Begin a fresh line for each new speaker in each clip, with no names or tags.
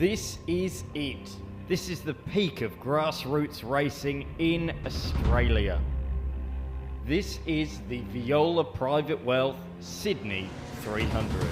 This is it. This is the peak of grassroots racing in Australia. This is the Viola Private Wealth Sydney 300.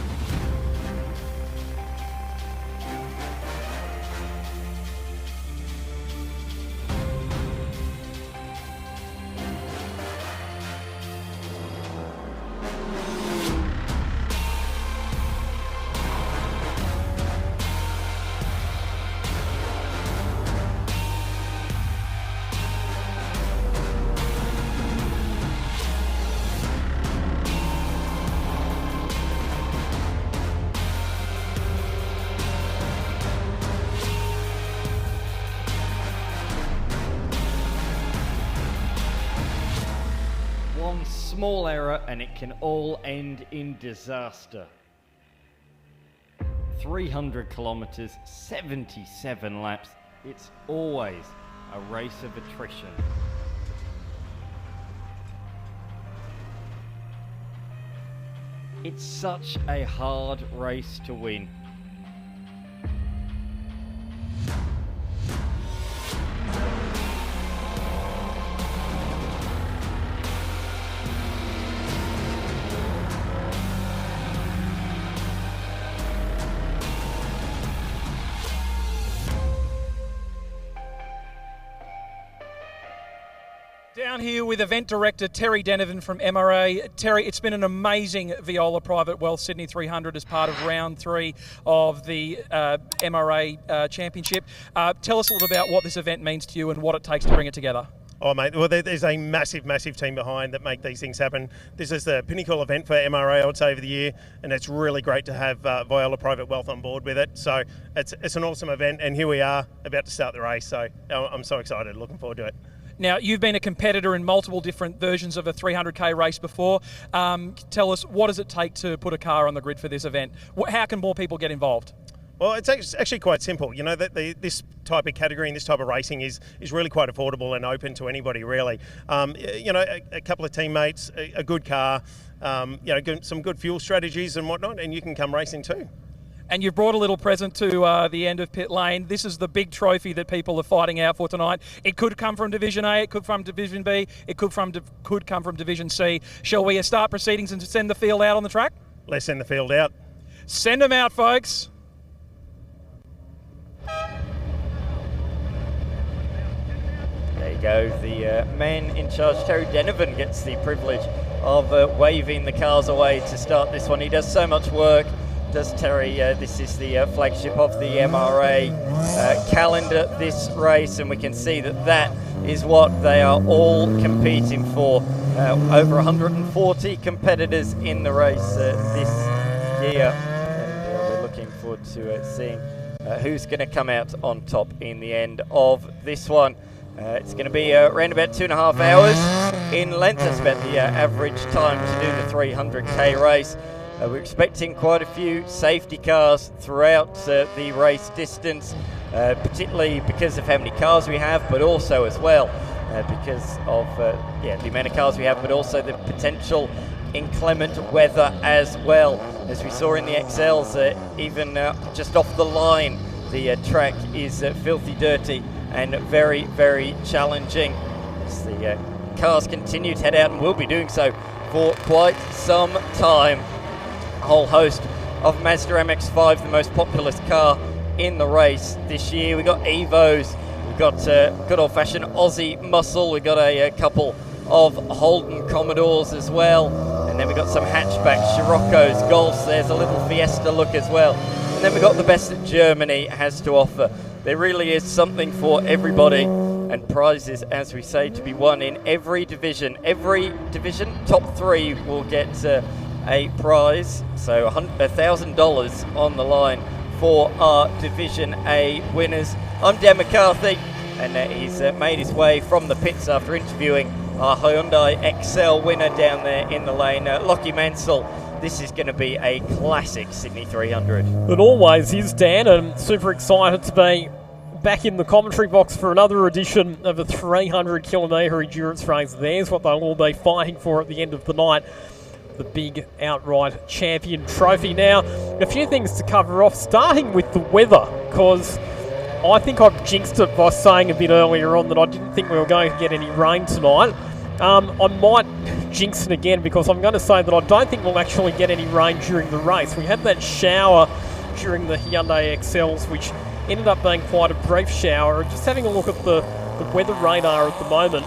One small error and it can all end in disaster. 300 kilometers, 77 laps. It's always a race of attrition. It's such a hard race to win.
Down here with event director Terry Denovan from MRA. Terry, it's been an amazing Viola Private Wealth Sydney 300 as part of round 3 of the MRA Championship. Tell us a little about what this event means to you and what it takes to bring it together.
Oh mate, well there's a massive team behind that make these things happen. This is the pinnacle event for MRA, I would say, over the year, and it's really great to have Viola Private Wealth on board with it. So it's an awesome event, and here we are about to start the race, so I'm so excited, looking forward to it.
Now, you've been a competitor in multiple different versions of a 300k race before. Tell us, what does it take to put a car on the grid for this event? How can more people get involved?
Well, it's actually quite simple. You know, this type of category and this type of racing is really quite affordable and open to anybody, really. You know, a couple of teammates, a good car, you know, some good fuel strategies and whatnot, and you can come racing too.
And you've brought a little present to the end of pit lane. This is the big trophy that people are fighting out for tonight. It could come from Division A, it could come from Division B, it could come from Division C. Shall we start proceedings and send the field out on the track?
Let's send the field out.
Send them out, folks.
There you go, the man in charge, Terry Denovan, gets the privilege of waving the cars away to start this one. He does so much work, does Terry. This is the flagship of the MRA calendar, this race, and we can see that is what they are all competing for. Over 140 competitors in the race this year, and we're looking forward to seeing who's going to come out on top in the end of this one. It's going to be around about 2.5 hours in length. That's about the average time to do the 300k race. We're expecting quite a few safety cars throughout the race distance, particularly because of how many cars we have, but also as well because of the amount of cars we have, but also the potential inclement weather as well. As we saw in the XLs, even just off the line, the track is filthy dirty and very challenging. As the cars continue to head out, and will be doing so for quite some time. A whole host of Mazda MX-5, the most popular car in the race this year. We've got Evos, we've got good old-fashioned Aussie muscle, we've got a couple of Holden Commodores as well, and then we've got some hatchbacks, Scirocco's, Golfs. There's a little Fiesta look as well, and then we've got the best that Germany has to offer. There really is something for everybody, and prizes, as we say, to be won in every division. Every division, top 3 will get a prize, so $1,000 on the line for our Division A winners. I'm Dan McCarthy, and he's made his way from the pits after interviewing our Hyundai XL winner down there in the lane, Lockie Mansell. This is going to be a classic Sydney 300.
It always is, Dan, and super excited to be back in the commentary box for another edition of a 300-kilometre endurance race. There's what they'll all be fighting for at the end of the night. The big outright champion trophy. Now, a few things to cover off, starting with the weather. because I think I've jinxed it by saying a bit earlier on that I didn't think we were going to get any rain tonight. I might jinx it again because I'm going to say that I don't think we'll actually get any rain during the race. We had that shower during the Hyundai XLs, which ended up being quite a brief shower. Just having a look at the weather radar at the moment,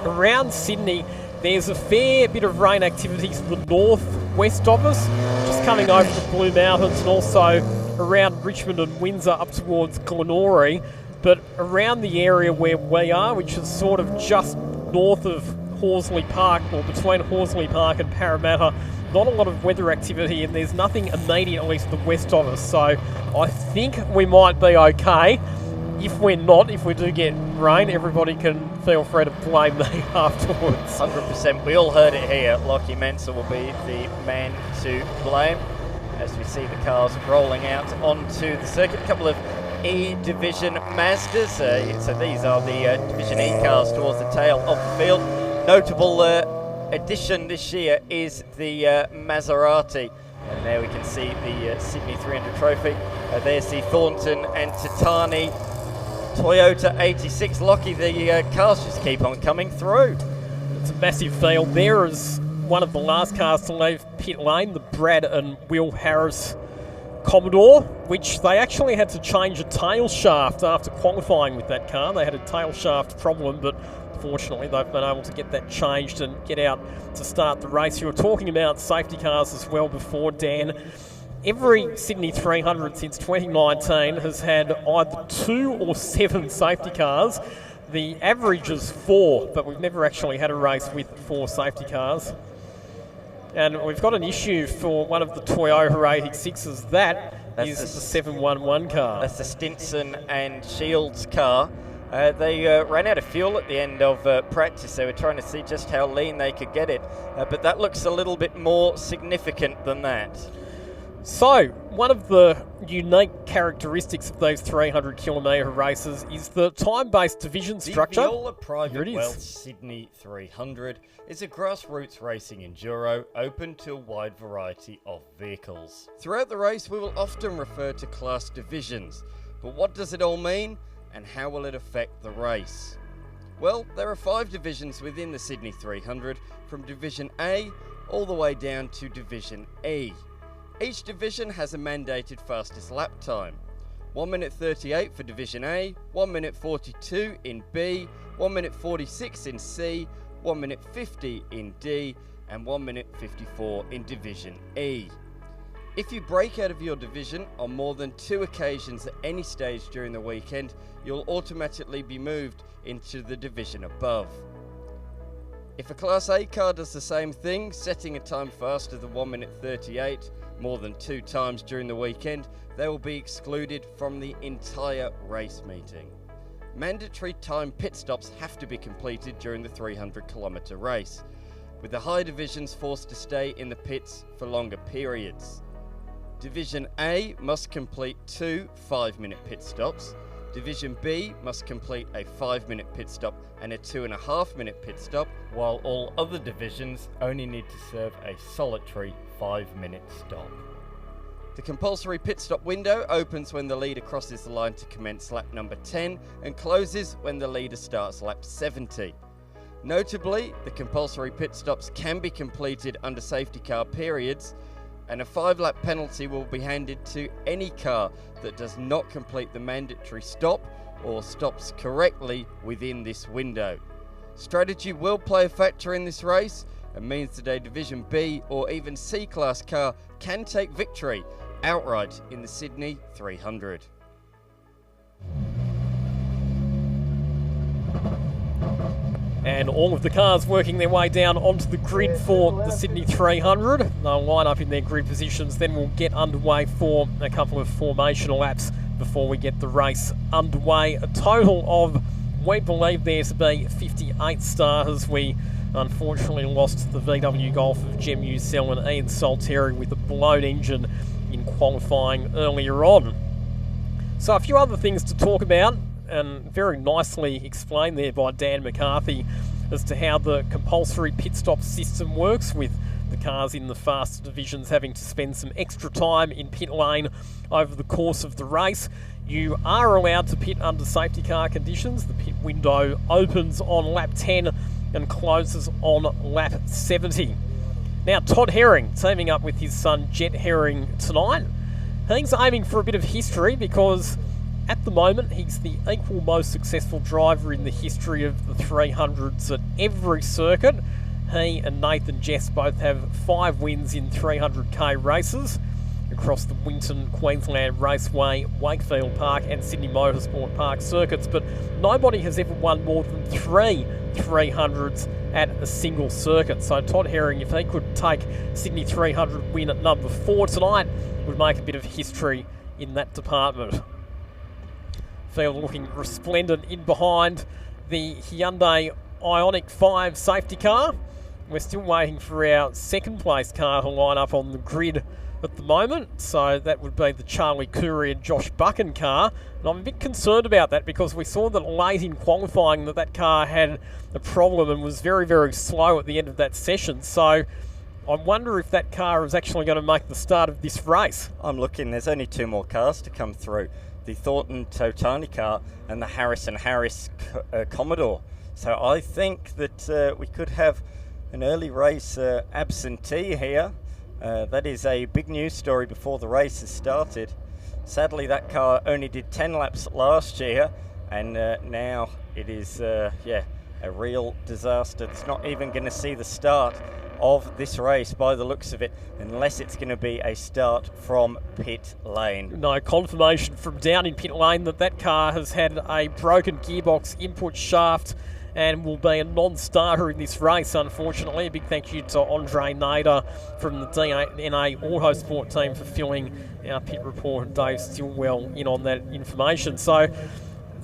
around Sydney, there's a fair bit of rain activity to the northwest of us, just coming over the Blue Mountains and also around Richmond and Windsor up towards Glenorrhea. But around the area where we are, which is sort of just north of Horsley Park, or between Horsley Park and Parramatta, not a lot of weather activity, and there's nothing immediately to the west of us. So I think we might be okay. If we're not, if we do get rain, everybody can feel free to blame me afterwards.
100%. We all heard it here. Lockie Mensah will be the man to blame as we see the cars rolling out onto the circuit. A couple of E-Division Mazdas. So these are the Division E cars towards the tail of the field. Notable addition this year is the Maserati. And there we can see the Sydney 300 trophy. There's the Thornton and Titani Toyota 86. Lockie, the cars just keep on coming through.
It's a massive field. There is one of the last cars to leave pit lane, the Brad and Will Harris Commodore, which they actually had to change a tail shaft after qualifying with that car. They had a tail shaft problem, but fortunately they've been able to get that changed and get out to start the race. You were talking about safety cars as well before, Dan. Every Sydney 300 since 2019 has had either 2 or 7 safety cars. The average is 4, but we've never actually had a race with 4 safety cars. And we've got an issue for one of the Toyota 86s. That's the 711 car.
That's the Stinson and Shields car. They ran out of fuel at the end of practice. They were trying to see just how lean they could get it. But that looks a little bit more significant than that.
So, one of the unique characteristics of those 300-kilometre races is the time-based division structure.
The Viola Private Wealth Sydney 300 is a grassroots racing enduro open to a wide variety of vehicles. Throughout the race, we will often refer to class divisions. But what does it all mean, and how will it affect the race? Well, there are 5 divisions within the Sydney 300, from Division A all the way down to Division E. Each division has a mandated fastest lap time. 1 minute 38 for Division A, 1 minute 42 in B, 1 minute 46 in C, 1 minute 50 in D, and 1 minute 54 in Division E. If you break out of your division on more than 2 occasions at any stage during the weekend, you'll automatically be moved into the division above. If a Class A car does the same thing, setting a time faster than 1 minute 38 more than 2 times during the weekend, they will be excluded from the entire race meeting. Mandatory time pit stops have to be completed during the 300-kilometre race, with the high divisions forced to stay in the pits for longer periods. Division A must complete 2 5-minute pit stops. Division B must complete a 5-minute pit stop and a 2.5-minute pit stop, while all other divisions only need to serve a solitary 5-minute stop. The compulsory pit stop window opens when the leader crosses the line to commence lap number 10 and closes when the leader starts lap 70. Notably, the compulsory pit stops can be completed under safety car periods, and a 5-lap penalty will be handed to any car that does not complete the mandatory stop or stops correctly within this window. Strategy will play a factor in this race and means that a Division B or even C class car can take victory outright in the Sydney 300.
And all of the cars working their way down onto the grid for the Sydney 300. They'll line up in their grid positions, then we'll get underway for a couple of formational laps before we get the race underway. A total of, we believe there to be 58 starters. We unfortunately lost the VW Golf of Jem Ucell and Ian Salteri with a blown engine in qualifying earlier on. So a few other things to talk about, and very nicely explained there by Dan McCarthy as to how the compulsory pit stop system works, with the cars in the faster divisions having to spend some extra time in pit lane over the course of the race. You are allowed to pit under safety car conditions. The pit window opens on lap 10 and closes on lap 70. Now, Todd Herring teaming up with his son Jet Herring tonight. He's aiming for a bit of history because at the moment he's the equal most successful driver in the history of the 300s at every circuit. He and Nathan Jess both have 5 wins in 300k races across the Winton, Queensland Raceway, Wakefield Park and Sydney Motorsport Park circuits, but nobody has ever won more than 3 300s at a single circuit. So Todd Herring, if he could take Sydney 300 win at number 4 tonight, would make a bit of history in that department. Field looking resplendent in behind the Hyundai Ioniq 5 safety car. We're still waiting for our second place car to line up on the grid at the moment, so that would be the Charlie Curry and Josh Buchan car, and I'm a bit concerned about that because we saw that late in qualifying that car had a problem and was very, very slow at the end of that session, so I wonder if that car is actually going to make the start of this race.
I'm looking, there's only 2 more cars to come through, the Thornton Totani car and the Harrison Harris Commodore, so I think that we could have an early race absentee here. That is a big news story before the race has started. Sadly, that car only did 10 laps last year, and now it is, a real disaster. It's not even going to see the start of this race by the looks of it, unless it's going to be a start from pit lane.
No confirmation from down in pit lane that car has had a broken gearbox input shaft and will be a non-starter in this race, unfortunately. A big thank you to Andre Nader from the DNA Autosport team for filling our pit report, and Dave Stillwell in on that information. So,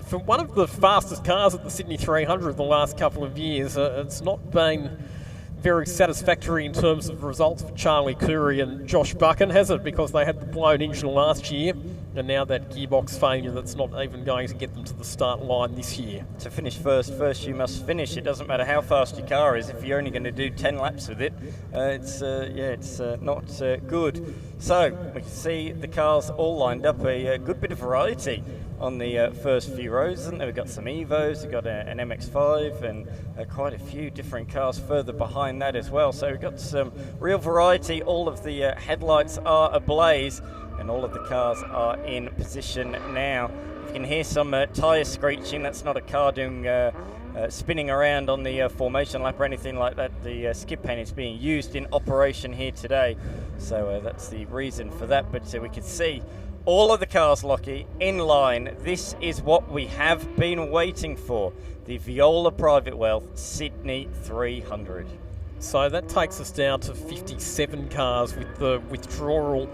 for one of the fastest cars at the Sydney 300 the last couple of years, it's not been very satisfactory in terms of results for Charlie Curry and Josh Buchan, has it? Because they had the blown engine last year, and now that gearbox failure that's not even going to get them to the start line this year.
To finish first you must finish. It doesn't matter how fast your car is. If you're only going to do 10 laps with it, it's not good. So we can see the cars all lined up, a good bit of variety on the first few rows, isn't there? We've got some Evos, we've got an MX-5 and quite a few different cars further behind that as well. So we've got some real variety. All of the headlights are ablaze and all of the cars are in position now. You can hear some tyre screeching. That's not a car doing spinning around on the formation lap or anything like that. The skid pan is being used in operation here today, so that's the reason for that. But we can see all of the cars, Lockie, in line. This is what we have been waiting for, the Viola Private Wealth Sydney 300.
So that takes us down to 57 cars with the withdrawal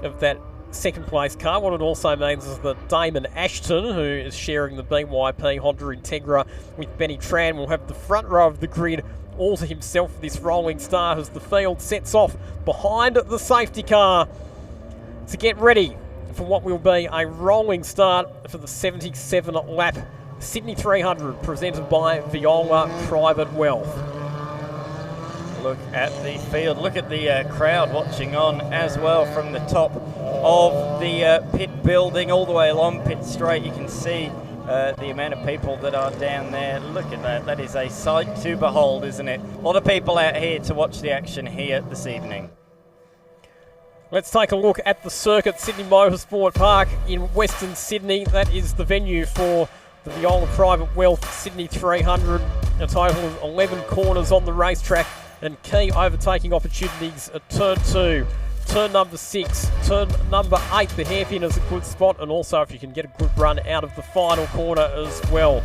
of that second place car. What it also means is that Damon Ashton, who is sharing the BYP Honda Integra with Benny Tran, will have the front row of the grid all to himself for this rolling start as the field sets off behind the safety car to get ready for what will be a rolling start for the 77 lap Sydney 300 presented by Viola Private Wealth.
Look at the field, look at the crowd watching on as well from the top of the pit building all the way along Pit Straight. You can see the amount of people that are down there. Look at that, that is a sight to behold, isn't it? A lot of people out here to watch the action here this evening.
Let's take a look at the circuit, Sydney Motorsport Park in Western Sydney. That is the venue for the Viola Private Wealth Sydney 300. A total of 11 corners on the racetrack and key overtaking opportunities at turn 2, turn number 6, turn number 8. The hairpin is a good spot, and also if you can get a good run out of the final corner as well.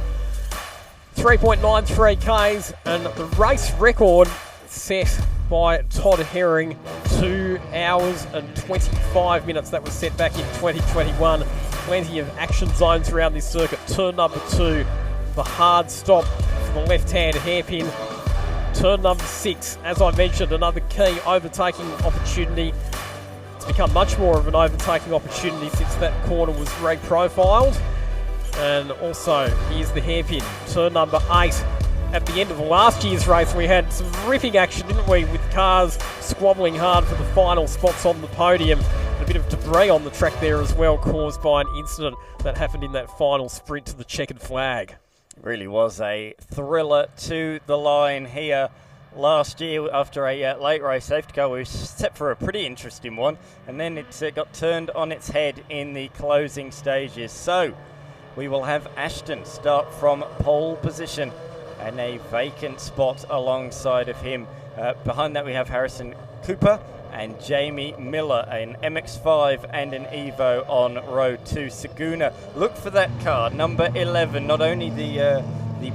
3.93 Ks and the race record set by Todd Herring, 2 hours and 25 minutes. That was set back in 2021. Plenty of action zones around this circuit. Turn number 2, the hard stop for the left-hand hairpin. Turn number 6, as I mentioned, another key overtaking opportunity. It's become much more of an overtaking opportunity since that corner was reprofiled. And also, here's the hairpin. Turn number 8, at the end of last year's race, we had some ripping action, didn't we, with cars squabbling hard for the final spots on the podium. A bit of debris on the track there as well, caused by an incident that happened in that final sprint to the checkered flag.
It really was a thriller to the line here. Last year, after a late race safety car, we were set for a pretty interesting one, and then it got turned on its head in the closing stages. So we will have Ashton start from pole position and a vacant spot alongside of him. Behind that we have Harrison Cooper and Jamie Miller, an MX-5 and an Evo on road to Saguna. Look for that car, number 11, not only the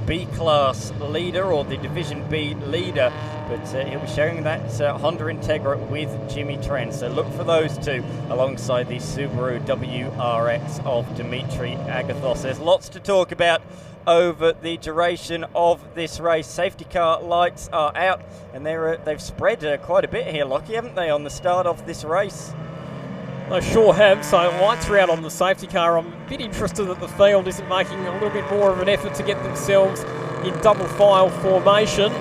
B-class leader or the Division B leader, but he'll be sharing that Honda Integra with Jimmy Trent. So look for those two alongside the Subaru WRX of Dimitri Agathos. There's lots to talk about over the duration of this race. Safety car lights are out, and they've spread quite a bit here, Lockie, haven't they, on the start of this race?
They sure have. So lights are out on the safety car. I'm a bit interested that the field isn't making a little bit more of an effort to get themselves in double file formation.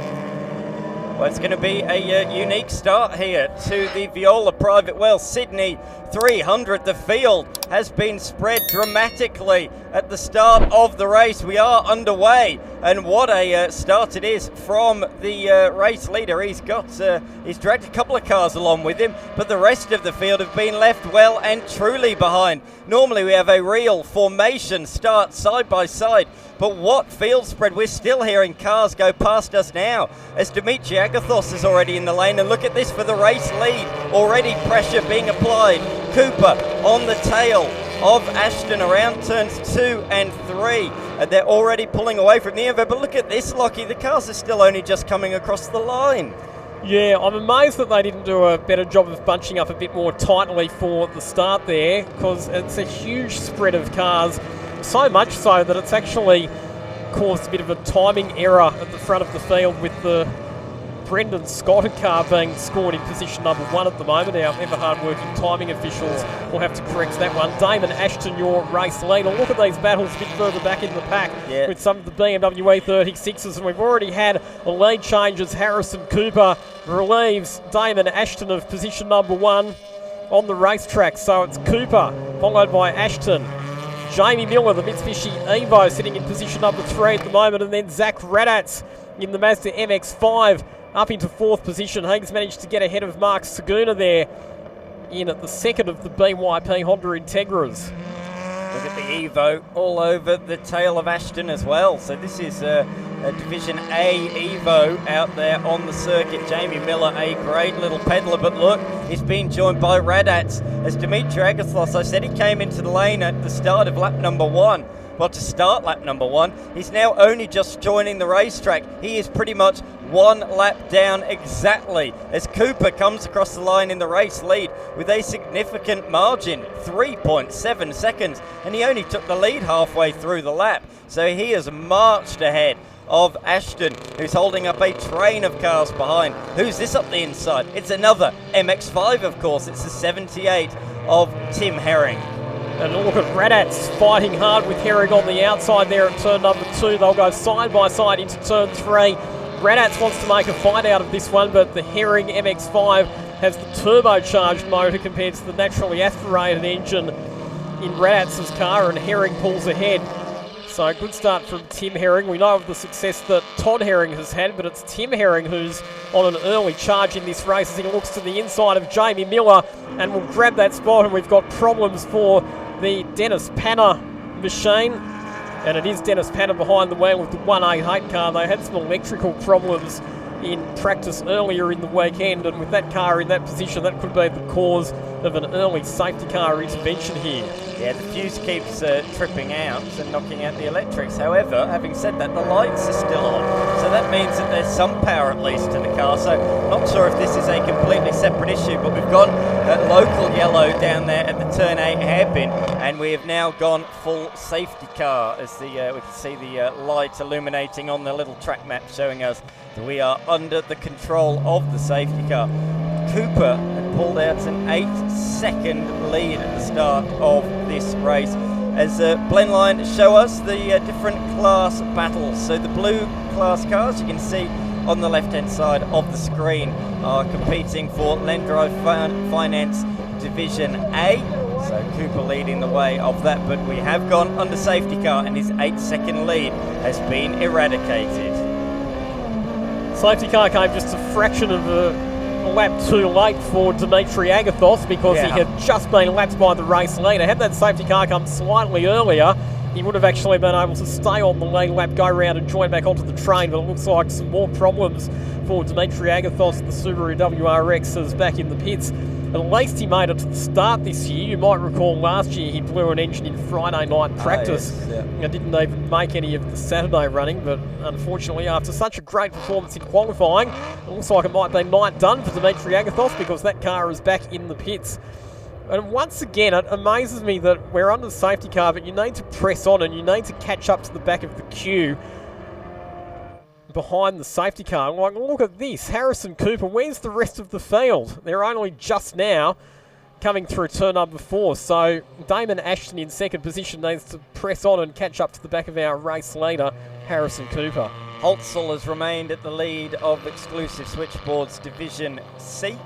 Well, it's going to be a unique start here to the Viola Private Wealth Sydney 300. The field has been spread dramatically at the start of the race. We are underway, and what a start it is from the race leader. He's dragged a couple of cars along with him, but the rest of the field have been left well and truly behind. Normally we have a real formation start side by side, but what field spread. We're still hearing cars go past us now as Dimitri Agathos is already in the lane, and look at this for the race lead. Already pressure being applied. Cooper on the tail of Ashton around turns 2 and 3. And they're already pulling away from the Evo, but look at this, Lockie. The cars are still only just coming across the line.
Yeah, I'm amazed that they didn't do a better job of bunching up a bit more tightly for the start there, because it's a huge spread of cars. So much so that it's actually caused a bit of a timing error at the front of the field, with the Brendan Scott car being scored in position number 1 at the moment. Our ever hard-working timing officials will have to correct that one. Damon Ashton, your race leader. Look at these battles a bit further back in the pack with some of the BMW E36s, and we've already had a lead change as Harrison Cooper relieves Damon Ashton of position number 1 on the racetrack. So it's Cooper followed by Ashton. Jamie Miller, the Mitsubishi Evo, sitting in position number 3 at the moment, and then Zach Radatz in the Mazda MX-5 up into 4th position. He's managed to get ahead of Mark Saguna there in at the second of the BYP Honda Integras.
Look at the Evo all over the tail of Ashton as well. So this is a Division A Evo out there on the circuit. Jamie Miller, a great little peddler, but look, he's been joined by Radatz as Dimitri Agathos. I said he came into the lane at the start of lap number 1. Well, to start lap number 1, he's now only just joining the racetrack. He is pretty much 1 lap down exactly as Cooper comes across the line in the race lead with a significant margin, 3.7 seconds, and he only took the lead halfway through the lap. So he has marched ahead of Ashton, who's holding up a train of cars behind. Who's this up the inside? It's another MX-5, of course. It's the 78 of Tim Herring.
And look at Radatz fighting hard with Herring on the outside there at turn number 2. They'll go side by side into turn 3. Radatz wants to make a fight out of this one, but the Herring MX-5 has the turbocharged motor compared to the naturally aspirated engine in Radatz's car, and Herring pulls ahead. So a good start from Tim Herring. We know of the success that Todd Herring has had, but it's Tim Herring who's on an early charge in this race as he looks to the inside of Jamie Miller and will grab that spot, and we've got problems for the Dennis Panner machine, and it is Dennis Panner behind the wheel of the 188 car. They had some electrical problems in practice earlier in the weekend, and with that car in that position, that could be the cause of an early safety car intervention here.
Yeah, the fuse keeps tripping out and knocking out the electrics. However, having said that, the lights are still on, so that means that there's some power at least to the car. So not sure if this is a completely separate issue, but we've gone local yellow down there at the turn 8 hairpin, and we have now gone full safety car as the we can see the light illuminating on the little track map showing us that we are under the control of the safety car. Cooper had pulled out an 8-second lead at the start of this race. as Blendline show us the different class battles. So the blue class cars, you can see on the left-hand side of the screen, are competing for Lendrive Finance Division A. So Cooper leading the way of that, but we have gone under safety car, and his 8-second lead has been eradicated.
Safety car came just a fraction of a lap too late for Dimitri Agathos because he had just been lapped by the race leader. Had that safety car come slightly earlier, he would have actually been able to stay on the lead lap, go round and join back onto the train, but it looks like some more problems for Dimitri Agathos. The Subaru WRX is back in the pits. At least he made it to the start this year. You might recall last year he blew an engine in Friday night practice. Didn't even make any of the Saturday running, but unfortunately after such a great performance in qualifying, it looks like it might be night done for Dimitri Agathos because that car is back in the pits. And once again, it amazes me that we're under the safety car, but you need to press on and you need to catch up to the back of the queue behind the safety car. Like, look at this, Harrison Cooper, where's the rest of the field? They're only just now coming through turn number 4, so Damon Ashton in second position needs to press on and catch up to the back of our race leader, Harrison Cooper.
Holtzel has remained at the lead of Exclusive Switchboards Division C,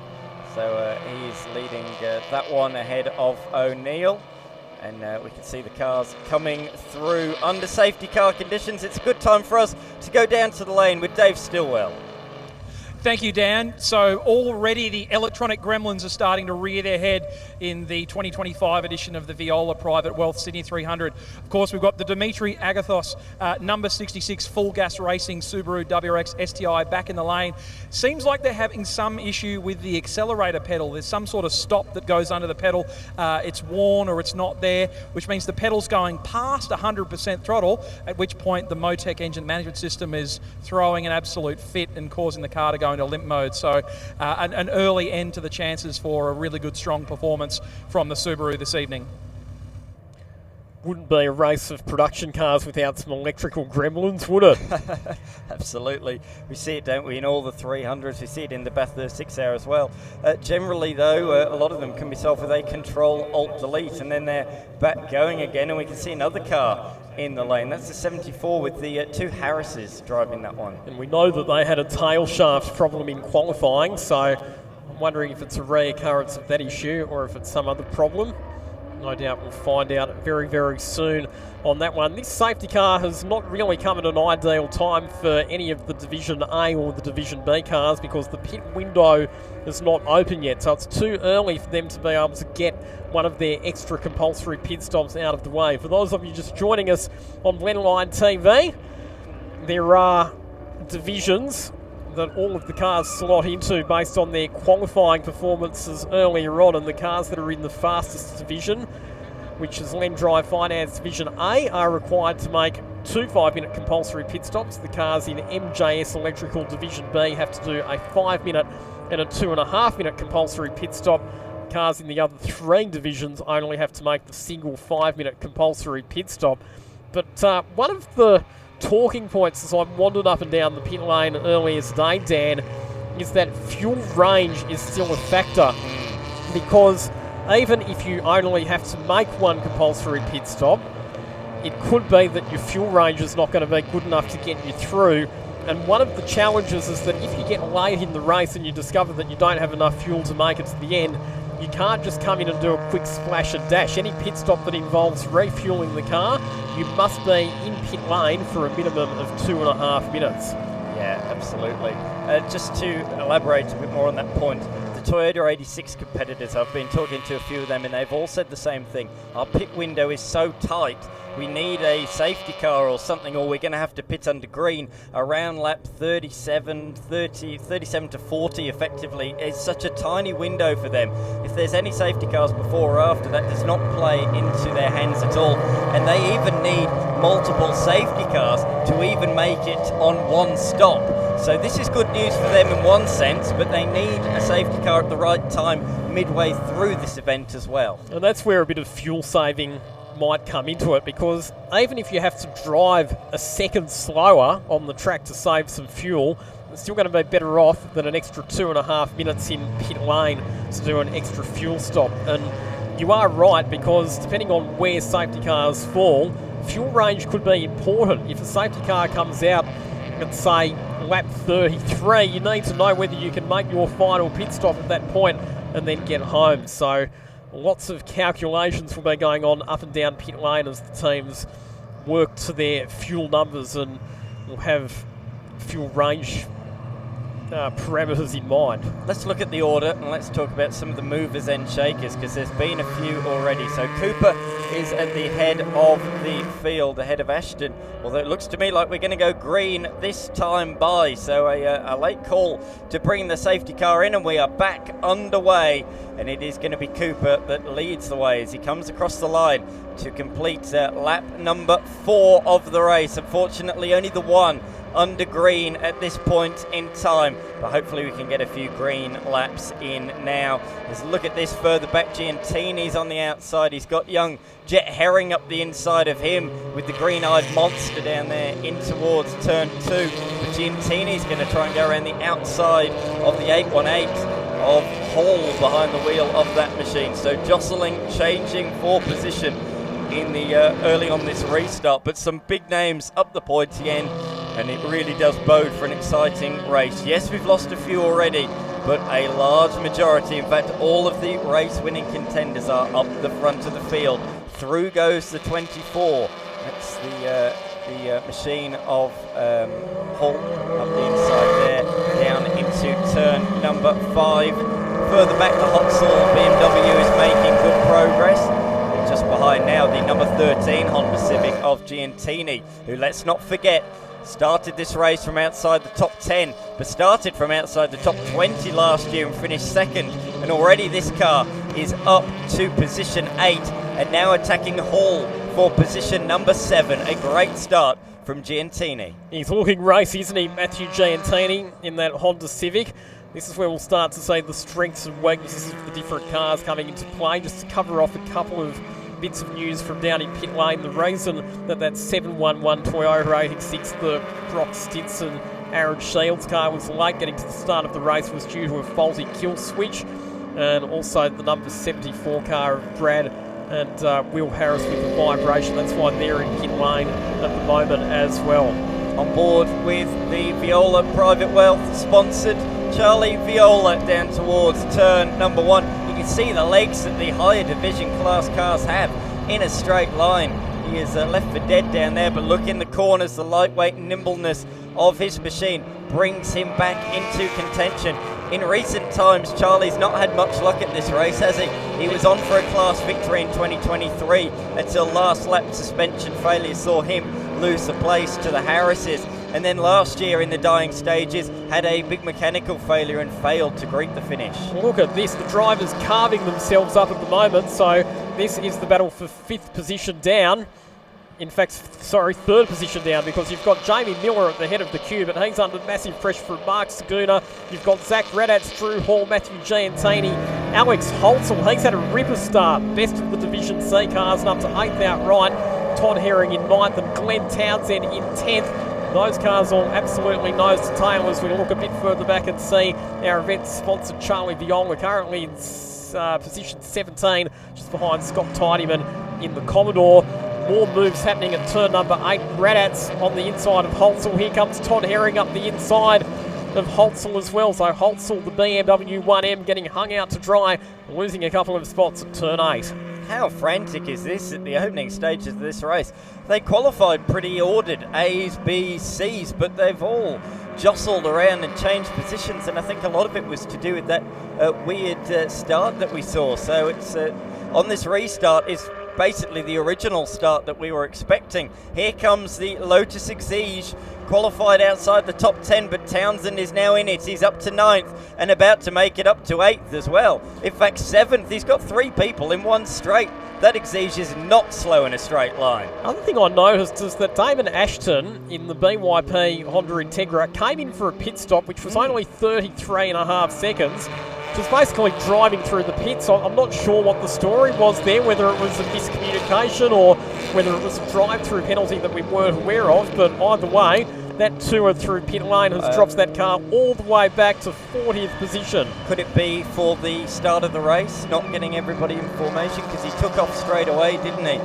so he's leading that one ahead of O'Neill. And we can see the cars coming through under safety car conditions. It's a good time for us to go down to the lane with Dave Stillwell.
Thank you, Dan. So already the electronic gremlins are starting to rear their head in the 2025 edition of the Viola Private Wealth Sydney 300. Of course, we've got the Dimitri Agathos number 66 full gas racing Subaru WRX STI back in the lane. Seems like they're having some issue with the accelerator pedal. There's some sort of stop that goes under the pedal. It's worn or it's not there, which means the pedal's going past 100% throttle, at which point the Motec engine management system is throwing an absolute fit and causing the car to go into limp mode. So an early end to the chances for a really good, strong performance from the Subaru this evening.
Wouldn't be a race of production cars without some electrical gremlins, would it?
Absolutely. We see it, don't we, in all the 300s. We see it in the Bathurst 6 Hour as well. Generally, though, a lot of them can be solved with a Control-Alt-Delete, and then they're back going again, and we can see another car in the lane. That's the 74 with the 2 Harrises driving that one.
And we know that they had a tail shaft problem in qualifying, so I'm wondering if it's a reoccurrence of that issue or if it's some other problem. No doubt we'll find out very, very soon on that one. This safety car has not really come at an ideal time for any of the Division A or the Division B cars because the pit window is not open yet, so it's too early for them to be able to get one of their extra compulsory pit stops out of the way. For those of you just joining us on Blendline TV, there are divisions that all of the cars slot into based on their qualifying performances earlier on, and the cars that are in the fastest division, which is Lendrive Finance Division A, are required to make 2 5-minute compulsory pit stops. The cars in MJS Electrical Division B have to do a 5-minute and a 2.5-minute compulsory pit stop. Cars in the other 3 divisions only have to make the single 5-minute compulsory pit stop. But one of the talking points as I wandered up and down the pit lane earlier today, Dan, is that fuel range is still a factor, because even if you only have to make 1 compulsory pit stop, it could be that your fuel range is not going to be good enough to get you through. And one of the challenges is that if you get late in the race and you discover that you don't have enough fuel to make it to the end, you can't just come in and do a quick splash and dash. Any pit stop that involves refueling the car, you must be in pit lane for a minimum of 2.5 minutes.
Yeah, absolutely. Just to elaborate a bit more on that point, the Toyota 86 competitors, I've been talking to a few of them, and they've all said the same thing. Our pit window is so tight, we need a safety car or something, or we're going to have to pit under green around lap 37 to 40 effectively. It's such a tiny window for them. If there's any safety cars before or after, that does not play into their hands at all. And they even need multiple safety cars to even make it on 1 stop. So this is good news for them in one sense, but they need a safety car at the right time midway through this event as well.
And that's where a bit of fuel saving might come into it, because even if you have to drive a second slower on the track to save some fuel, it's still going to be better off than an extra 2.5 minutes in pit lane to do an extra fuel stop. And you are right, because depending on where safety cars fall, fuel range could be important. If a safety car comes out at, say, lap 33, you need to know whether you can make your final pit stop at that point and then get home. So lots of calculations will be going on up and down pit lane as the teams work to their fuel numbers, and will have fuel range parameters in mind.
Let's look at the order and let's talk about some of the movers and shakers, because there's been a few already. So Cooper is at the head of the field, ahead of Ashton, although it looks to me like we're going to go green this time by. So a late call to bring the safety car in, and we are back underway, and it is going to be Cooper that leads the way as he comes across the line to complete lap number 4 of the race. Unfortunately, only the one under green at this point in time, but hopefully we can get a few green laps in now. Let's look at this further back. Giantini's on the outside. He's got young Jet Herring up the inside of him with the green-eyed monster down there in towards turn 2. But Giantini's going to try and go around the outside of the 818 of Hall behind the wheel of that machine. So jostling, changing for position in the early on this restart, but some big names up the pointy end, and it really does bode for an exciting race. Yes, we've lost a few already, but a large majority, in fact all of the race winning contenders are up the front of the field. Through goes the 24. That's the machine of Hull up the inside there, down into turn number 5. Further back, the Hotsaw BMW is making good progress. Just behind now, the number 13 Honda Civic of Giantini, who, let's not forget, started this race from outside the top 10, but started from outside the top 20 last year and finished second. And already this car is up to position 8 and now attacking Hall for position number 7. A great start from Giantini.
He's looking racy, isn't he, Matthew Giantini, in that Honda Civic? This is where we'll start to see the strengths and weaknesses of the different cars coming into play. Just to cover off a couple of bits of news from down in pit lane. The reason that 711 Toyota 86, the Brock Stinson Aaron Shields car, was late getting to the start of the race was due to a faulty kill switch, and also the number 74 car of Brad and Will Harris with the vibration. That's why they're in pit lane at the moment as well.
On board with the Viola Private Wealth sponsored Charlie Viola down towards turn number 1. You can see the legs that the higher division class cars have in a straight line. He is left for dead down there, but look in the corners, the lightweight nimbleness of his machine brings him back into contention. In recent times, Charlie's not had much luck at this race, has he? He was on for a class victory in 2023 until last lap suspension failure saw him lose the place to the Harrises. And then last year in the dying stages had a big mechanical failure and failed to greet the finish.
Look at this, the drivers carving themselves up at the moment, so this is the battle for 5th position down. In fact, sorry, 3rd position down, because you've got Jamie Miller at the head of the queue, but he's under massive pressure from Mark Saguna. You've got Zach Radatz, Drew Hall, Matthew Giantini, Alex Holtzell. He's had a ripper start, best of the Division C cars, and up to 8th outright. Todd Herring in 9th and Glenn Townsend in 10th. Those cars all absolutely nose to tail as we look a bit further back and see our event sponsor Charlie Viola currently in position 17, just behind Scott Tidyman in the Commodore. More moves happening at turn number 8. Radatz on the inside of Holtzell. Here comes Todd Herring up the inside of Holtzell as well. So Holtzell, the BMW 1M, getting hung out to dry, losing a couple of spots at turn 8.
How frantic is this at the opening stages of this race? They qualified pretty ordered, A's, B's, C's, but they've all jostled around and changed positions, and I think a lot of it was to do with that weird start that we saw. So it's on this restart is basically the original start that we were expecting. Here comes the Lotus Exige, qualified outside the top 10, but Townsend is now in it. He's up to 9th and about to make it up to 8th as well. In fact, 7th. He's got 3 people in one straight. That Exige is not slow in a straight line.
Another thing I noticed is that Damon Ashton in the BYP Honda Integra came in for a pit stop, which was only 33.5 seconds. Which was basically driving through the pits. I'm not sure what the story was there, whether it was a miscommunication or whether it was a drive-through penalty that we weren't aware of, but either way, That tour through pit lane has dropped that car all the way back to 40th position.
Could it be for the start of the race, not getting everybody in formation? Because he took off straight away, didn't he?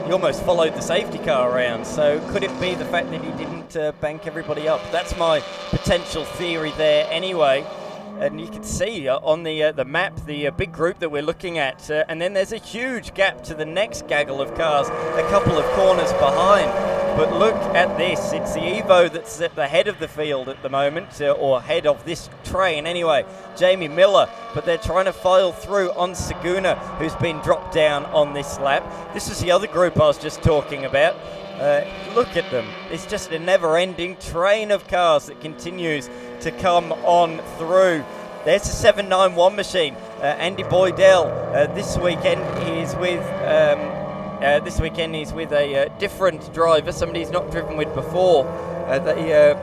He almost followed the safety car around. So could it be the fact that he didn't bank everybody up? That's my potential theory there anyway. And you can see on the map the big group that we're looking at. And then there's a huge gap to the next gaggle of cars, a couple of corners behind. But look at this. It's the Evo that's at the head of the field at the moment, or head of this train anyway. Jamie Miller, but they're trying to file through on Saguna, who's been dropped down on this lap. This is the other group I was just talking about. Look at them. It's just a never-ending train of cars that continues to come on through. There's a 791 machine. Andy Boydell this weekend is with a different driver, somebody he's not driven with before. They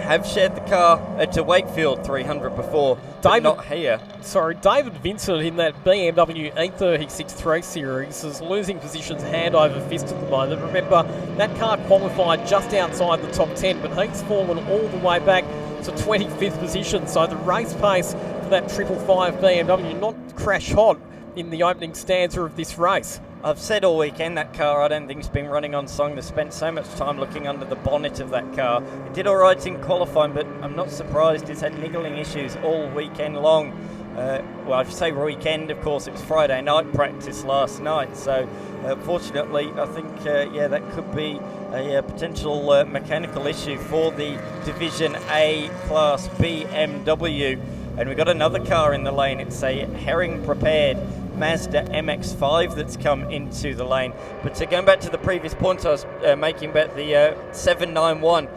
have shared the car to Wakefield 300 before, but not here.
Sorry, David Vincent in that BMW 836 3 Series is losing positions hand over fist at the moment. Remember, that car qualified just outside the top 10, but he's fallen all the way back to 25th position. So the race pace for that 555 BMW not crash hot in the opening stanza of this race.
I've said all weekend that car I don't think has been running on song. They've spent so much time looking under the bonnet of that car. It did all right in qualifying, but I'm not surprised. It's had niggling issues all weekend long. Well, I should say weekend, of course. It was Friday night practice last night. So, fortunately, I think, that could be a potential mechanical issue for the Division A Class BMW. And we've got another car in the lane. It's a Herring prepared Mazda MX-5 that's come into the lane. But going back to the previous point I was making about the 791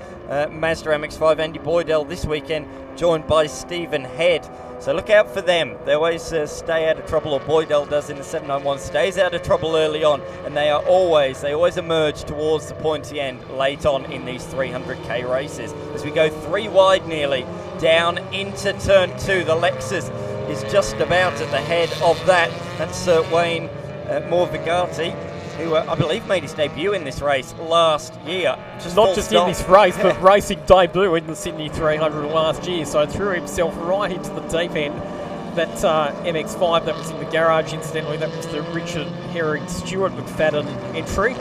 Mazda MX-5, Andy Boydell this weekend, joined by Stephen Head. So look out for them. They always stay out of trouble, or Boydell does in the 791, stays out of trouble early on, and they always emerge towards the pointy end late on in these 300k races. As we go 3 wide nearly down into turn 2, the Lexus is just about at the head of that. That's Wayne Morvigati, who I believe made his debut in this race last year.
Not just in this race, but racing debut in the Sydney 300 last year. So threw himself right into the deep end. That MX-5 that was in the garage, incidentally, that was the Richard Herring Stuart McFadden entry.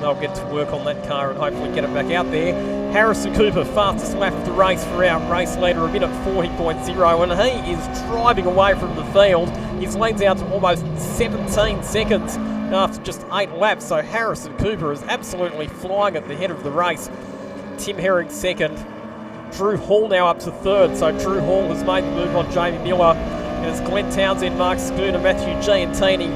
They'll get to work on that car and hopefully get it back out there. Harrison Cooper, fastest lap of the race for our race leader, 1:40.0, and he is driving away from the field. His lead's out to almost 17 seconds after just 8 laps, so Harrison Cooper is absolutely flying at the head of the race. Tim Herring second. Drew Hall now up to third, so Drew Hall has made the move on Jamie Miller. And it's Glenn Townsend, Mark Schooner, Matthew Giantini,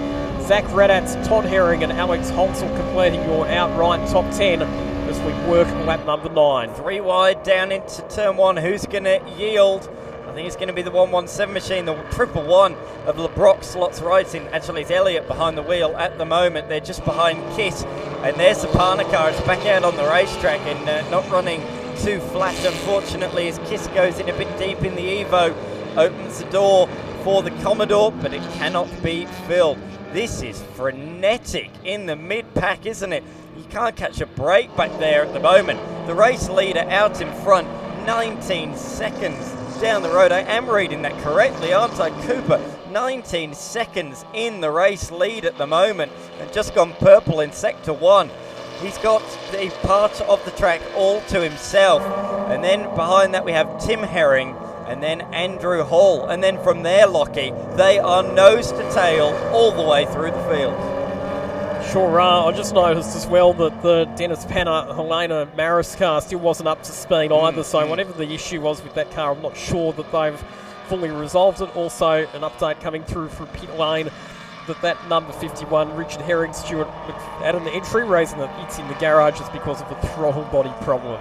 Zach Radatz, Todd Herring and Alex Holtzel completing your outright top 10 as we work lap number 9.
3 wide down into turn 1. Who's going to yield? I think it's going to be the 117 machine, the 111 of LeBrock slots right in. Actually, it's Elliott behind the wheel at the moment. They're just behind Kit. And there's the Parna car. It's back out on the racetrack and not running too flat, unfortunately, as Kiss goes in a bit deep in the Evo. Opens the door for the Commodore, but it cannot be filled. This is frenetic in the mid-pack, isn't it? You can't catch a break back there at the moment. The race leader out in front, 19 seconds down the road. I am reading that correctly, aren't I, Cooper? 19 seconds in the race lead at the moment, and just gone purple in Sector 1. He's got the part of the track all to himself. And then behind that we have Tim Herring, and then Andrew Hall, and then from there, Lockie, they are nose to tail all the way through the field.
Sure are. I just noticed as well that the Dennis Panner Helena Maris car still wasn't up to speed either, so whatever the issue was with that car, I'm not sure that they've fully resolved it. Also, an update coming through from pit lane that number 51, Richard Herring Stewart, at an entry, raising that it's in the garage is because of a throttle body problem.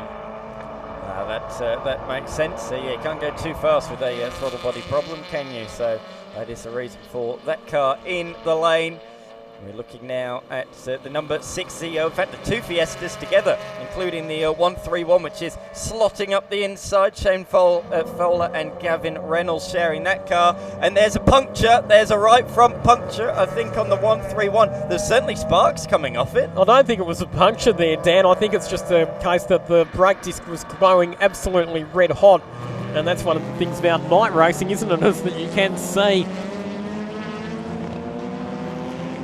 That makes sense. So you can't go too fast with a throttle body problem, can you? So that is the reason for that car in the lane. We're looking now at the number 6, in fact the 2 Fiestas together, including the 131, which is slotting up the inside. Shane Fowler and Gavin Reynolds sharing that car. And there's a puncture, there's a right front puncture, I think, on the 131. There's certainly sparks coming off it.
I don't think it was a puncture there, Dan. I think it's just a case that the brake disc was going absolutely red hot. And that's one of the things about night racing, isn't it, is that you can see.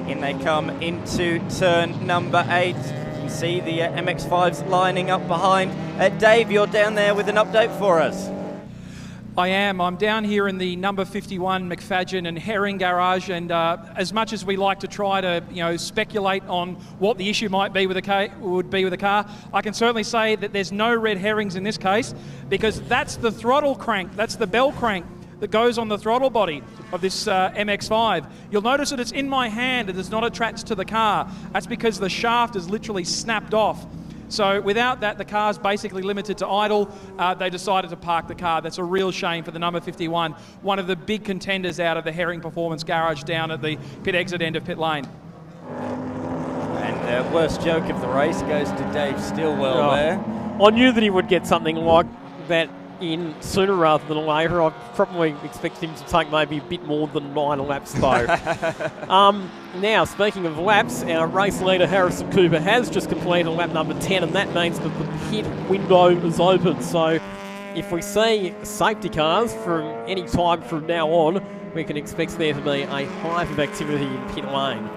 In they come into turn number 8. You can see the MX-5s lining up behind. Dave, you're down there with an update for us.
I am. I'm down here in the number 51 McFadyen and Herring garage, and as much as we like to try to, speculate on what the issue might be with the car, I can certainly say that there's no red herrings in this case, because that's the throttle crank, that's the bell crank that goes on the throttle body of this MX-5. You'll notice that it's in my hand, it is not attached to the car. That's because the shaft is literally snapped off. So without that, the car's basically limited to idle. They decided to park the car. That's a real shame for the number 51, one of the big contenders out of the Herring Performance Garage down at the pit exit end of pit lane.
And the worst joke of the race goes to Dave Stillwell there.
I knew that he would get something like that in sooner rather than later. I probably expected him to take maybe a bit more than 9 laps though. Now, speaking of laps, our race leader Harrison Cooper has just completed lap number 10, and that means that the pit window is open. So if we see safety cars from any time from now on, we can expect there to be a hive of activity in pit lane.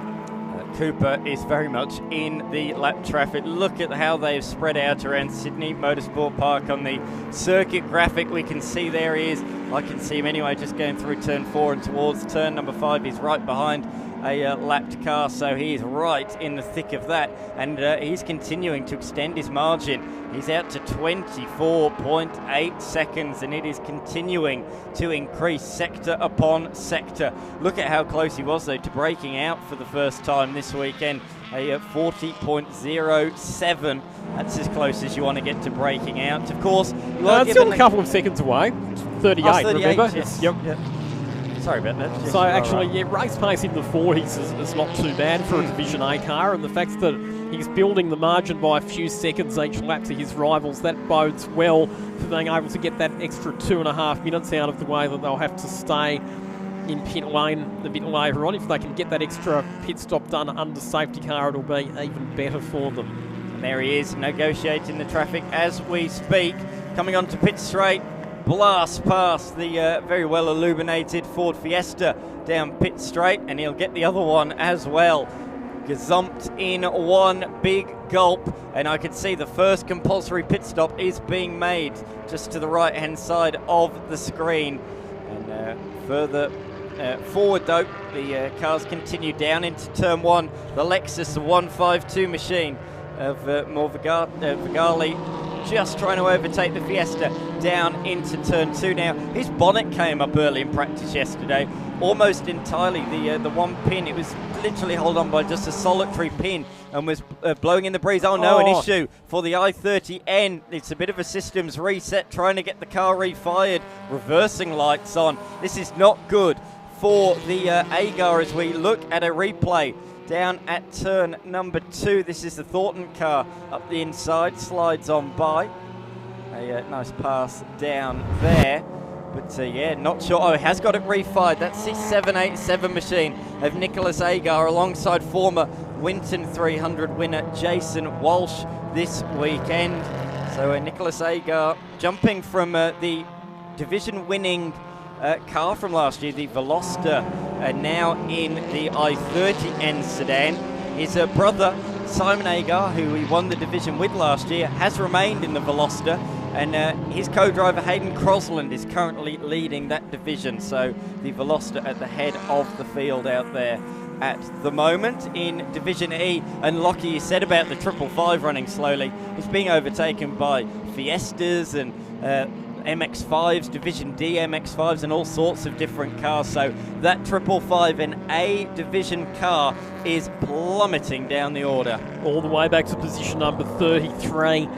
Cooper is very much in the lap traffic. Look at how they've spread out around Sydney Motorsport Park on the circuit graphic. We can see there he is. I can see him anyway, just going through turn 4 and towards turn number 5. He's right behind a lapped car, so he is right in the thick of that, and he's continuing to extend his margin. He's out to 24.8 seconds, and it is continuing to increase sector upon sector. Look at how close he was, though, to breaking out for the first time this weekend. A 40.07. That's as close as you want to get to breaking out. Of course, you are
still a couple of seconds away. 38, remember?
Yes.
Yep.
Sorry about that.
So actually, race pace in the 40s is not too bad for a Division A car, and the fact that he's building the margin by a few seconds each lap to his rivals, that bodes well for being able to get that extra 2.5 minutes out of the way that they'll have to stay in pit lane a bit later on. If they can get that extra pit stop done under safety car, it'll be even better for them.
And there he is, negotiating the traffic as we speak, coming onto pit straight. Blast past the very well illuminated Ford Fiesta down pit straight, and he'll get the other one as well. Gazumped in one big gulp, and I can see the first compulsory pit stop is being made just to the right hand side of the screen. And further forward though, the cars continue down into turn 1. The Lexus, the 152 machine of Vigali, just trying to overtake the Fiesta down into turn 2 now. His bonnet came up early in practice yesterday, almost entirely. The one pin, it was literally held on by just a solitary pin and was blowing in the breeze. Oh no, an issue for the i30N. It's a bit of a systems reset, trying to get the car refired, reversing lights on. This is not good for the Agar as we look at a replay. Down at turn number 2, this is the Thornton car up the inside, slides on by. A nice pass down there, but yeah, not sure. Oh, he has got it refired. That's the 787 machine of Nicholas Agar alongside former Winton 300 winner Jason Walsh this weekend. So Nicholas Agar jumping from the division-winning car from last year, the Veloster, now in the i30N sedan. His brother, Simon Agar, who he won the division with last year, has remained in the Veloster, and his co-driver Hayden Crosland is currently leading that division. So the Veloster at the head of the field out there at the moment. In Division E, and Lockie, you said about the 555 running slowly, it's being overtaken by Fiestas and MX-5s, Division D MX-5s, and all sorts of different cars. So that 555 in A division car is plummeting down the order.
All the way back to position number 33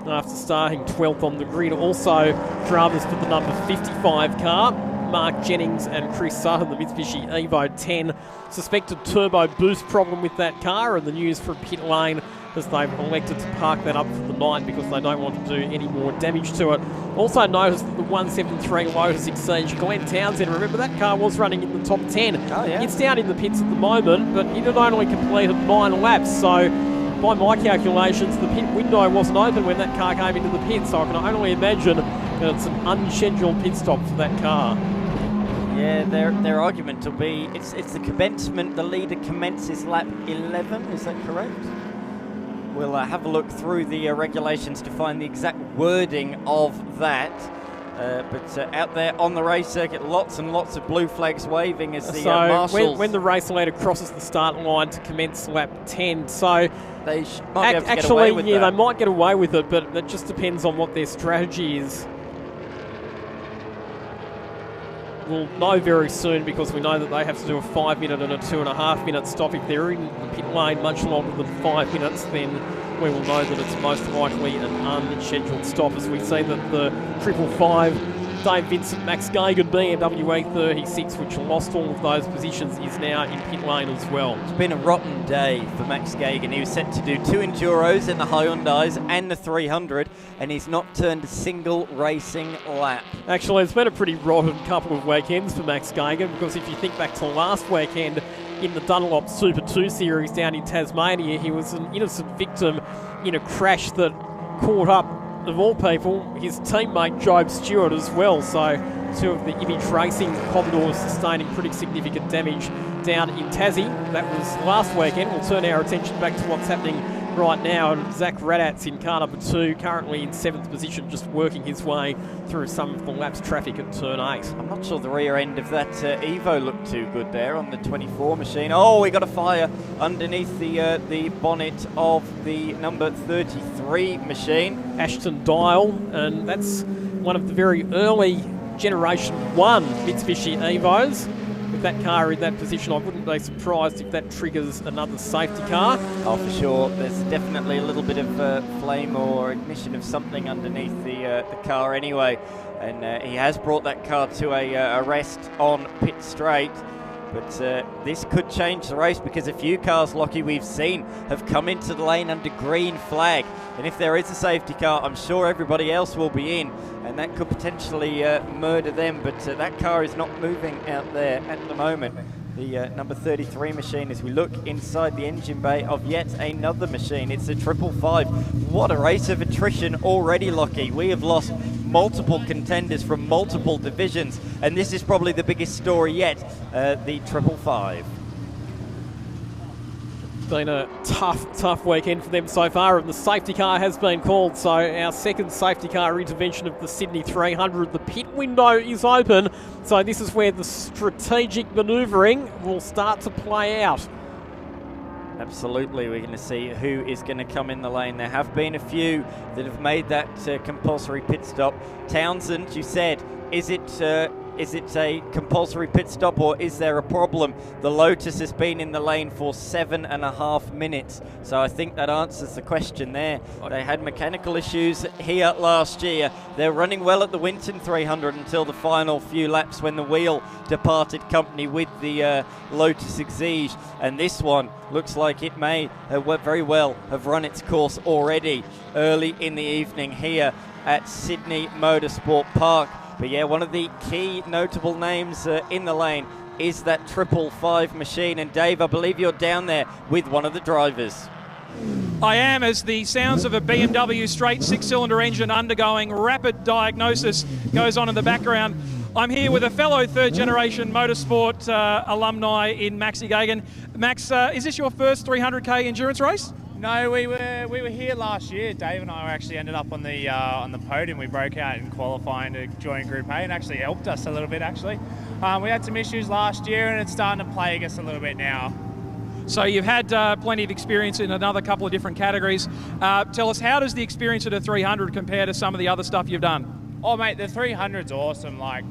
after starting 12th on the grid. Also, drivers for the number 55 car Mark Jennings and Chris Sutton, the Mitsubishi Evo 10. Suspected turbo boost problem with that car, and the news from pit lane as they've elected to park that up for the night because they don't want to do any more damage to it. Also noticed that the 173 Lotus Exige, Glenn Townsend, remember that car was running in the top 10.
Oh, yeah.
It's down in the pits at the moment, but it had only completed 9 laps, so by my calculations, the pit window wasn't open when that car came into the pit, so I can only imagine that it's an unscheduled pit stop for that car.
Yeah, their argument will be it's the commencement. The leader commences lap 11. Is that correct? We'll have a look through the regulations to find the exact wording of that. But out there on the race circuit, lots and lots of blue flags waving as the marshals.
When the race leader crosses the start line to commence lap 10, so
they might be able to get away with that.
They might get away with it, but that just depends on what their strategy is. We'll know very soon because we know that they have to do a 5-minute and a 2.5-minute stop. If they're in the pit lane much longer than 5 minutes, then we will know that it's most likely an unscheduled stop, as we see that the 555 Dave Vincent, Max Gagan BMW E36, which lost all of those positions, is now in pit lane as well.
It's been a rotten day for Max Gagan. He was set to do 2 Enduros in the Hyundais and the 300, and he's not turned a single racing lap.
Actually, it's been a pretty rotten couple of weekends for Max Gagan, because if you think back to last weekend in the Dunlop Super 2 Series down in Tasmania, he was an innocent victim in a crash that caught up, of all people, his teammate Job Stewart as well. So 2 of the Image Racing Commodores sustaining pretty significant damage down in Tassie. That was last weekend. We'll turn our attention back to what's happening right now. And Zach Radat's in car number 2, currently in 7th position, just working his way through some of the laps traffic at turn 8.
I'm not sure the rear end of that Evo looked too good there on the 24 machine. Oh, we got a fire underneath the bonnet of the number 33 machine.
Ashton Dial, and that's one of the very early Generation 1 Mitsubishi Evos. With that car in that position, I wouldn't be surprised if that triggers another safety car.
Oh, for sure. There's definitely a little bit of flame or ignition of something underneath the car anyway. And he has brought that car to a rest on pit straight. But this could change the race, because a few cars, Lockie, we've seen have come into the lane under green flag. And if there is a safety car, I'm sure everybody else will be in, and that could potentially murder them. But that car is not moving out there at the moment. The number 33 machine, as we look inside the engine bay of yet another machine. It's a 555. What a race of attrition already, Lockie. We have lost multiple contenders from multiple divisions, and this is probably the biggest story yet, the 555.
Been a tough weekend for them so far, and the safety car has been called. So our second safety car intervention of the Sydney 300. The pit window is open, so this is where the strategic manoeuvring will start to play out.
Absolutely, we're going to see who is going to come in the lane. There have been a few that have made that compulsory pit stop. Townsend, you said, is it a compulsory pit stop, or is there a problem? The Lotus has been in the lane for 7.5 minutes, so I think that answers the question there. They had mechanical issues here last year. They're running well at the Winton 300 until the final few laps when the wheel departed company with the Lotus Exige, and this one looks like it may very well have run its course already early in the evening here at Sydney Motorsport Park. But yeah, one of the key notable names in the lane is that 555 machine. And Dave, I believe you're down there with one of the drivers.
I am, as the sounds of a BMW straight 6-cylinder engine undergoing rapid diagnosis goes on in the background. I'm here with a fellow third-generation motorsport alumni in Maxi Gagan. Max, is this your first 300k endurance race?
No, we were here last year. Dave and I actually ended up on the podium. We broke out in qualifying to join Group A, and actually helped us a little bit. Actually, we had some issues last year, and it's starting to plague us a little bit now.
So you've had plenty of experience in another couple of different categories. Tell us, how does the experience at a 300 compare to some of the other stuff you've done?
Oh, mate, the 300's awesome. Like,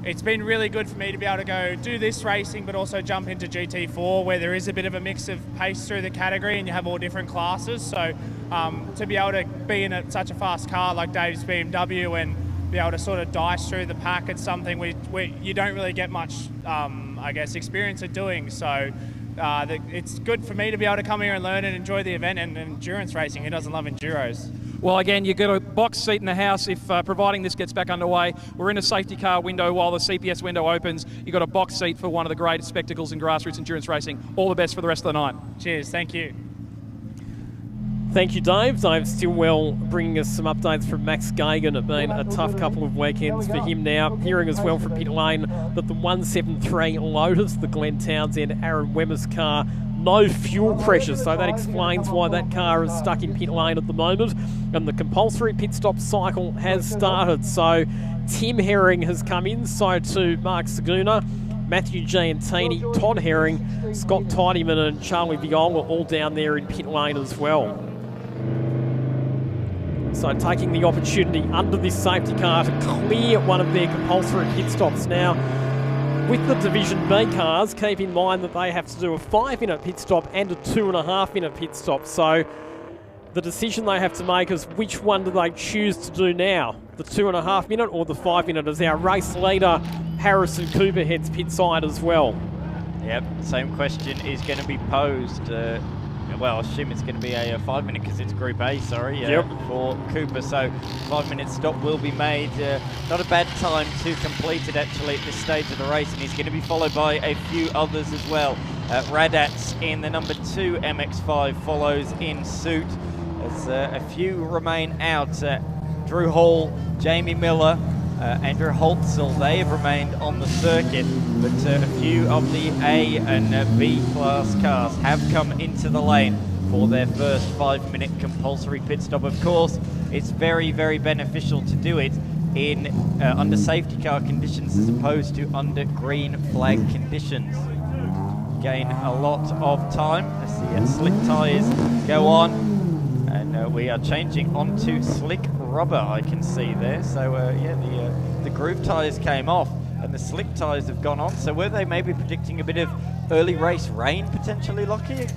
it's been really good for me to be able to go do this racing, but also jump into GT4, where there is a bit of a mix of pace through the category, and you have all different classes. So to be able to be in such a fast car like Dave's BMW and be able to sort of dice through the pack. It's something you don't really get much, I guess, experience at doing. So it's good for me to be able to come here and learn and enjoy the event and endurance racing. Who doesn't love enduros?
Well, again, you've got a box seat in the house if providing this gets back underway. We're in a safety car window while the CPS window opens. You've got a box seat for one of the greatest spectacles in grassroots endurance racing. All the best for the rest of the night.
Cheers. Thank you.
Thank you, Dave. Dave Stillwell bringing us some updates from Max Gagan. It's been a tough couple of weekends for him now. Hearing as well from pit lane that the 173 Lotus, the Glenn Townsend, Aaron Wemmer's car, no fuel pressure, so that explains why that car is stuck in pit lane at the moment. And the compulsory pit stop cycle has started. So Tim Herring has come in, so too Mark Saguna, Matthew Giantini, Todd Herring, Scott Tidyman and Charlie Viola all down there in pit lane as well. So taking the opportunity under this safety car to clear one of their compulsory pit stops. Now, with the Division B cars, keep in mind that they have to do a 5-minute pit stop and a 2.5-minute pit stop. So the decision they have to make is which one do they choose to do now? The 2.5-minute or the 5-minute, as our race leader, Harrison Cooper, heads pit side as well.
Yep, same question is going to be posed. Well, I assume it's going to be a 5-minute because it's Group A, sorry, for Cooper. So 5-minute stop will be made. Not a bad time to complete it actually at this stage of the race, and he's going to be followed by a few others as well. Radats in the number 2 MX5 follows in suit as a few remain out. Drew Hall, Jamie Miller, Andrew Holtzel, they have remained on the circuit, but a few of the A and B class cars have come into the lane for their first 5-minute compulsory pit stop. Of course, it's very, very beneficial to do it in under safety car conditions as opposed to under green flag conditions. Gain a lot of time as the slick tyres go on, and we are changing onto slick rubber, I can see there. So the groove tyres came off and the slick tyres have gone on. So were they maybe predicting a bit of early race rain potentially, Lockie?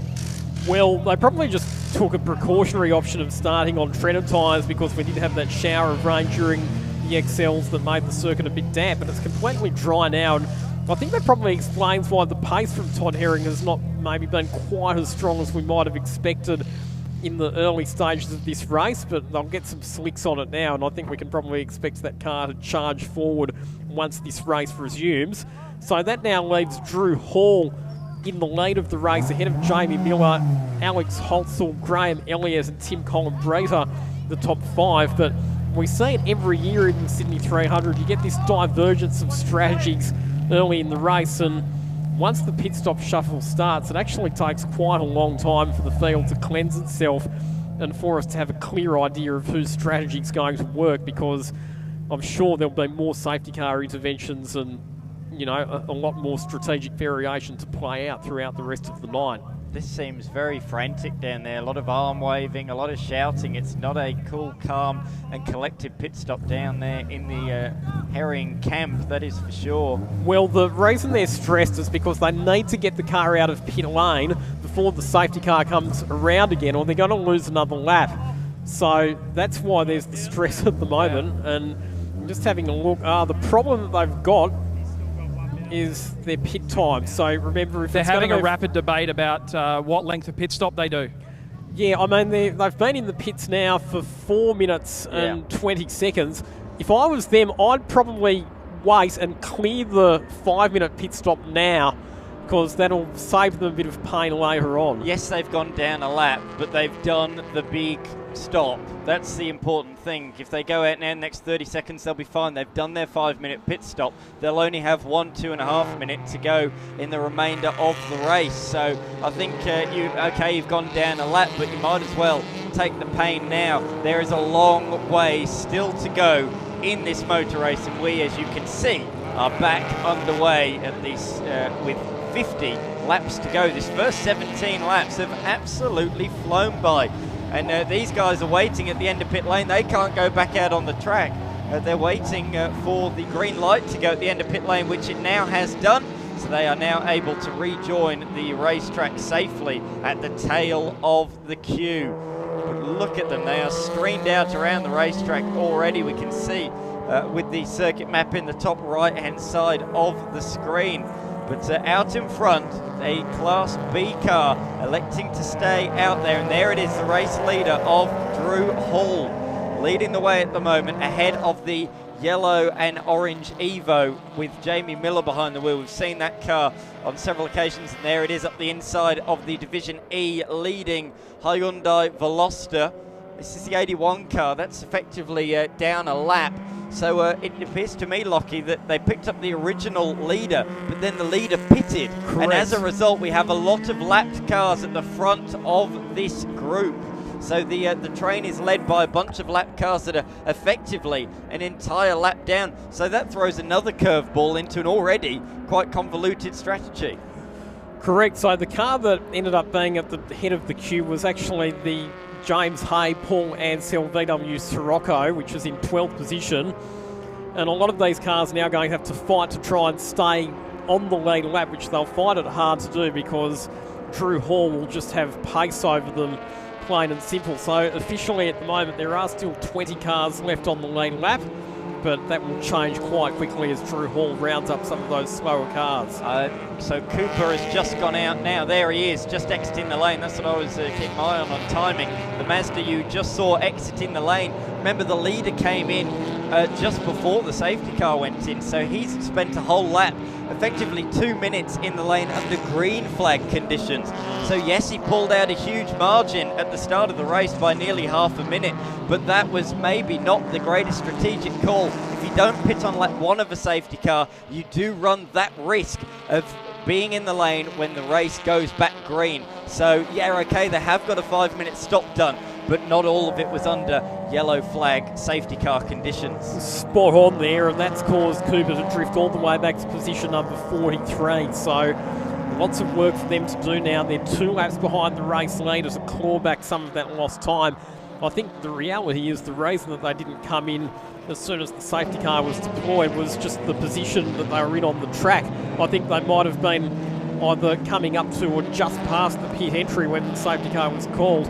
Well, they probably just took a precautionary option of starting on treaded tyres because we did have that shower of rain during the XLs that made the circuit a bit damp, but it's completely dry now. And I think that probably explains why the pace from Todd Herring has not maybe been quite as strong as we might have expected in the early stages of this race, but they'll get some slicks on it now, and I think we can probably expect that car to charge forward once this race resumes. So that now leaves Drew Hall in the lead of the race, ahead of Jamie Miller, Alex Holtzel, Graham Elliott and Tim Columbreta, the top 5. But we see it every year in the Sydney 300. You get this divergence of strategies early in the race, and once the pit stop shuffle starts, it actually takes quite a long time for the field to cleanse itself and for us to have a clear idea of whose strategy is going to work, because I'm sure there'll be more safety car interventions and, you know, a lot more strategic variation to play out throughout the rest of the night.
This seems very frantic down there. A lot of arm waving, a lot of shouting. It's not a cool, calm and collective pit stop down there in the Herring camp, that is for sure.
Well, the reason they're stressed is because they need to get the car out of pit lane before the safety car comes around again, or they're going to lose another lap. So that's why there's the stress at the moment. And just having a look, the problem that they've got is their pit time. So remember, if
they're having a rapid debate about what length of pit stop they do.
Yeah, I mean, they've been in the pits now for 4 minutes and 20 seconds. If I was them, I'd probably wait and clear the 5-minute pit stop now, because that'll save them a bit of pain later on.
Yes, they've gone down a lap, but they've done the big stop. That's the important thing. If they go out now in the next 30 seconds, they'll be fine. They've done their 5-minute pit stop. They'll only have 2.5 minutes to go in the remainder of the race. So I think you've gone down a lap, but you might as well take the pain now. There is a long way still to go in this motor race, and we, as you can see, are back underway at least with 50 laps to go. This first 17 laps have absolutely flown by. And these guys are waiting at the end of pit lane. They can't go back out on the track. They're waiting for the green light to go at the end of pit lane, which it now has done. So they are now able to rejoin the racetrack safely at the tail of the queue. But look at them. They are streamed out around the racetrack already. We can see with the circuit map in the top right-hand side of the screen. But out in front, a Class B car electing to stay out there, and there it is, the race leader of Drew Hall, leading the way at the moment, ahead of the yellow and orange Evo with Jamie Miller behind the wheel. We've seen that car on several occasions, and there it is up the inside of the Division E, leading Hyundai Veloster. This is the 81 car. That's effectively down a lap. So it appears to me, Lockie, that they picked up the original leader, but then the leader pitted.
Correct.
And as a result, we have a lot of lapped cars at the front of this group. So the train is led by a bunch of lap cars that are effectively an entire lap down. So that throws another curveball into an already quite convoluted strategy.
Correct. So the car that ended up being at the head of the queue was actually the James Hay, Paul Ansell VW Sirocco, which is in 12th position. And a lot of these cars are now going to have to fight to try and stay on the lead lap, which they'll find it hard to do because Drew Hall will just have pace over them, plain and simple. So officially at the moment there are still 20 cars left on the lead lap, but that will change quite quickly as Drew Hall rounds up some of those slower cars.
So Cooper has just gone out now. There he is, just exiting the lane. That's what I was keeping my eye on timing. The Mazda you just saw exiting the lane. Remember, the leader came in just before the safety car went in, so he's spent a whole lap, effectively 2 minutes in the lane under green flag conditions. So yes, he pulled out a huge margin at the start of the race by nearly half a minute, but that was maybe not the greatest strategic call. If you don't pit on lap 1 of a safety car, you do run that risk of being in the lane when the race goes back green. So yeah, okay, they have got a 5-minute stop done, but not all of it was under yellow flag safety car conditions.
Spot on there, and that's caused Cooper to drift all the way back to position number 43. So lots of work for them to do now. They're 2 laps behind the race leader to claw back some of that lost time. I think the reality is the reason that they didn't come in as soon as the safety car was deployed was just the position that they were in on the track. I think they might have been either coming up to or just past the pit entry when the safety car was called.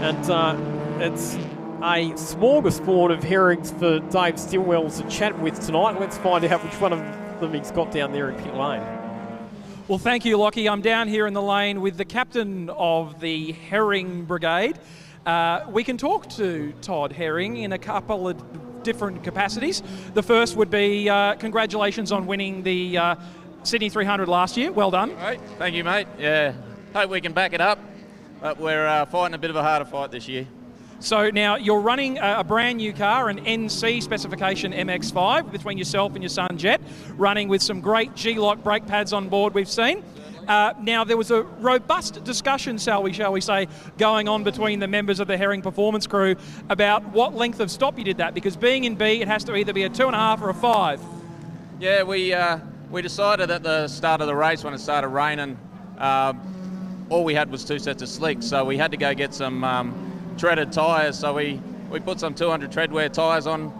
And it's a smorgasbord of herrings for Dave Stillwell to chat with tonight. Let's find out which one of them he's got down there in pit lane.
Well, thank you, Lockie. I'm down here in the lane with the captain of the Herring Brigade. We can talk to Todd Herring in a couple of different capacities. The first would be congratulations on winning the Sydney 300 last year. Well done.
Right. Thank you, mate. Yeah, hope we can back it up, but we're fighting a bit of a harder fight this year.
So now you're running a brand new car, an NC specification MX-5 between yourself and your son Jet, running with some great G-Lock brake pads on board we've seen. Now, there was a robust discussion, shall we say, going on between the members of the Herring Performance crew about what length of stop you did that, because being in B, it has to either be a 2.5 or a 5.
Yeah, we decided at the start of the race when it started raining, all we had was 2 sets of slicks, so we had to go get some treaded tyres. So we put some 200 treadwear tyres on,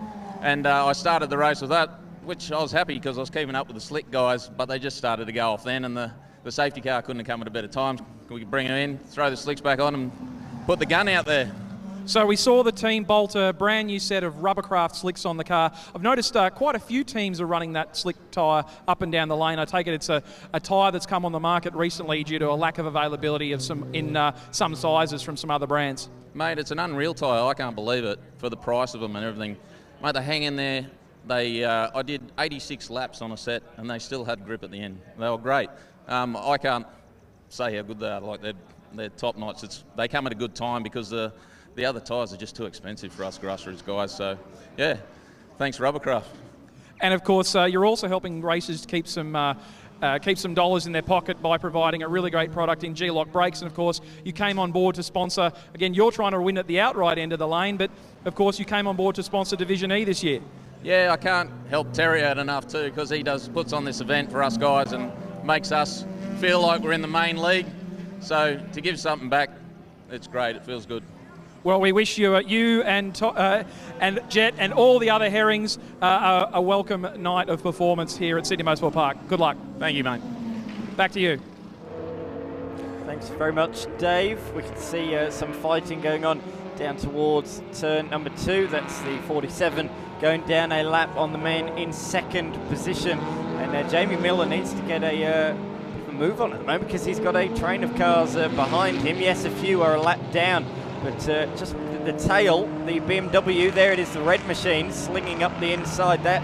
and I started the race with that, which I was happy because I was keeping up with the slick guys, but they just started to go off then, and the safety car couldn't have come at a better time. We could bring them in, throw the slicks back on and put the gun out there.
So we saw the team bolt a brand new set of Rubbercraft slicks on the car. I've noticed quite a few teams are running that slick tyre up and down the lane. I take it it's a tyre that's come on the market recently due to a lack of availability of some sizes from some other brands.
Mate, it's an unreal tyre. I can't believe it for the price of them and everything. Mate, they hang in there. I did 86 laps on a set and they still had grip at the end. They were great. I can't say how good they are. Like they're top notch. They come at a good time because the other tyres are just too expensive for us grassroots guys. So yeah, thanks Rubbercraft.
And of course, you're also helping racers keep some dollars in their pocket by providing a really great product in G-Lock brakes. And of course, you came on board to sponsor. Again, you're trying to win at the outright end of the lane, but of course, you came on board to sponsor Division E this year.
Yeah, I can't help Terry out enough too because he puts on this event for us guys and makes us feel like we're in the main league. So to give something back, it's great. It feels good.
Well, we wish you and Jet and all the other Herrings a welcome night of performance here at Sydney Motorsport Park. Good luck.
Thank you, mate.
Back to you.
Thanks very much, Dave. We can see some fighting going on down towards turn number 2. That's the 47 going down a lap on the man in second position. And Jamie Miller needs to get a move on at the moment because he's got a train of cars behind him. Yes, a few are a lap down, but just the tail, the BMW, there it is, the red machine slinging up the inside. That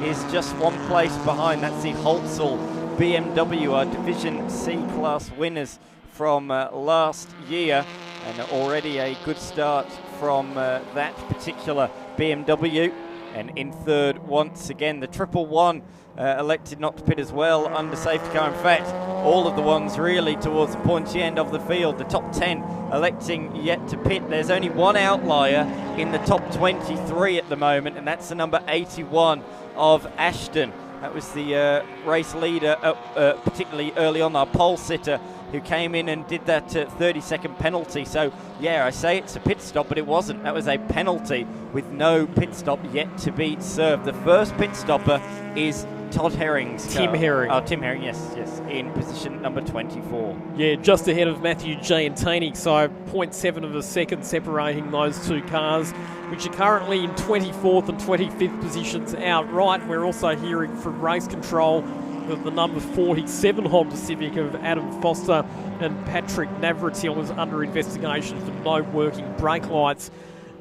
is just one place behind. That's the Holtzell BMW, our Division C class winners from last year, and already a good start from that particular BMW. And in third, once again, the 111 elected not to pit as well under safety car. In fact, all of the ones really towards the pointy end of the field. The top 10 electing yet to pit. There's only one outlier in the top 23 at the moment, and that's the number 81 of Ashton. That was the race leader, particularly early on, our pole sitter, who came in and did that 30-second penalty. So, yeah, I say it's a pit stop, but it wasn't. That was a penalty with no pit stop yet to be served. The first pit stopper is Todd Herring's car.
Tim Herring.
Oh, Tim Herring, yes, in position number 24.
Yeah, just ahead of Matthew Giantini, so 0.7 of a second separating those two cars, which are currently in 24th and 25th positions outright. We're also hearing from race control that the number 47 Honda Civic of Adam Foster and Patrick Navratil is under investigation for no working brake lights,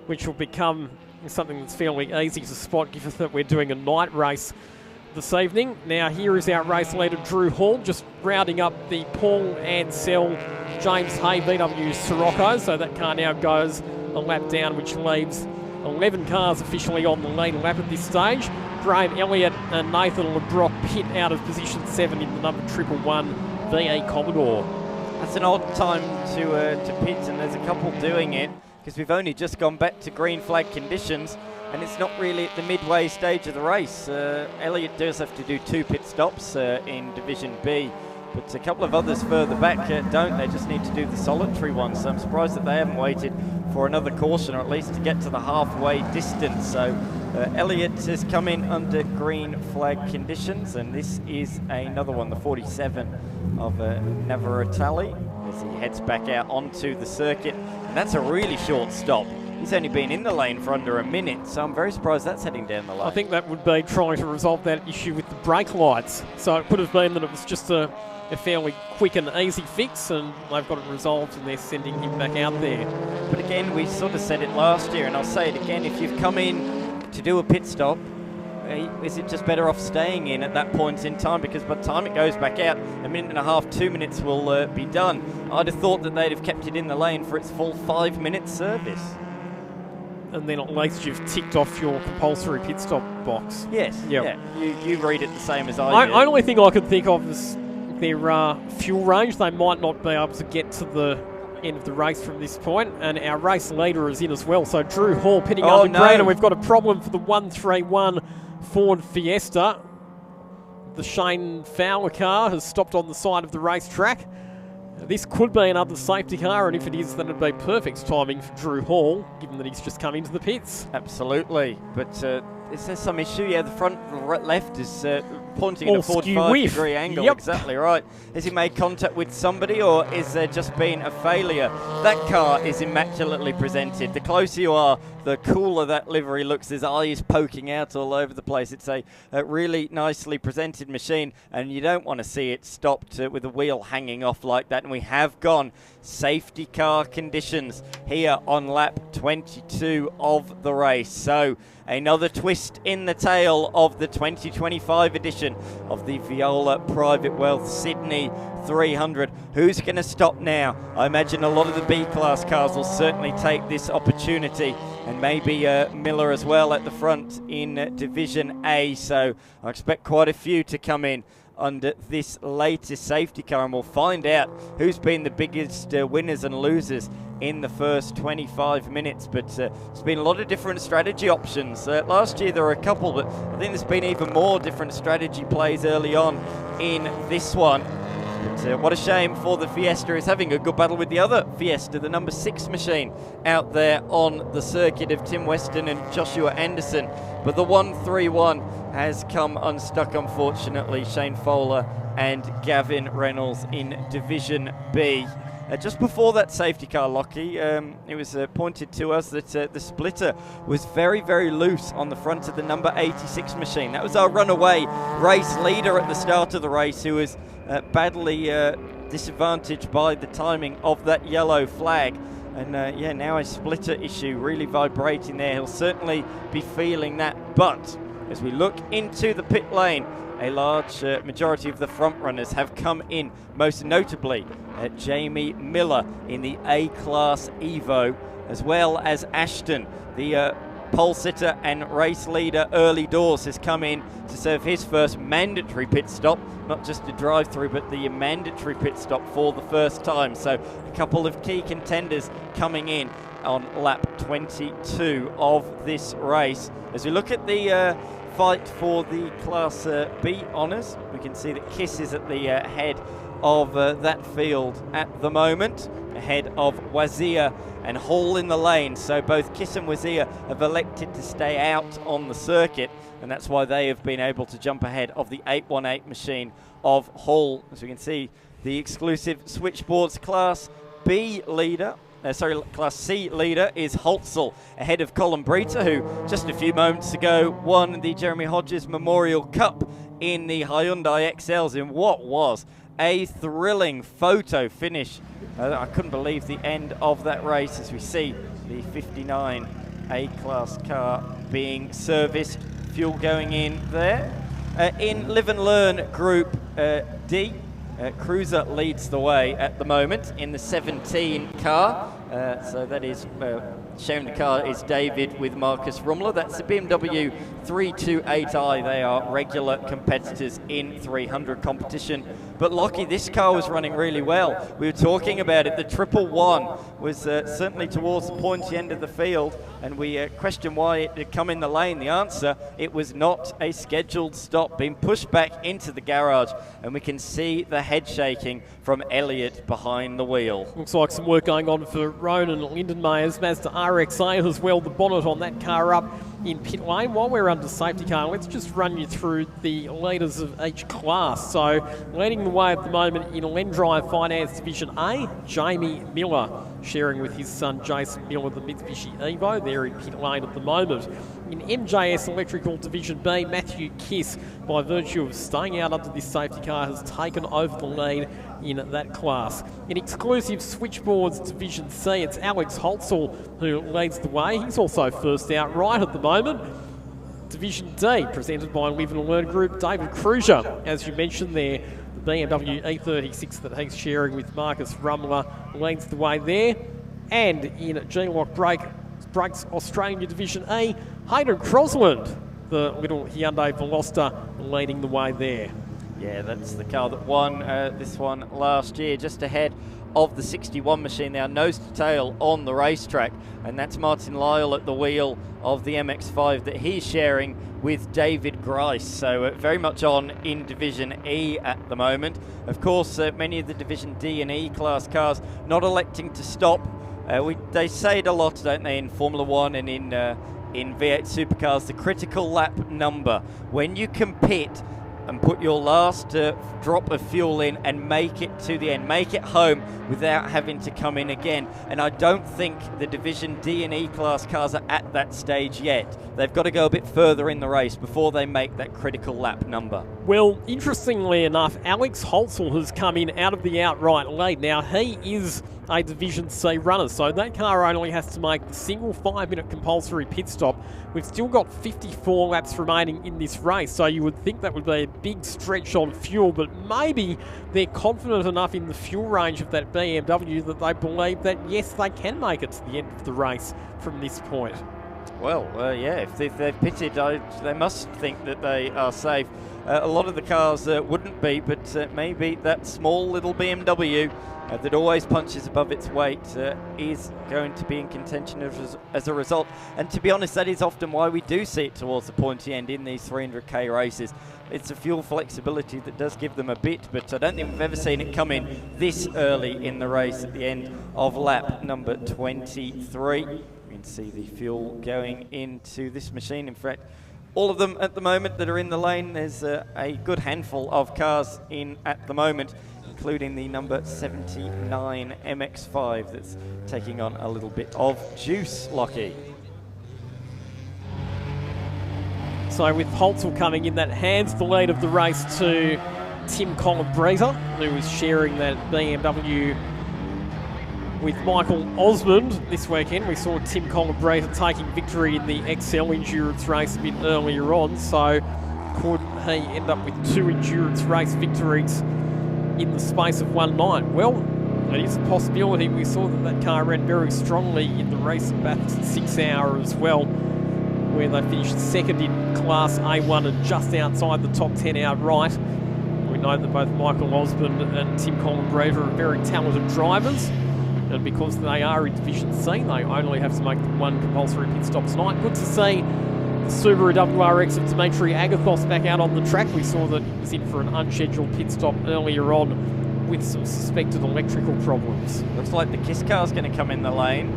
which will become something that's fairly easy to spot given that we're doing a night race this evening. Now here is our race leader Drew Hall, just rounding up the Paul Ansell James Hay VW Sirocco, so that car now goes a lap down, which leaves 11 cars officially on the lead lap at this stage. Graham Elliott and Nathan LeBrock pit out of position 7 in the number 111 VE Commodore.
That's an odd time to pit, and there's a couple doing it because we've only just gone back to green flag conditions, and it's not really at the midway stage of the race. Elliott does have to do 2 pit stops in Division B, but a couple of others further back don't. They just need to do the solitary one, so I'm surprised that they haven't waited for another caution, or at least to get to the halfway distance. So Elliott has come in under green flag conditions, and this is another one, the 47 of Navaratali, as he heads back out onto the circuit. And that's a really short stop. He's only been in the lane for under a minute, so I'm very surprised that's heading down the lane.
I think that would be trying to resolve that issue with the brake lights. So it could have been that it was just a fairly quick and easy fix, and they've got it resolved and they're sending him back out there.
But again, we sort of said it last year, and I'll say it again, if you've come in to do a pit stop, is it just better off staying in at that point in time? Because by the time it goes back out, a minute and a half, 2 minutes will be done. I'd have thought that they'd have kept it in the lane for its full 5-minute service.
And then at least you've ticked off your compulsory pit stop box.
Yes,
yep.
Yeah. You read it the same as I do.
The only thing I could think of is their fuel range. They might not be able to get to the end of the race from this point, and our race leader is in as well. So Drew Hall pitting under green, and we've got a problem for the 131 Ford Fiesta. The Shane Fowler car has stopped on the side of the racetrack. This could be another safety car, and if it is, then it'd be perfect timing for Drew Hall, given that he's just come into the pits.
Absolutely, but is there some issue? Yeah, the front left is pointing at a 45-degree angle.
Yep.
Exactly right. Has he made contact with somebody, or is there just been a failure? That car is immaculately presented. The closer you are, the cooler that livery looks. There's eyes poking out all over the place. It's a really nicely presented machine, and you don't want to see it stopped with a wheel hanging off like that. And we have gone safety car conditions here on lap 22 of the race. So another twist in the tail of the 2025 edition of the Viola Private Wealth Sydney 300. Who's going to stop now? I imagine a lot of the B-class cars will certainly take this opportunity, and maybe Miller as well at the front in Division A. So I expect quite a few to come in under this latest safety car, and we'll find out who's been the biggest winners and losers in the first 25 minutes. But there's been a lot of different strategy options. Last year there were a couple, but I think there's been even more different strategy plays early on in this one. But what a shame for the Fiesta is having a good battle with the other Fiesta, the number 6 machine out there on the circuit of Tim Weston and Joshua Anderson. But the 131 has come unstuck, unfortunately. Shane Fowler and Gavin Reynolds in Division B. Just before that safety car, Lockie, it was pointed to us that the splitter was very, very loose on the front of the number 86 machine. That was our runaway race leader at the start of the race, who was badly disadvantaged by the timing of that yellow flag. And now a splitter issue really vibrating there. He'll certainly be feeling that. But as we look into the pit lane, a large majority of the front runners have come in, most notably Jamie Miller in the A-Class Evo, as well as Ashton, the pole sitter and race leader early doors, has come in to serve his first mandatory pit stop, not just a drive-through, but the mandatory pit stop for the first time. So a couple of key contenders coming in on lap 22 of this race. As we look at the fight for the Class B honours, we can see that Kiss is at the head of that field at the moment, ahead of Wazir and Hall in the lane. So both Kiss and Wazir have elected to stay out on the circuit, and that's why they have been able to jump ahead of the 818 machine of Hall. As we can see, the exclusive switchboards Class B leader, Class C leader is Holtzel, ahead of Colin Breiter, who just a few moments ago won the Jeremy Hodges Memorial Cup in the Hyundai XLs in what was a thrilling photo finish. I couldn't believe the end of that race as we see the 59 A-Class car being serviced, fuel going in there. In Live and Learn Group D, Cruiser leads the way at the moment in the 17 car. So that is sharing the car is David with Marcus Rumler. That's the BMW 328i. They are regular competitors in 300 competition. But Lockie, this car was running really well. We were talking about it. The 111 was certainly towards the pointy end of the field, and we questioned why it had come in the lane. The answer, it was not a scheduled stop, being pushed back into the garage, and we can see the head shaking from Elliott behind the wheel.
Looks like some work going on for Ronan Lindenmayer's Mazda RX-8 as well. The bonnet on that car up in pit lane. While we're under safety car, let's just run you through the leaders of each class. So leading the way at the moment in Lendrive Finance Division A, Jamie Miller, sharing with his son Jason Miller the Mitsubishi Evo. They're in pit lane at the moment. In MJS Electrical Division B, Matthew Kiss, by virtue of staying out under this safety car, has taken over the lead in that class. In exclusive switchboards Division C, it's Alex Holtzel who leads the way. He's also first out right at the moment. Division D, presented by Live and Learn Group, David Cruiser, as you mentioned there, the BMW E36 that he's sharing with Marcus Rumler leads the way there. And in G-Lock Brakes Australia Division E, Hayden Crosland, the little Hyundai Veloster, leading the way there.
Yeah, that's the car that won this one last year, just ahead of the 61 machine now, nose to tail on the racetrack, and that's Martin Lyle at the wheel of the MX-5 that he's sharing with David Grice. So very much on in Division E at the moment. Of course, many of the Division D and E class cars not electing to stop. They say it a lot, don't they, in Formula One and in V8 supercars, the critical lap number. When you can pit and put your last drop of fuel in and make it to the end, make it home without having to come in again. And I don't think the Division D and E class cars are at that stage yet. They've got to go a bit further in the race before they make that critical lap number.
Well, interestingly enough, Alex Holtzel has come in out of the outright lead. Now, he is a Division C runner, so that car only has to make the single 5-minute compulsory pit stop. We've still got 54 laps remaining in this race, so you would think that would be a big stretch on fuel, but maybe they're confident enough in the fuel range of that BMW that they believe that, yes, they can make it to the end of the race from this point.
Well, yeah, if they've pitted, they must think that they are safe. A lot of the cars wouldn't be, but maybe that small little BMW that always punches above its weight is going to be in contention as a result. And to be honest, that is often why we do see it towards the pointy end in these 300k races. It's a fuel flexibility that does give them a bit, but I don't think we've ever seen it come in this early in the race at the end of lap number 23. You can see the fuel going into this machine. In fact, all of them at the moment that are in the lane, there's a good handful of cars in at the moment. including the number 79 MX5 that's taking on a little bit of juice, Lockie.
So with Holtzel coming in, that hands the lead of the race to Tim Colabresa, who was sharing that BMW with Michael Osmond this weekend. We saw Tim Colabresa taking victory in the XL endurance race a bit earlier on, so could he end up with 2 endurance race victories in the space of one night? Well, it is a possibility. We saw that car ran very strongly in the race at Bathurst 6 Hour as well, where they finished second in Class A1 and just outside the top 10 outright. We know that both Michael Osmond and Tim Colabresa are very talented drivers, and because they are in Division C, they only have to make one compulsory pit stop tonight. Good to see the Subaru WRX of Dimitri Agathos back out on the track. We saw that he was in for an unscheduled pit stop earlier on with some suspected electrical problems.
Looks like the KISS car's going to come in the lane,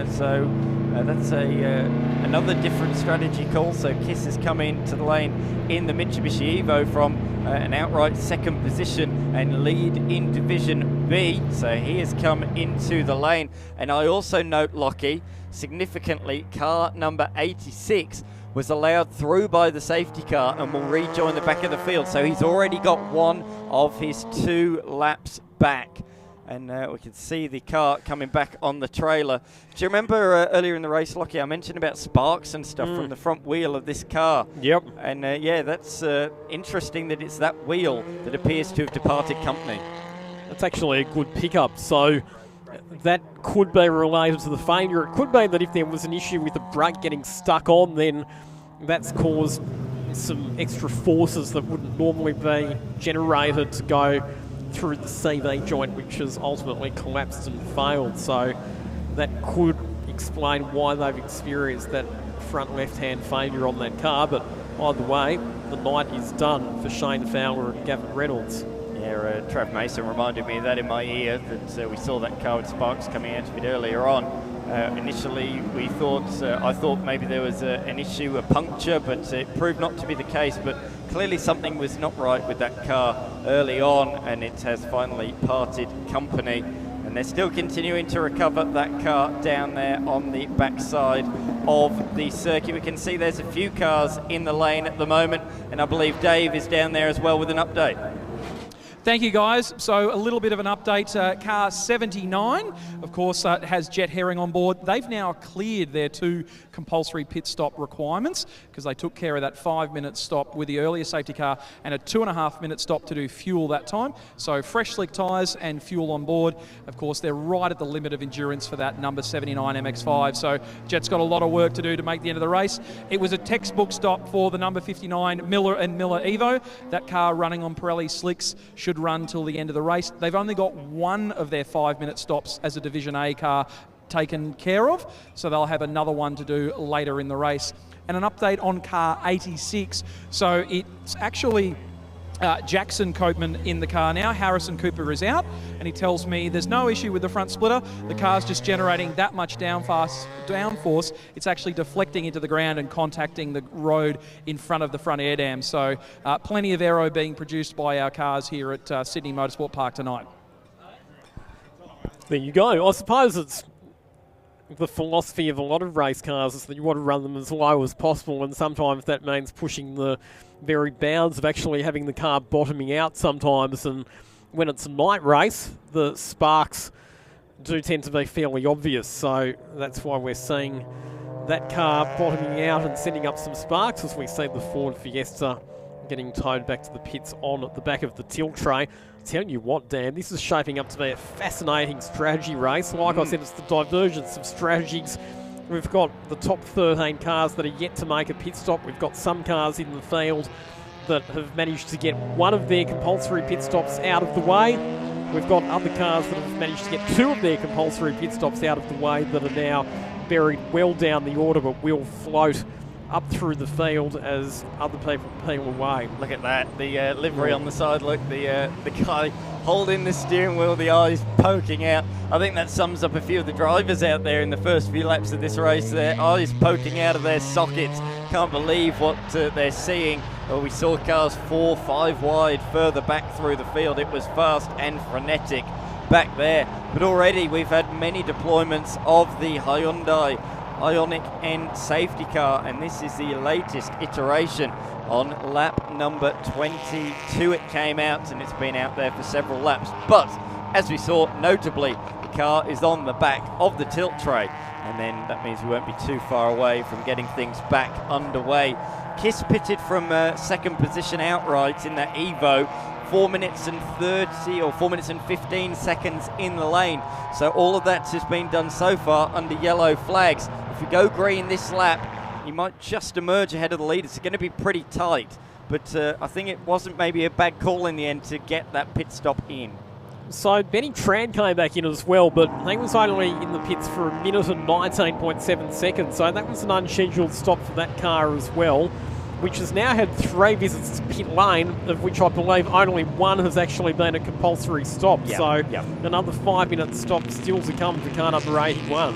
so that's another different strategy call. So KISS has come into the lane in the Mitsubishi Evo from an outright second position and lead in Division B. So he has come into the lane. And I also note, Lockie, significantly, car number 86 was allowed through by the safety car and will rejoin the back of the field. So he's already got one of his 2 laps back. And we can see the car coming back on the trailer. Do you remember earlier in the race, Lockie, I mentioned about sparks and stuff from the front wheel of this car?
Yep.
And yeah, that's interesting that it's that wheel that appears to have departed company.
That's actually a good pickup. So that could be related to the failure. It could be that if there was an issue with the brake getting stuck on, then that's caused some extra forces that wouldn't normally be generated to go through the CV joint, which has ultimately collapsed and failed. So that could explain why they've experienced that front left-hand failure on that car. But either way, the night is done for Shane Fowler and Gavin Reynolds.
Yeah, Trav Mason reminded me of that in my ear, that we saw that car with sparks coming out a bit earlier on. Initially, I thought maybe there was an issue, a puncture, but it proved not to be the case. But clearly something was not right with that car early on, and it has finally parted company. And they're still continuing to recover that car down there on the backside of the circuit. We can see there's a few cars in the lane at the moment, and I believe Dave is down there as well with an update.
Thank you, guys. So a little bit of an update. Car 79, of course, has Jet Herring on board. They've now cleared their 2 compulsory pit stop requirements because they took care of that 5-minute stop with the earlier safety car and a 2.5-minute stop to do fuel that time. So fresh slick tyres and fuel on board. Of course, they're right at the limit of endurance for that number 79 MX5. So Jet's got a lot of work to do to make the end of the race. It was a textbook stop for the number 59 Miller and Miller Evo. That car running on Pirelli slicks should run till the end of the race. They've only got one of their 5-minute stops as a Division A car taken care of, so they'll have another one to do later in the race. And an update on car 86. So it's actually Jackson Copeman in the car now. Harrison Cooper is out, and he tells me there's no issue with the front splitter. The car's just generating that much downforce. It's actually deflecting into the ground and contacting the road in front of the front air dam. So plenty of aero being produced by our cars here at Sydney Motorsport Park tonight.
There you go. I suppose it's the philosophy of a lot of race cars is that you want to run them as low as possible, and sometimes that means pushing the very bounds of actually having the car bottoming out sometimes. And when it's a night race, the sparks do tend to be fairly obvious. So that's why we're seeing that car bottoming out and sending up some sparks as we see the Ford Fiesta getting towed back to the pits on at the back of the tilt tray. Telling you what, Dan, this is shaping up to be a fascinating strategy race. Like I said, it's the divergence of strategies. We've got the top 13 cars that are yet to make a pit stop. We've got some cars in the field that have managed to get one of their compulsory pit stops out of the way. We've got other cars that have managed to get 2 of their compulsory pit stops out of the way that are now buried well down the order but will float up through the field as other people peel away.
Look at that, the livery on the side. Look, the guy holding the steering wheel, the eyes poking out. I think that sums up a few of the drivers out there in the first few laps of this race. Their eyes poking out of their sockets. Can't believe what they're seeing Well, we saw cars 4, 5 wide further back through the field. It was fast and frenetic back there. But already we've had many deployments of the Hyundai Ioniq N safety car, and this is the latest iteration. On lap number 22 it came out, and it's been out there for several laps. But as we saw, notably, the car is on the back of the tilt tray, and then that means we won't be too far away from getting things back underway. Kiss pitted from second position outright in that Evo. 4 minutes and 30 or 4 minutes and 15 seconds in the lane. So all of that has been done so far under yellow flags. If we go green this lap, you might just emerge ahead of the leaders. It's going to be pretty tight, but I think it wasn't maybe a bad call in the end to get that pit stop in.
So Benny Tran came back in as well, but he was only in the pits for 1 minute and 19.7 seconds, so that was an unscheduled stop for that car as well, which has now had 3 visits to pit lane, of which I believe only 1 has actually been a compulsory stop. Another 5-minute stop still to come for car number 81.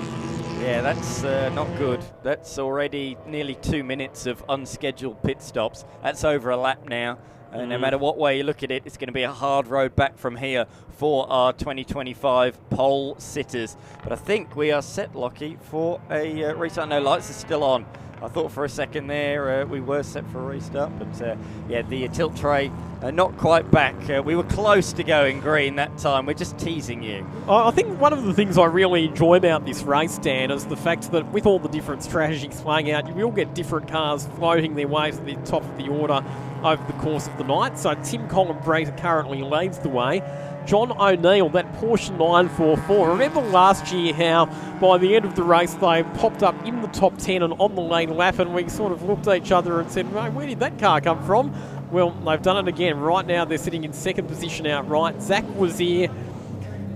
Yeah, that's not good. That's already nearly 2 minutes of unscheduled pit stops. That's over a lap now. No matter what way you look at it, it's going to be a hard road back from here for our 2025 pole sitters. But I think we are set, Lockie, for a restart. No, lights are still on. I thought for a second there we were set for a restart, but yeah, the tilt tray not quite back. We were close to going green that time. We're just teasing you.
I think one of the things I really enjoy about this race, Dan, is the fact that with all the different strategies playing out, you will get different cars floating their way to the top of the order over the course of the night. So Tim Columbrater currently leads the way. John O'Neill, that Porsche 944. Remember last year how by the end of the race they popped up in the top 10 and on the lane lap, and we sort of looked at each other and said, well, where did that car come from? Well, they've done it again. Right now they're sitting in second position outright. Zach Wazier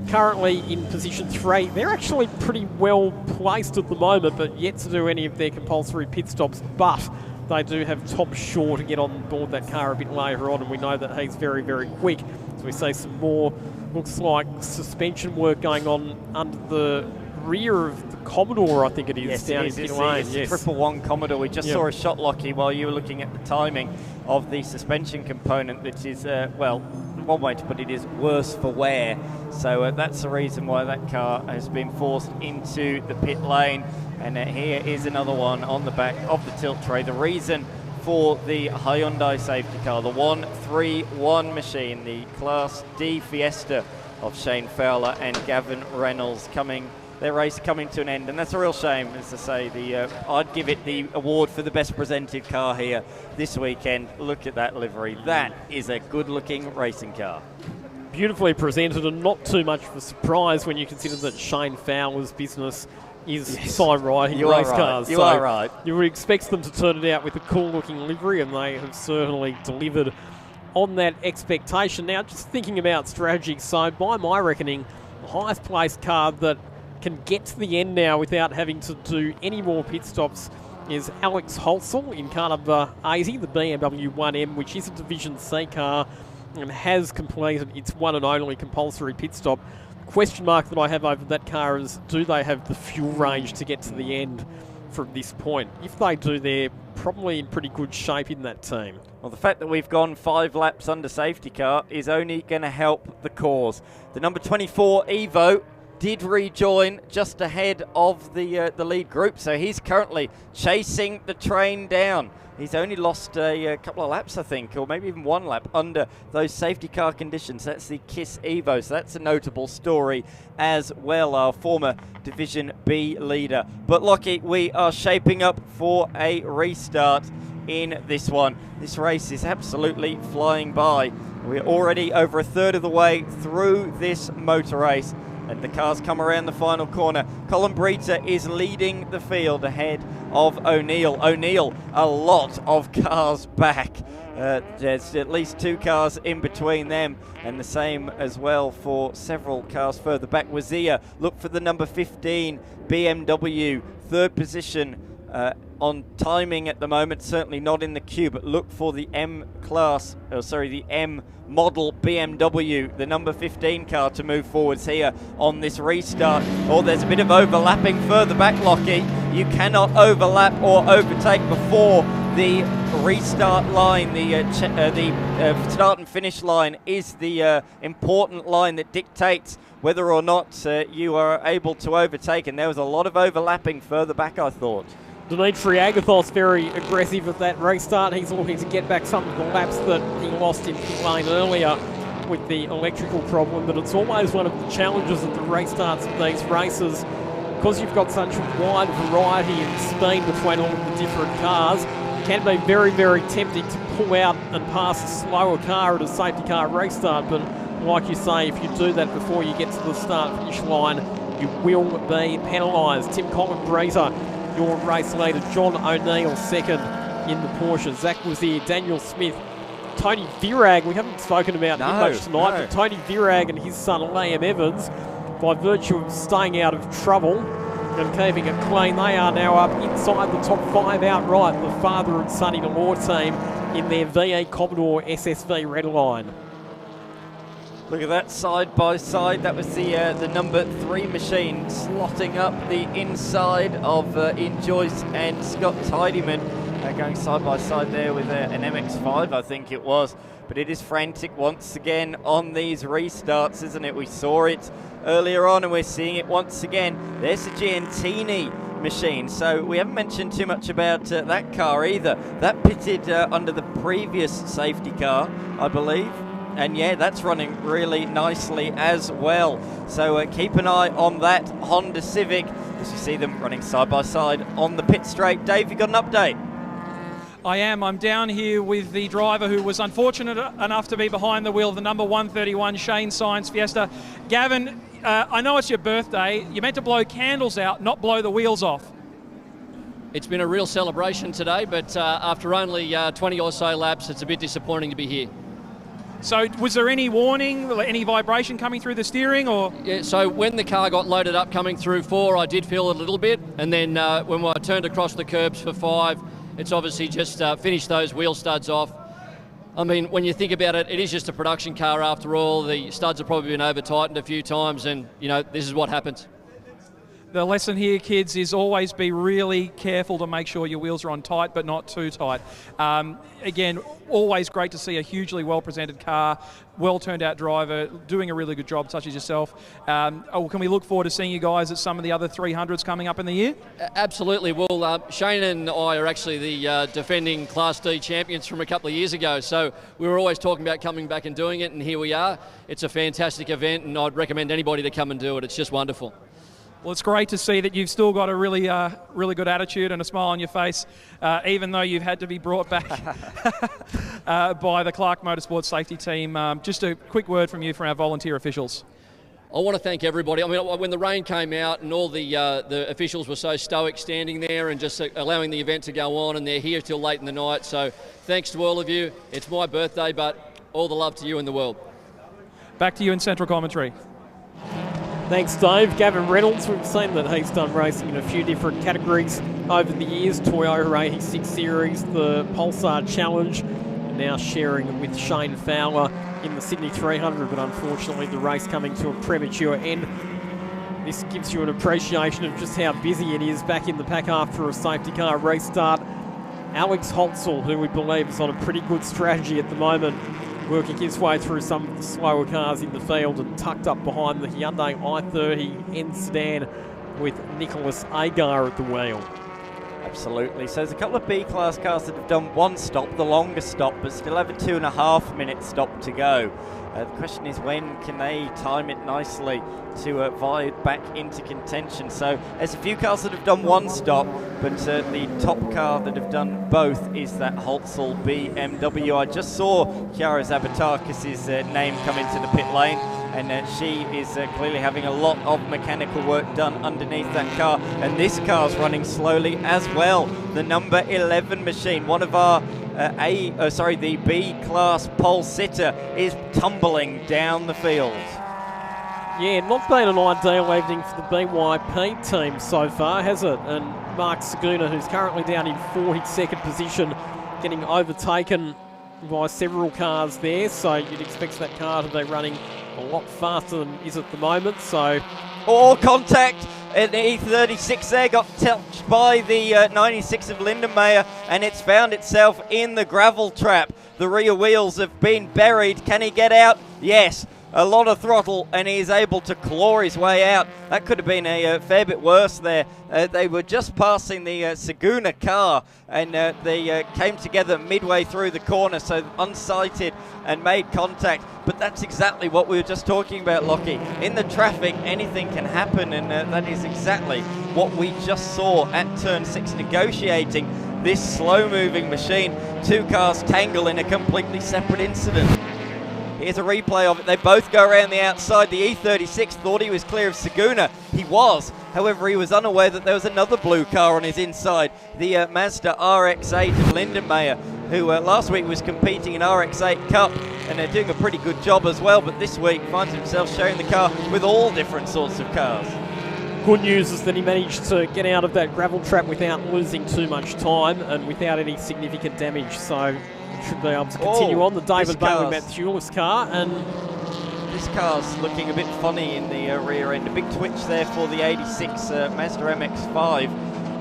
currently in position 3. They're actually pretty well placed at the moment, but yet to do any of their compulsory pit stops. But they do have Tom Shaw to get on board that car a bit later on, and we know that he's very, very quick. So we see some more, looks like suspension work going on under the rear of the Commodore, I think it is,
yes,
down
in
pit lane.
Yes, 111 Commodore. We just saw a shot, Lockie, while you were looking at the timing of the suspension component, that is, well, one way to put it is worse for wear. So that's the reason why that car has been forced into the pit lane. And here is another one on the back of the tilt tray. The reason for the Hyundai safety car, the 131 machine, the Class D Fiesta of Shane Fowler and Gavin Reynolds, their race coming to an end, and that's a real shame. As I say, I'd give it the award for the best presented car here this weekend. Look at that livery. That is a good-looking racing car.
Beautifully presented, and not too much of a surprise when you consider that Shane Fowler's business is sign writing race cars.
You are right.
You would expect them to turn it out with a cool-looking livery, and they have certainly delivered on that expectation. Now, just thinking about strategy, so by my reckoning, the highest placed car that can get to the end now without having to do any more pit stops is Alex Holsall in car number 80, the BMW 1M, which is a Division C car and has completed its one and only compulsory pit stop. Question mark that I have over that car is, do they have the fuel range to get to the end from this point? If they do, they're probably in pretty good shape in that team.
Well, the fact that we've gone 5 laps under safety car is only going to help the cause. The number 24 Evo did rejoin just ahead of the lead group, so he's currently chasing the train down. He's only lost a couple of laps, I think, or maybe even 1 lap under those safety car conditions. That's the KISS Evo, so that's a notable story as well, our former Division B leader. But Lockie, we are shaping up for a restart in this one. This race is absolutely flying by. We're already over a third of the way through this motor race, and the cars come around the final corner. Columbrater is leading the field ahead of O'Neill. O'Neill, a lot of cars back. There's at least 2 cars in between them, and the same as well for several cars further back. Wazier, look for the number 15 BMW, 3rd position on timing at the moment, certainly not in the queue, but look for the M model BMW, the number 15 car, to move forwards here on this restart. Oh, there's a bit of overlapping further back, Lockie. You cannot overlap or overtake before the restart line, the start and finish line, is the important line that dictates whether or not you are able to overtake. And there was a lot of overlapping further back, I thought.
Dimitri Agathos very aggressive at that restart. He's looking to get back some of the laps that he lost in pit lane earlier with the electrical problem. But it's always one of the challenges at the restarts of these races, because you've got such a wide variety in speed between all of the different cars. It can be very, very tempting to pull out and pass a slower car at a safety car restart. But like you say, if you do that before you get to the start-finish line, you will be penalised. Tim Collin-Breezer, your race leader. John O'Neill second in the Porsche. Zach was here, Daniel Smith, Tony Virag. We haven't spoken about him much tonight, but Tony Virag and his son Liam Evans, by virtue of staying out of trouble and keeping it clean, they are now up inside the top 5 outright. The father and son-in-law team in their VE Commodore SSV red line.
Look at that side by side. That was the number 3 machine slotting up the inside of Ian Joyce and Scott Tidyman, going side by side there with an MX-5, I think it was. But it is frantic once again on these restarts, isn't it? We saw it earlier on and we're seeing it once again. There's the Giantini machine. So we haven't mentioned too much about that car either. That pitted under the previous safety car, I believe. And yeah, that's running really nicely as well. So keep an eye on that Honda Civic as you see them running side by side on the pit straight. Dave, you got an update?
I am. I'm down here with the driver who was unfortunate enough to be behind the wheel of the number 131 Shane Science Fiesta. Gavin, I know it's your birthday. You're meant to blow candles out, not blow the wheels off.
It's been a real celebration today, but after only 20 or so laps, it's a bit disappointing to be here.
So was there any warning, any vibration coming through the steering, or?
Yeah, so when the car got loaded up coming through 4, I did feel it a little bit. And then when I turned across the curbs for 5, it's obviously just finished those wheel studs off. I mean, when you think about it, it is just a production car after all. The studs have probably been over-tightened a few times, and, you know, this is what happens.
The lesson here, kids, is always be really careful to make sure your wheels are on tight, but not too tight. Again, always great to see a hugely well-presented car, well-turned-out driver, doing a really good job, such as yourself. Can we look forward to seeing you guys at some of the other 300s coming up in the year?
Absolutely. Well, Shane and I are actually the defending Class D champions from a couple of years ago, so we were always talking about coming back and doing it, and here we are. It's a fantastic event, and I'd recommend anybody to come and do it. It's just wonderful.
Well, it's great to see that you've still got a really good attitude and a smile on your face, even though you've had to be brought back by the Clark Motorsport safety team. Just a quick word from you from our volunteer officials.
I want to thank everybody. I mean, when the rain came out and all the officials were so stoic standing there and just allowing the event to go on, and they're here till late in the night. So thanks to all of you. It's my birthday, but all the love to you in the world. Back to you in Central Commentary.
Thanks, Dave. Gavin Reynolds, we've seen that he's done racing in a few different categories over the years. Toyota 86 Series, the Pulsar Challenge, and now sharing with Shane Fowler in the Sydney 300, but unfortunately the race coming to a premature end. This gives you an appreciation of just how busy it is back in the pack after a safety car restart. Alex Holtzel, who we believe is on a pretty good strategy at the moment, working his way through some of the slower cars in the field and tucked up behind the Hyundai i30 N sedan with Nicholas Agar at the wheel.
Absolutely. So there's a couple of B-class cars that have done one stop, the longest stop, but still have a 2.5 minute stop to go. The question is, when can they time it nicely to vie back into contention? So there's a few cars that have done one stop, but the top car that have done both is that Holtzel BMW. I just saw Chiara Zabatakis' name come into the pit lane, and she is clearly having a lot of mechanical work done underneath that car, and this car's running slowly as well. The number 11 machine, one of our the B-class pole sitter, is tumbling down the field.
Yeah, not been an ideal evening for the BYP team so far, has it? And Mark Saguna, who's currently down in 42nd position, getting overtaken by several cars there, so you'd expect that car to be running a lot faster than is at the moment. So,
contact, And the E36 there got touched by the 96 of Lindenmayer, and it's found itself in the gravel trap. The rear wheels have been buried. Can he get out? Yes. A lot of throttle, and he's able to claw his way out. That could have been a fair bit worse there. They were just passing the Saguna car, and they came together midway through the corner, so unsighted and made contact. But that's exactly what we were just talking about, Lockie. In the traffic, anything can happen, and that is exactly what we just saw at turn 6, negotiating this slow-moving machine. Two cars tangle in a completely separate incident. Here's a replay of it. They both go around the outside. The E36 thought he was clear of Saguna. He was. However, he was unaware that there was another blue car on his inside. The Mazda RX-8 of Lindenmayer, who last week was competing in RX-8 Cup, and they're doing a pretty good job as well, but this week finds himself sharing the car with all different sorts of cars.
Good news is that he managed to get out of that gravel trap without losing too much time and without any significant damage, so should be able to continue on. The David Bailey Matthews car, and
this car's looking a bit funny in the rear end. A big twitch there for the 86 Mazda MX-5,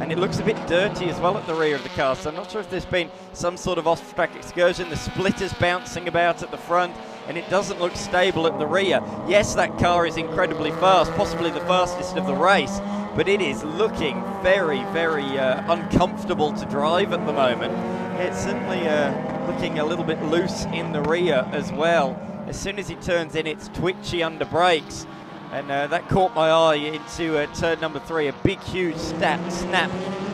and it looks a bit dirty as well at the rear of the car, so I'm not sure if there's been some sort of off-track excursion. The splitter's bouncing about at the front, and it doesn't look stable at the rear. Yes, that car is incredibly fast, possibly the fastest of the race, but it is looking very, very uncomfortable to drive at the moment. It's certainly looking a little bit loose in the rear as well. As soon as he turns in, it's twitchy under brakes, and that caught my eye into turn number 3. A big, huge snap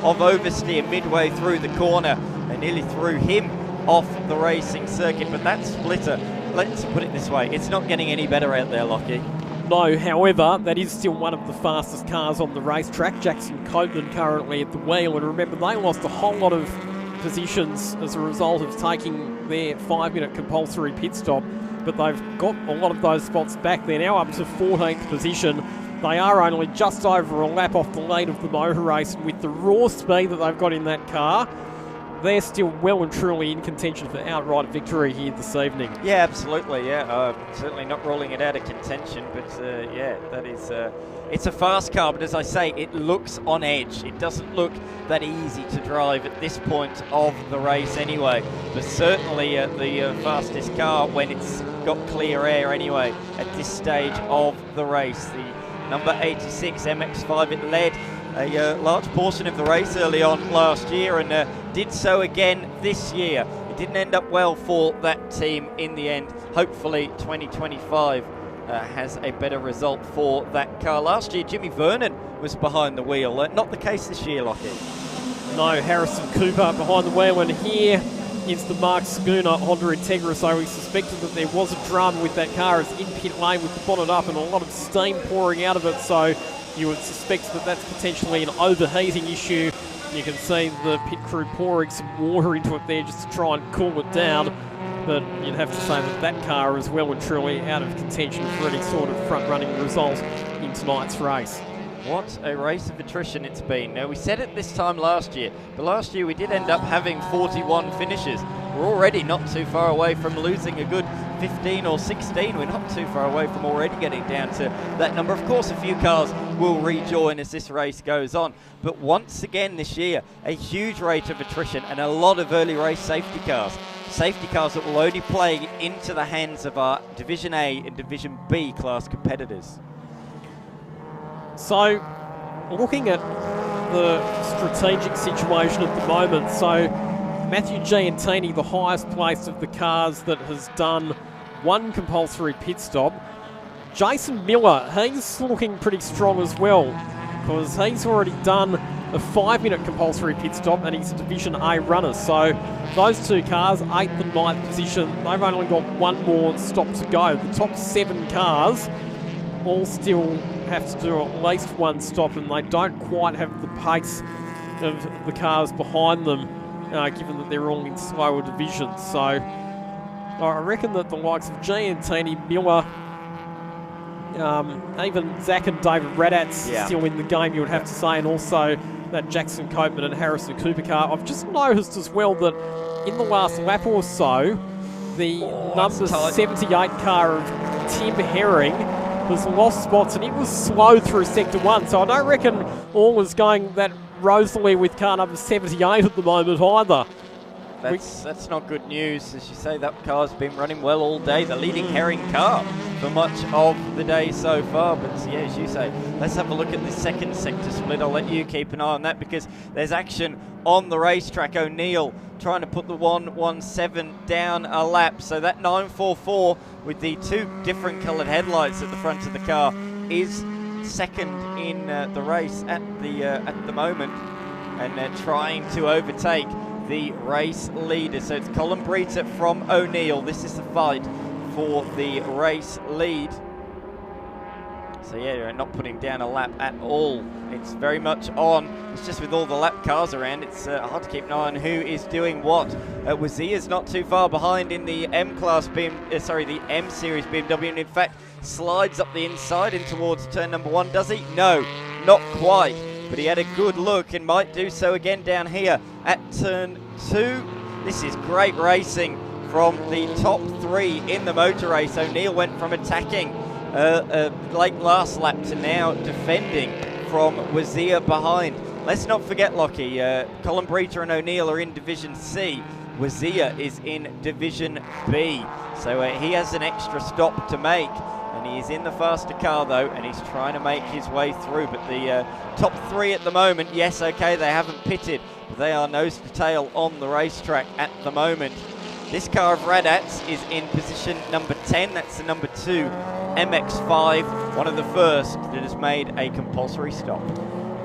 of oversteer midway through the corner, and nearly threw him off the racing circuit. But that splitter, let's put it this way, it's not getting any better out there, Lockie.
No, however, that is still one of the fastest cars on the racetrack. Jackson Copeland currently at the wheel, and remember, they lost a whole lot of positions as a result of taking their 5-minute compulsory pit stop, but they've got a lot of those spots back. They're now up to 14th position. They are only just over a lap off the lead of the motor race, and with the raw speed that they've got in that car, they're still well and truly in contention for outright victory here this evening.
Yeah, absolutely, yeah. Certainly not ruling it out of contention, but yeah, that is... it's a fast car, but as I say, it looks on edge. It doesn't look that easy to drive at this point of the race anyway, but certainly the fastest car when it's got clear air anyway at this stage of the race. The number 86 MX-5, it led a large portion of the race early on last year, and did so again this year. It didn't end up well for that team in the end. Hopefully 2025 has a better result for that car. Last year Jimmy Vernon was behind the wheel. Not the case this year, Lockie.
No, Harrison Cooper behind the wheel, and here is the Mark Schooner Honda Integra. So we suspected that there was a drama with that car. It's in pit lane with the bonnet up and a lot of steam pouring out of it, so you would suspect that that's potentially an overheating issue. You can see the pit crew pouring some water into it there just to try and cool it down. But you'd have to say that that car is well and truly out of contention for any sort of front-running result in tonight's race.
What a race of attrition it's been. Now, we said it this time last year, but last year we did end up having 41 finishes. We're already not too far away from losing a good 15 or 16. We're not too far away from already getting down to that number. Of course, a few cars will rejoin as this race goes on. But once again this year, a huge rate of attrition and a lot of early race safety cars. Safety cars that will only play into the hands of our Division A and Division B class competitors.
So, looking at the strategic situation at the moment, so Matthew Giantini, the highest placed of the cars that has done one compulsory pit stop. Jason Miller, he's looking pretty strong as well, because he's already done a 5-minute compulsory pit stop and he's a Division A runner. So those two cars, 8th and 9th position, they've only got one more stop to go. The top 7 cars all still have to do at least one stop, and they don't quite have the pace of the cars behind them, given that they're all in slower divisions. So I reckon that the likes of Giantini, Miller, even Zach and David Radat's still in the game, you would have to say, and also that Jackson Copeland and Harrison Cooper car. I've just noticed as well that in the last lap or so, the number 78 car of Tim Herring has lost spots, and it was slow through Sector 1, so I don't reckon all is going that rosily with car number 78 at the moment either.
That's not good news. As you say, that car's been running well all day. The leading herring car for much of the day so far. But yeah, as you say, let's have a look at the second sector split. I'll let you keep an eye on that because there's action on the racetrack. O'Neill trying to put the 117 down a lap. So that 944 with the two different coloured headlights at the front of the car is second in the race at the moment, and trying to overtake the race leader. So it's Colin Breiter from O'Neill. This is the fight for the race lead. So yeah, you're not putting down a lap at all. It's very much on. It's just with all the lap cars around, it's hard to keep an eye on who is doing what. Wazia's not too far behind in the the M Series BMW, and in fact slides up the inside in towards turn number 1. Does he? No, not quite. But he had a good look and might do so again down here at turn 2. This is great racing from the top 3 in the motor race. O'Neill went from attacking late last lap to now defending from Wazia behind. Let's not forget, Lockie, Colin Breiter and O'Neill are in Division C. Wazia is in Division B. So he has an extra stop to make. And he is in the faster car though, and he's trying to make his way through. But the top 3 at the moment, yes, okay, they haven't pitted, but they are nose to tail on the racetrack at the moment. This car of Radat's is in position number 10. That's the number 2 MX-5, one of the first that has made a compulsory stop.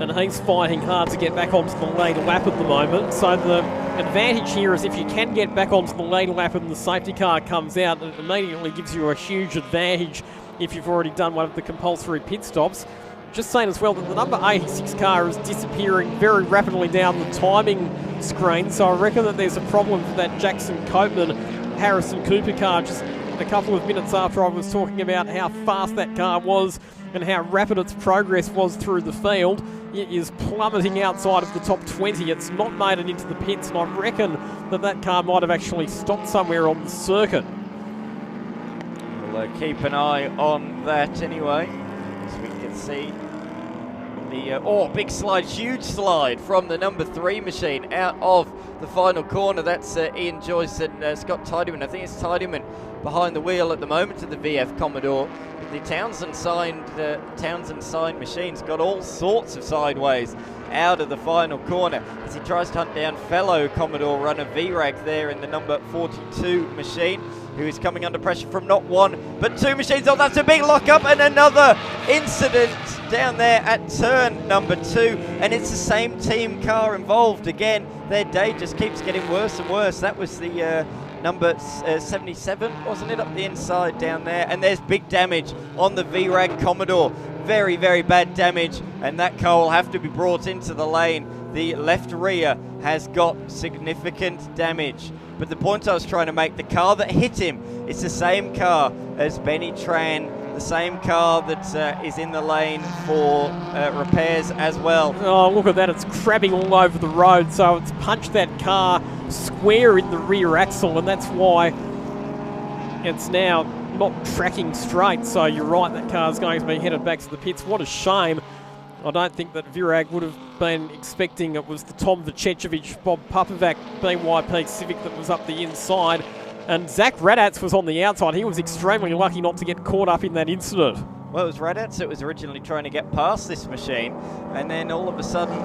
And he's fighting hard to get back onto the lead lap at the moment. So the advantage here is if you can get back onto the lead lap and the safety car comes out, it immediately gives you a huge advantage if you've already done one of the compulsory pit stops. Just saying as well that the number 86 car is disappearing very rapidly down the timing screen, so I reckon that there's a problem for that Jackson Copeman Harrison Cooper car. Just a couple of minutes after I was talking about how fast that car was and how rapid its progress was through the field, it is plummeting outside of the top 20. It's not made it into the pits, and I reckon that that car might have actually stopped somewhere on the circuit.
We'll keep an eye on that anyway, as we can see. Big slide, huge slide from the number 3 machine out of the final corner. That's Ian Joyce and Scott Tidyman. I think it's Tidyman behind the wheel at the moment of the VF Commodore. The Townsend signed machine's got all sorts of sideways out of the final corner as he tries to hunt down fellow Commodore runner VRAG there in the number 42 machine, who is coming under pressure from not 1 but 2 machines. Oh, that's a big lockup and another incident down there at turn number 2, and it's the same team car involved again. Their day just keeps getting worse and worse. That was the number 77, wasn't it, up the inside down there? And there's big damage on the VRAG Commodore. Very, very bad damage, and that car will have to be brought into the lane. The left rear has got significant damage. But the point I was trying to make, the car that hit him, it's the same car as Benny Tran, the same car that is in the lane for repairs as well.
Oh, look at that, it's crabbing all over the road, so it's punched that car square in the rear axle, and that's why it's now not tracking straight. So you're right, that car's going to be headed back to the pits. What a shame. I don't think that Virag would have been expecting it was the Tom Vacechevich, Bob Popovac BYP Civic that was up the inside. And Zach Radatz was on the outside. He was extremely lucky not to get caught up in that incident.
Well, it was Radatz that was originally trying to get past this machine, and then all of a sudden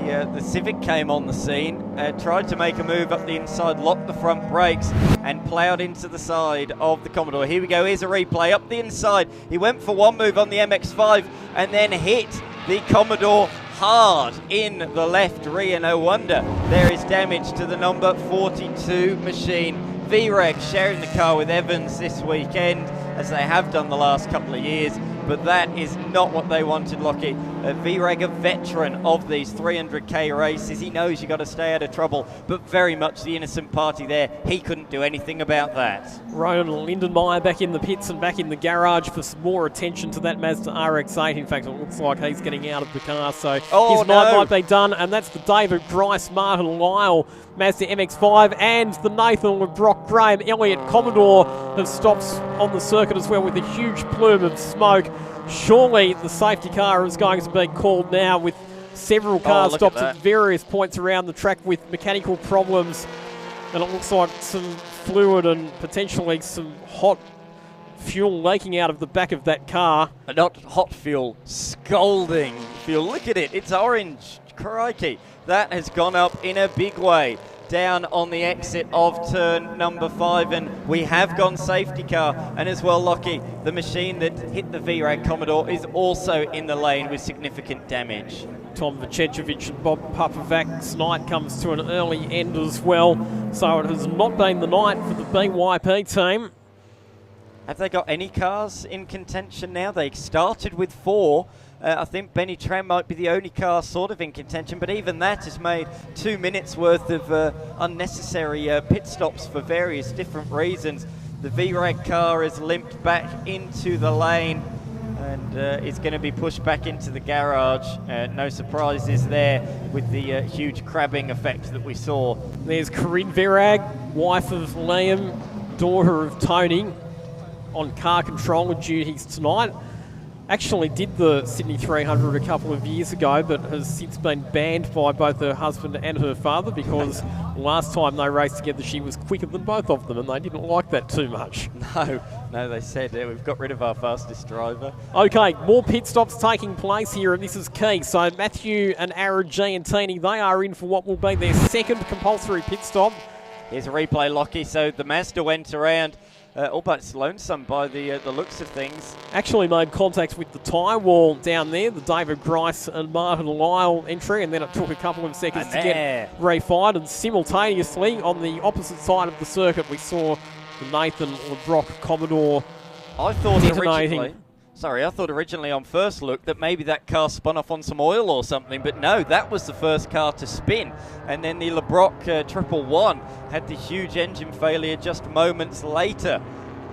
the Civic came on the scene, tried to make a move up the inside, locked the front brakes, and ploughed into the side of the Commodore. Here we go, here's a replay. Up the inside, he went for one move on the MX-5 and then hit the Commodore hard in the left rear. No wonder there is damage to the number 42 machine. VRAG sharing the car with Evans this weekend, as they have done the last couple of years, but that is not what they wanted, Lockie. VRAG, a veteran of these 300k races. He knows you got to stay out of trouble, but very much the innocent party there. He couldn't do anything about that.
Rowan Lindenmeyer back in the pits and back in the garage for some more attention to that Mazda RX-8. In fact, it looks like he's getting out of the car, so his night might be done. And that's the David Grice, Martin Lyle Mazda MX-5, and the Nathan LeBrock Graham Elliott Commodore have stopped on the circuit as well with a huge plume of smoke. Surely the safety car is going to be called now, with several cars stopped at various points around the track with mechanical problems. And it looks like some fluid and potentially some hot fuel leaking out of the back of that car.
Not hot fuel, scalding fuel. Look at it, it's orange. Crikey, that has gone up in a big way down on the exit of turn number 5, and we have gone safety car. And as well, Lockie, the machine that hit the VRAG Commodore is also in the lane with significant damage.
Tom Vacevich and Bob Papovac's night comes to an early end as well, so it has not been the night for the BYP team.
Have they got any cars in contention now? They started with 4. I think Benny Tran might be the only car sort of in contention, but even that has made 2 minutes worth of unnecessary pit stops for various different reasons. The VRAG car is limped back into the lane and is going to be pushed back into the garage. No surprises there with the huge crabbing effect that we saw.
There's Corinne VRAG, wife of Liam, daughter of Tony, on car controller duties tonight. Actually did the Sydney 300 a couple of years ago, but has since been banned by both her husband and her father because last time they raced together she was quicker than both of them, and they didn't like that too much.
No, they said we've got rid of our fastest driver.
Okay, more pit stops taking place here, and this is key. So Matthew and Aaron Giantini, they are in for what will be their second compulsory pit stop.
Here's a replay, Lockie. So the Mazda went around all but lonesome by the looks of things.
Actually made contact with the tyre wall down there, the David Grice and Martin Lyle entry, and then it took a couple of seconds to get refired. And simultaneously, on the opposite side of the circuit, we saw the Nathan LeBrock Commodore detonating.
I thought originally on first look that maybe that car spun off on some oil or something, but no, that was the first car to spin. And then the LeBrock 111 had the huge engine failure just moments later.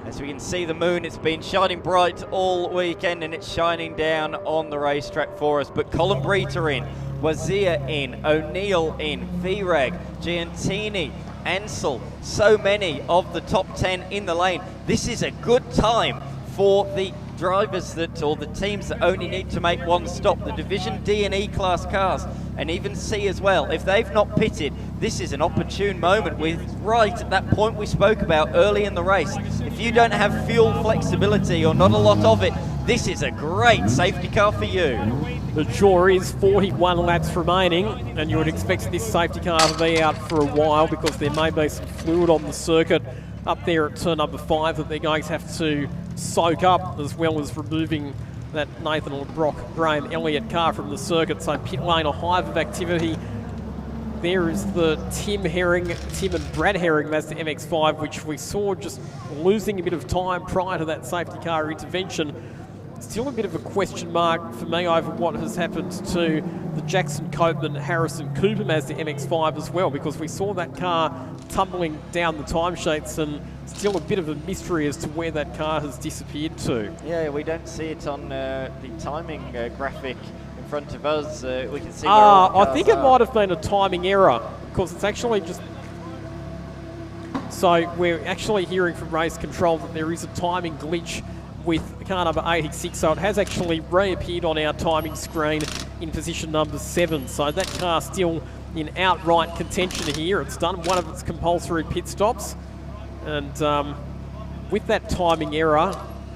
As we can see the moon, it's been shining bright all weekend and it's shining down on the racetrack for us. But Colin Breiter in, Wazir in, O'Neill in, VRAG, Giantini, Ansel, so many of the top 10 in the lane. This is a good time for the drivers or the teams that only need to make one stop, the Division D and E class cars, and even C as well. If they've not pitted, this is an opportune moment. We're right at that point we spoke about early in the race. If you don't have fuel flexibility or not a lot of it, this is a great safety car for you.
The sure is 41 laps remaining, and you would expect this safety car to be out for a while because there may be some fluid on the circuit up there at turn number 5 that they're going to have to soak up, as well as removing that Nathan LeBrock Graham Elliott car from the circuit. So pit lane, a hive of activity. There is the Tim and Brad Herring Mazda MX-5, which we saw just losing a bit of time prior to that safety car intervention. Still a bit of a question mark for me over what has happened to the Jackson Copeman Harrison Cooper Mazda MX-5 as well, because we saw that car tumbling down the timesheets, and still a bit of a mystery as to where that car has disappeared to.
Yeah, we don't see it on the timing graphic in front of us. We can see
I think it might have been a timing error, because it's actually just... So we're actually hearing from race control that there is a timing glitch with car number 86, so it has actually reappeared on our timing screen in position number 7. So that car still in outright contention here. It's done one of its compulsory pit stops, and with that timing error,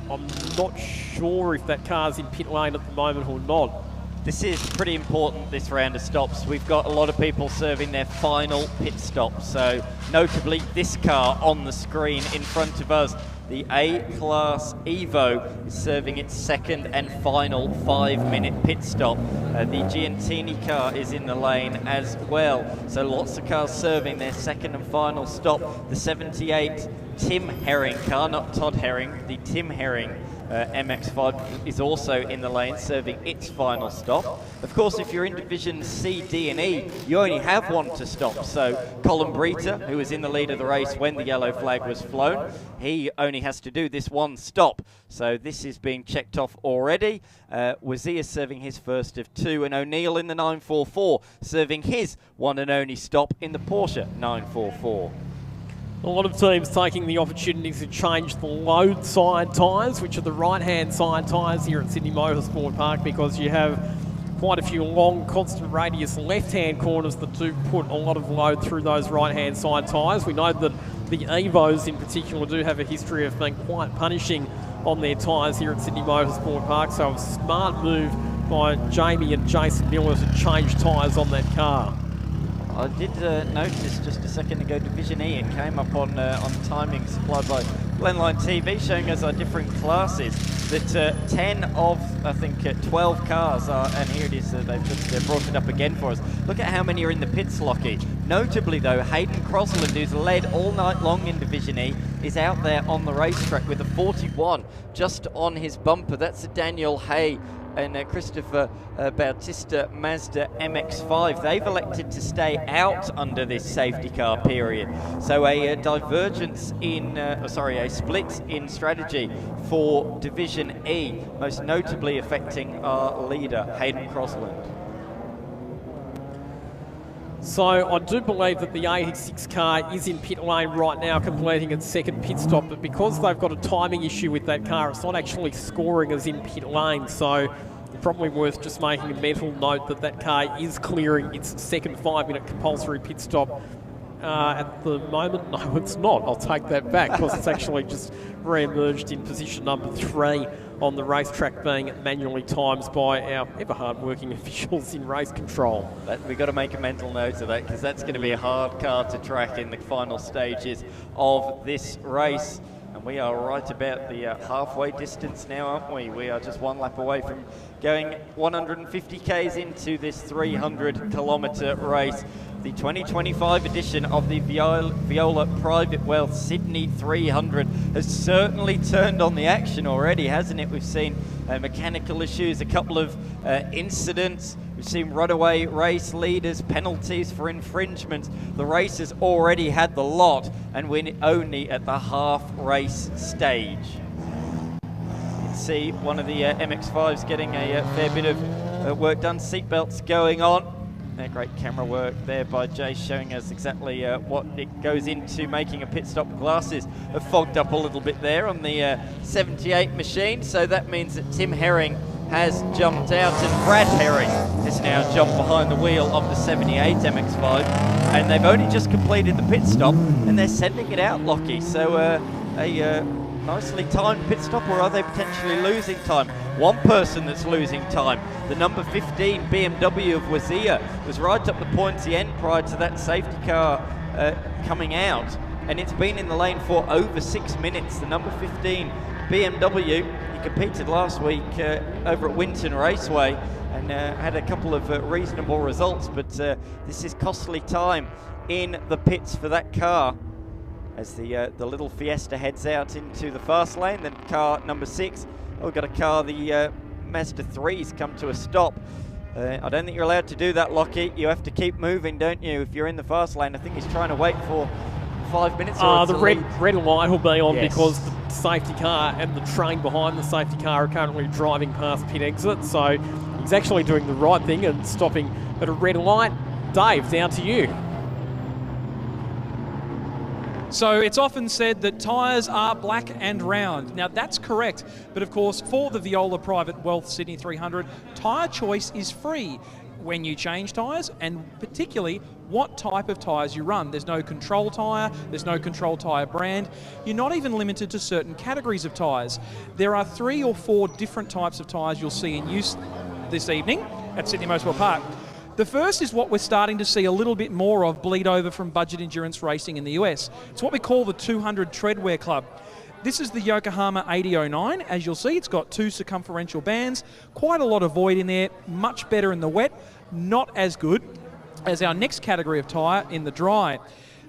I'm not sure if that car's in pit lane at the moment or not.
This is pretty important, this round of stops. We've got a lot of people serving their final pit stop, so notably this car on the screen in front of us, the A-Class Evo, is serving its second and final 5-minute pit stop. The Giantini car is in the lane as well. So lots of cars serving their second and final stop. The 78 Tim Herring car, not Todd Herring, the Tim Herring MX5 is also in the lane, serving its final stop. Of course, if you're in Division C, D and E, you only have one to stop. So Colin Breiter, who was in the lead of the race when the yellow flag was flown, he only has to do this one stop. So this is being checked off already. Wazir serving his first of two, and O'Neill in the 944 serving his one and only stop in the Porsche 944.
A lot of teams taking the opportunity to change the load side tyres, which are the right-hand side tyres here at Sydney Motorsport Park, because you have quite a few long, constant radius left-hand corners that do put a lot of load through those right-hand side tyres. We know that the Evos in particular do have a history of being quite punishing on their tyres here at Sydney Motorsport Park, so a smart move by Jamie and Jason Miller to change tyres on that car.
I did notice just a second ago Division E, and came up on timing supplied by Glenline TV showing us our different classes, that 10 of, I think, 12 cars are, and here it is, they've just brought it up again for us. Look at how many are in the pits, Lockie. Notably though, Hayden Crosland, who's led all night long in Division E, is out there on the racetrack with a 41 just on his bumper. That's a Daniel Hay and Christopher Bautista Mazda MX-5. They've elected to stay out under this safety car period. So a divergence in, a split in strategy for Division E, most notably affecting our leader, Hayden Crosland.
So I do believe that the 86 car is in pit lane right now, completing its second pit stop, but because they've got a timing issue with that car, it's not actually scoring as in pit lane. So probably worth just making a mental note that that car is clearing its second 5-minute compulsory pit stop. At the moment, no, it's not. I'll take that back, because it's actually just re-emerged in position number 3 on the racetrack, being manually timed by our ever hard-working officials in race control.
We've got to make a mental note of that, because that's going to be a hard car to track in the final stages of this race. And we are right about the halfway distance now, aren't we? We are just one lap away from going 150 Ks into this 300-kilometre race. The 2025 edition of the Viola Private Wealth Sydney 300 has certainly turned on the action already, hasn't it? We've seen mechanical issues, a couple of incidents. We've seen runaway race leaders, penalties for infringements. The race has already had the lot, and we're only at the half race stage. You can see one of the MX-5s getting a fair bit of work done. Seatbelts going on. Great camera work there by Jay, showing us exactly what it goes into making a pit stop. Glasses have fogged up a little bit there on the 78 machine, so that means that Tim Herring has jumped out, and Brad Herring has now jumped behind the wheel of the 78 MX-5, and they've only just completed the pit stop, and they're sending it out, Lockie. So a nicely timed pit stop, or are they potentially losing time? One person that's losing time, the number 15 BMW of Wazir, was right up the pointy end prior to that safety car coming out, and it's been in the lane for over 6 minutes. The number 15 BMW, he competed last week over at Winton Raceway and had a couple of reasonable results, but this is costly time in the pits for that car as the little Fiesta heads out into the fast lane. Then car number 6, we've got a car, the Mazda 3's come to a stop. I don't think you're allowed to do that, Lockie. You have to keep moving, don't you, if you're in the fast lane? I think he's trying to wait for 5 minutes.
The red light will be on, yes, because the safety car and the train behind the safety car are currently driving past pit exit. So he's actually doing the right thing and stopping at a red light. Dave, down to you.
So it's often said that tyres are black and round. Now that's correct, but of course for the Viola Private Wealth Sydney 300, tyre choice is free when you change tyres, and particularly what type of tyres you run. There's no control tyre, there's no control tyre brand. You're not even limited to certain categories of tyres. There are 3 or 4 different types of tyres you'll see in use this evening at Sydney Motorsport Park. The first is what we're starting to see a little bit more of bleed over from budget endurance racing in the US. It's what we call the 200 Treadwear Club. This is the Yokohama 8009. As you'll see, it's got 2 circumferential bands, quite a lot of void in there, much better in the wet, not as good as our next category of tyre in the dry.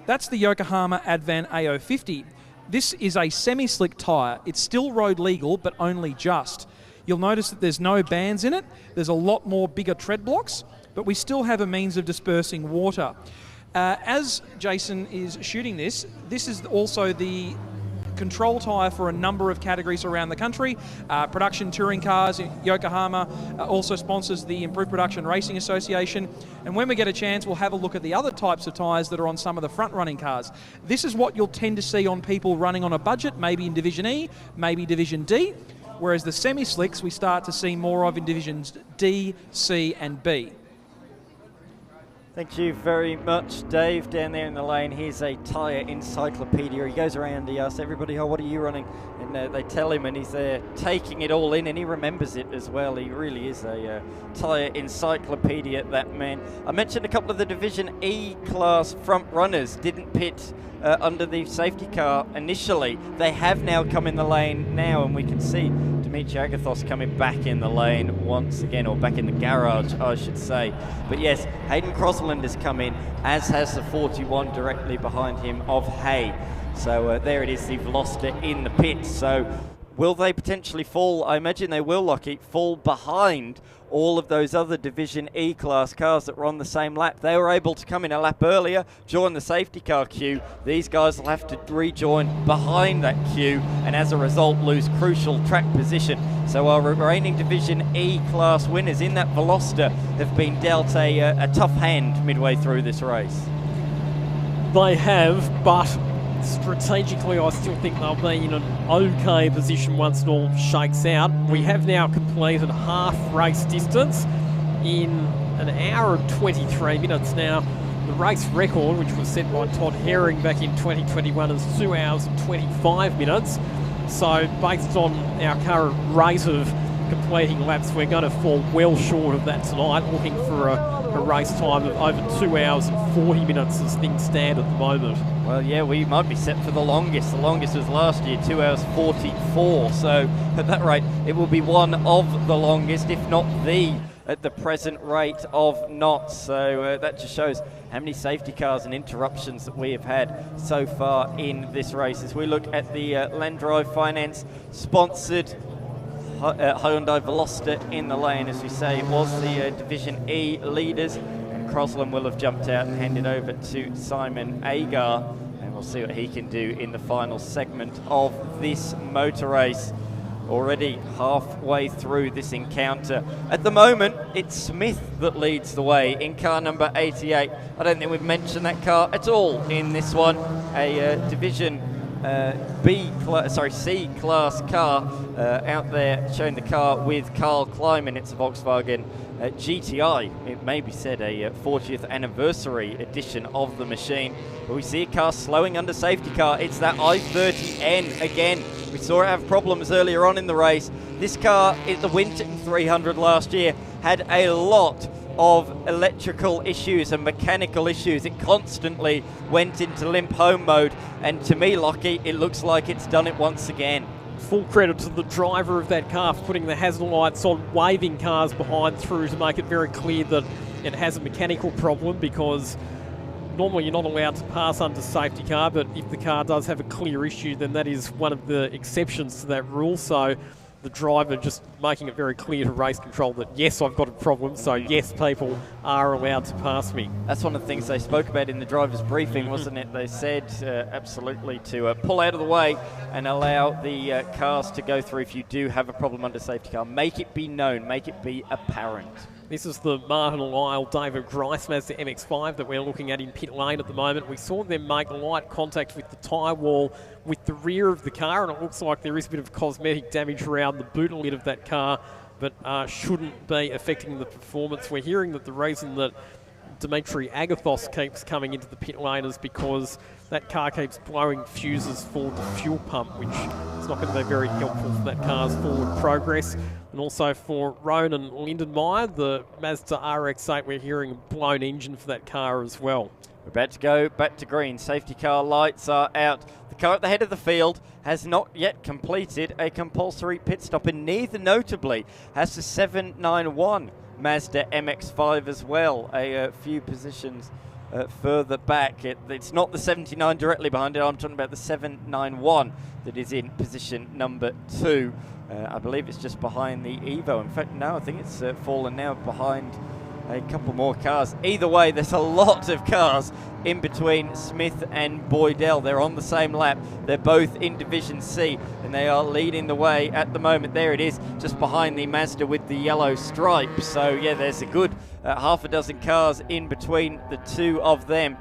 That's the Yokohama Advan AO50. This is a semi-slick tyre. It's still road legal, but only just. You'll notice that there's no bands in it. There's a lot more bigger tread blocks, but we still have a means of dispersing water. As Jason is shooting this is also the control tyre for a number of categories around the country. Production touring cars, Yokohama also sponsors the Improved Production Racing Association. And when we get a chance, we'll have a look at the other types of tyres that are on some of the front-running cars. This is what you'll tend to see on people running on a budget, maybe in Division E, maybe Division D, whereas the semi-slicks we start to see more of in Divisions D, C and B.
Thank you very much, Dave. Down there in the lane, here's a tyre encyclopedia. He goes around, he asks everybody, oh, what are you running? And they tell him, and he's there taking it all in, and he remembers it as well. He really is a tyre encyclopedia, that man. I mentioned a couple of the Division E class front runners didn't pit under the safety car initially. They have now come in the lane now, and we can see Dimitri Agathos coming back in the lane once again, or back in the garage, I should say. But yes, Hayden Crossland has come in, as has the 41 directly behind him of Hay. So there it is, the Veloster in the pits. So will they potentially fall? I imagine they will, Lockie, fall behind all of those other Division E class cars that were on the same lap. They were able to come in a lap earlier, join the safety car queue. These guys will have to rejoin behind that queue, and as a result lose crucial track position. So our remaining Division E class winners in that Veloster have been dealt a tough hand midway through this race.
They have, but strategically I still think they'll be in an okay position once it all shakes out. We have now completed half race distance in an hour and 23 minutes now. The race record, which was set by Todd Herring back in 2021, is 2 hours and 25 minutes. So based on our current rate of completing laps, we're going to fall well short of that tonight, looking for a race time of over 2 hours and 40 minutes as things stand at the moment.
Well, yeah, we might be set for the longest. The longest was last year, 2 hours 44. So at that rate, it will be one of the longest, if not the, at the present rate of knots. So that just shows how many safety cars and interruptions that we have had so far in this race. As we look at the Land Drive Finance sponsored Hyundai Veloster in the lane, as we say, it was the Division E leaders, and Crosland will have jumped out and handed over to Simon Agar, and we'll see what he can do in the final segment of this motor race. Already halfway through this encounter. At the moment, it's Smith that leads the way in car number 88. I don't think we've mentioned that car at all in this one. A Division C class car out there, showing the car with Carl Kleiman. It's a Volkswagen GTI. It may be said a 40th anniversary edition of the machine. But we see a car slowing under safety car. It's that i30N again. We saw it have problems earlier on in the race. This car at the Winton 300 last year had a lot of electrical issues and mechanical issues. It constantly went into limp home mode, and to me, Lockie, it looks like it's done it once again.
Full credit to the driver of that car for putting the hazard lights on, waving cars behind through to make it very clear that it has a mechanical problem, because normally you're not allowed to pass under safety car, but if the car does have a clear issue, then that is one of the exceptions to that rule. So the driver just making it very clear to race control that, yes, I've got a problem, so yes, people are allowed to pass me.
That's one of the things they spoke about in the driver's briefing, wasn't it? They said absolutely to pull out of the way and allow the cars to go through if you do have a problem under safety car. Make it be known, make it be apparent.
This is the Martin Lyle David Grice Mazda MX-5 that we're looking at in pit lane at the moment. We saw them make light contact with the tyre wall with the rear of the car, and it looks like there is a bit of cosmetic damage around the boot lid of that car, but shouldn't be affecting the performance. We're hearing that the reason that Dimitri Agathos keeps coming into the pit lane is because that car keeps blowing fuses for the fuel pump, which is not going to be very helpful for that car's forward progress. And also for Ronan Lindenmeyer, the Mazda RX-8, we're hearing a blown engine for that car as well.
We're about to go back to green. Safety car lights are out. The car at the head of the field has not yet completed a compulsory pit stop, and neither notably has the 791 Mazda MX-5 as well. A few positions further back. It's not the 79 directly behind it. I'm talking about the 791 that is in position number 2. I believe it's just behind the Evo. In fact, no, I think it's fallen now behind a couple more cars. Either way, there's a lot of cars in between Smith and Boydell. They're on the same lap. They're both in Division C, and they are leading the way at the moment. There it is, just behind the Mazda with the yellow stripe. So, yeah, there's a good half a dozen cars in between the two of them.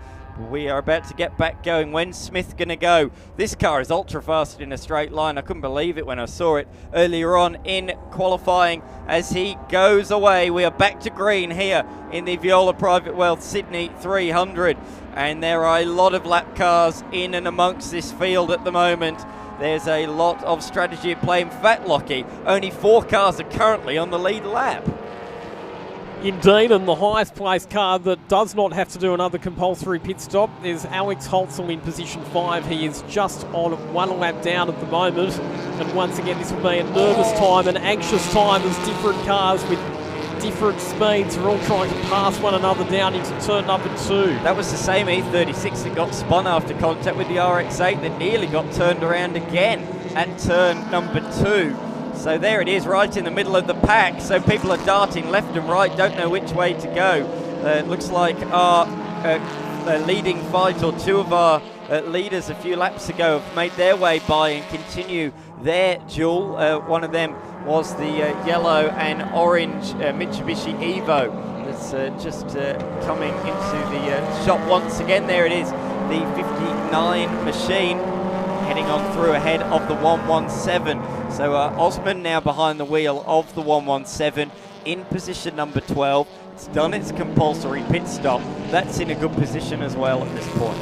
We are about to get back going. When's Smith going to go? This car is ultra fast in a straight line. I couldn't believe it when I saw it earlier on in qualifying as he goes away. We are back to green here in the Viola Private Wealth Sydney 300. And there are a lot of lap cars in and amongst this field at the moment. There's a lot of strategy at play. In fact, Lockie, only 4 cars are currently on the lead lap.
Indeed, and the highest placed car that does not have to do another compulsory pit stop is Alex Holtzel in position 5. He is just on 1 lap down at the moment. And once again, this will be a nervous time, an anxious time as different cars with different speeds are all trying to pass one another down into turn number 2.
That was the same E36 that got spun after contact with the RX-8 that nearly got turned around again at turn number 2. So there it is, right in the middle of the pack. So people are darting left and right, don't know which way to go. It looks like our leading fight, or 2 of our leaders a few laps ago, have made their way by and continue their duel. One of them was the yellow and orange Mitsubishi Evo that's just coming into the shot once again. There it is, the 59 machine heading on through ahead of the 117. So Osman now behind the wheel of the 117 in position number 12. It's done its compulsory pit stop. That's in a good position as well at this point.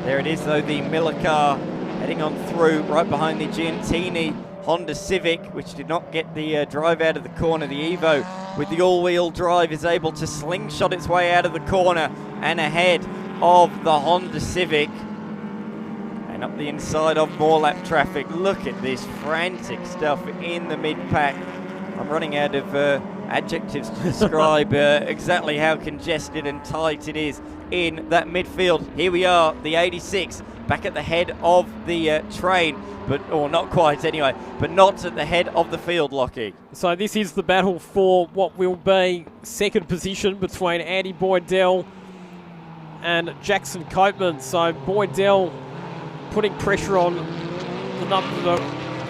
There it is though, the Miller car heading on through right behind the Giantini Honda Civic, which did not get the drive out of the corner. The Evo with the all-wheel drive is able to slingshot its way out of the corner and ahead of the Honda Civic. Up the inside of more lap traffic. Look at this frantic stuff in the mid-pack. I'm running out of adjectives to describe exactly how congested and tight it is in that midfield. Here we are, the 86, back at the head of the train, or not quite anyway, but not at the head of the field, Lockie.
So this is the battle for what will be second position between Andy Boydell and Jackson Copeman. So Boydell putting pressure on the number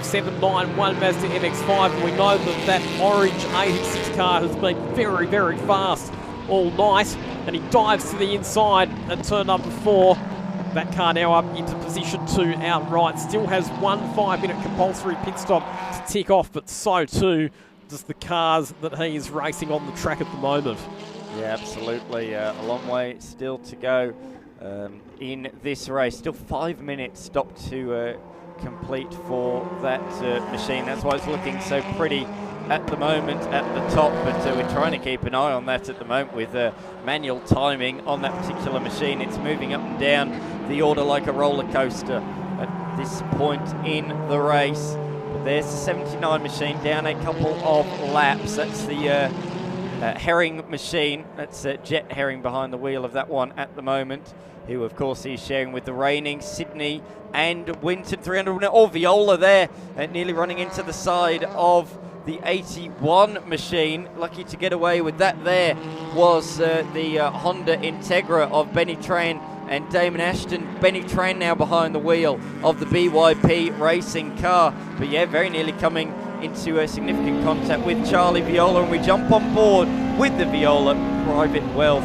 791 Mazda MX-5, and we know that orange 86 car has been very, very fast all night, and he dives to the inside at turn number 4. That car now up into position 2 outright. Still has 1 5-minute compulsory pit stop to tick off, but so too does the cars that he is racing on the track at the moment.
Yeah, absolutely. A long way still to go in this race. Still 5 minutes stop to complete for that machine. That's why it's looking so pretty at the moment at the top, but we're trying to keep an eye on that at the moment with manual timing on that particular machine. It's moving up and down the order like a roller coaster at this point in the race. But there's the 79 machine down a couple of laps. That's the Herring machine. That's Jet Herring behind the wheel of that one at the moment, who of course he's sharing with the reigning Sydney and Winton 300. Oh, Viola there, nearly running into the side of the 81 machine. Lucky to get away with that. There was the Honda Integra of Benny Tran and Damon Ashton. Benny Tran now behind the wheel of the BYP racing car. But yeah, very nearly coming into a significant contact with Charlie Viola, and we jump on board with the Viola Private Wealth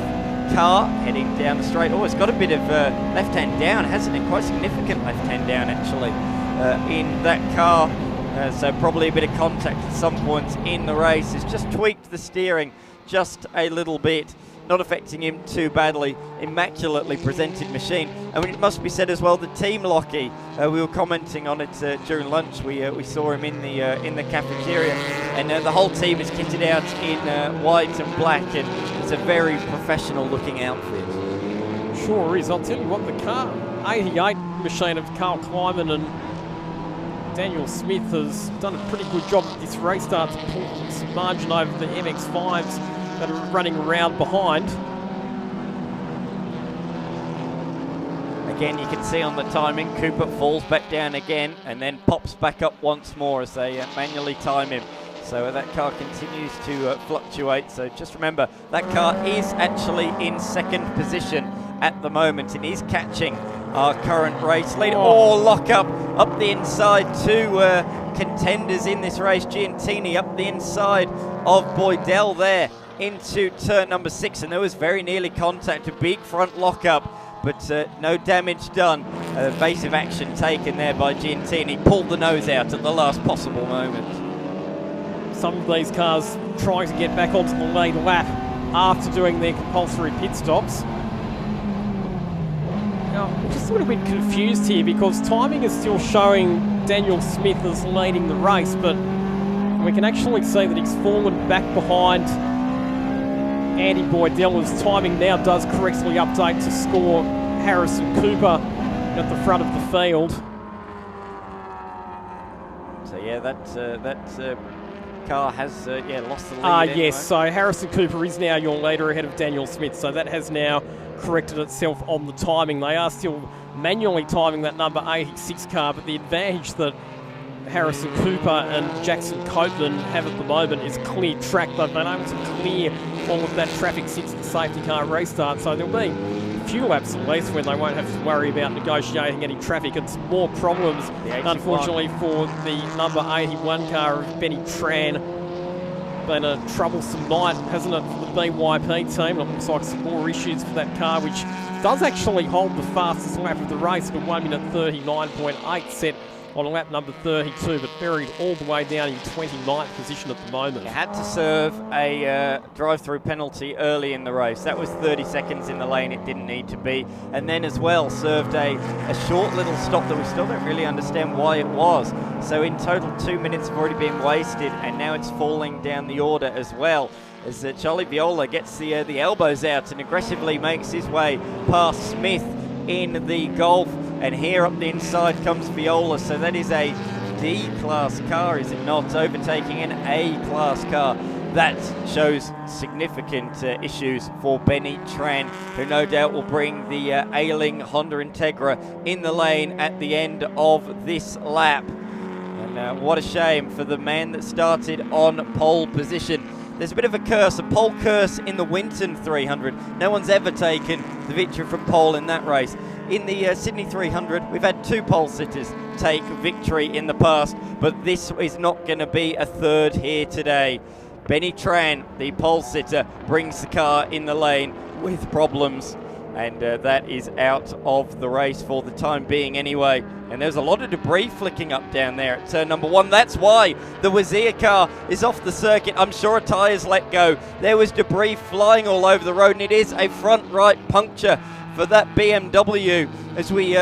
car heading down the straight. Oh, it's got a bit of left-hand down, hasn't it? Quite significant left-hand down actually in that car. So probably a bit of contact at some points in the race. It's just tweaked the steering just a little bit, not affecting him too badly. Immaculately presented machine. And it must be said as well, the team, Lockie, we were commenting on it during lunch. We saw him in the cafeteria, and the whole team is kitted out in white and black, and it's a very professional looking outfit.
Sure is. I'll tell you what, the car 88 machine of Carl Kleiman and Daniel Smith has done a pretty good job at this race start to pull some margin over the MX-5s that are running around behind.
again, you can see on the timing, Cooper falls back down again and then pops back up once more as they manually time him. So that car continues to fluctuate. So just remember, that car is actually in second position at the moment and is catching our current race leader. Oh, lock up the inside. Two contenders in this race. Giantini up the inside of Boydell there into turn number 6, and there was very nearly contact, a big front lockup, but no damage done. Evasive action taken there by Giantini, pulled the nose out at the last possible moment.
Some of these cars trying to get back onto the lead lap after doing their compulsory pit stops. Now, I'm just a little bit confused here because timing is still showing Daniel Smith as leading the race, but we can actually see that he's fallen back behind Andy Boydell as timing now does correctly update to score Harrison Cooper at the front of the field.
So yeah, that car has lost the lead.
Yes, so Harrison Cooper is now your leader ahead of Daniel Smith, so that has now corrected itself on the timing. They are still manually timing that number 86 car, but the advantage that Harrison Cooper and Jackson Copeland have at the moment is clear track. They've been able to clear all of that traffic since the safety car restart, so there'll be a few laps at least when they won't have to worry about negotiating any traffic. It's more problems, unfortunately, for the number 81 car of Benny Tran. Been a troublesome night, hasn't it, for the BYP team? It looks like some more issues for that car, which does actually hold the fastest lap of the race at a 1:39.8 set on lap number 32, but buried all the way down in 29th position at the moment.
He had to serve a drive-through penalty early in the race. That was 30 seconds in the lane it didn't need to be. And then as well served a short little stop that we still don't really understand why it was. So in total 2 minutes have already been wasted, and now it's falling down the order as well, as Charlie Viola gets the elbows out and aggressively makes his way past Smith in the Golf. And here up the inside comes Viola, so that is a D-class car, is it not? Overtaking an A-class car. That shows significant issues for Benny Tran, who no doubt will bring the ailing Honda Integra in the lane at the end of this lap. And what a shame for the man that started on pole position. There's a bit of a curse, a pole curse in the Winton 300. No one's ever taken the victory from pole in that race. In the Sydney 300, we've had 2 pole sitters take victory in the past, but this is not going to be a third here today. Benny Tran, the pole sitter, brings the car in the lane with problems, and that is out of the race for the time being anyway. And there's a lot of debris flicking up down there at turn number 1. That's why the Wazir car is off the circuit. I'm sure a tyre's let go. There was debris flying all over the road, and it is a front right puncture for that BMW. As we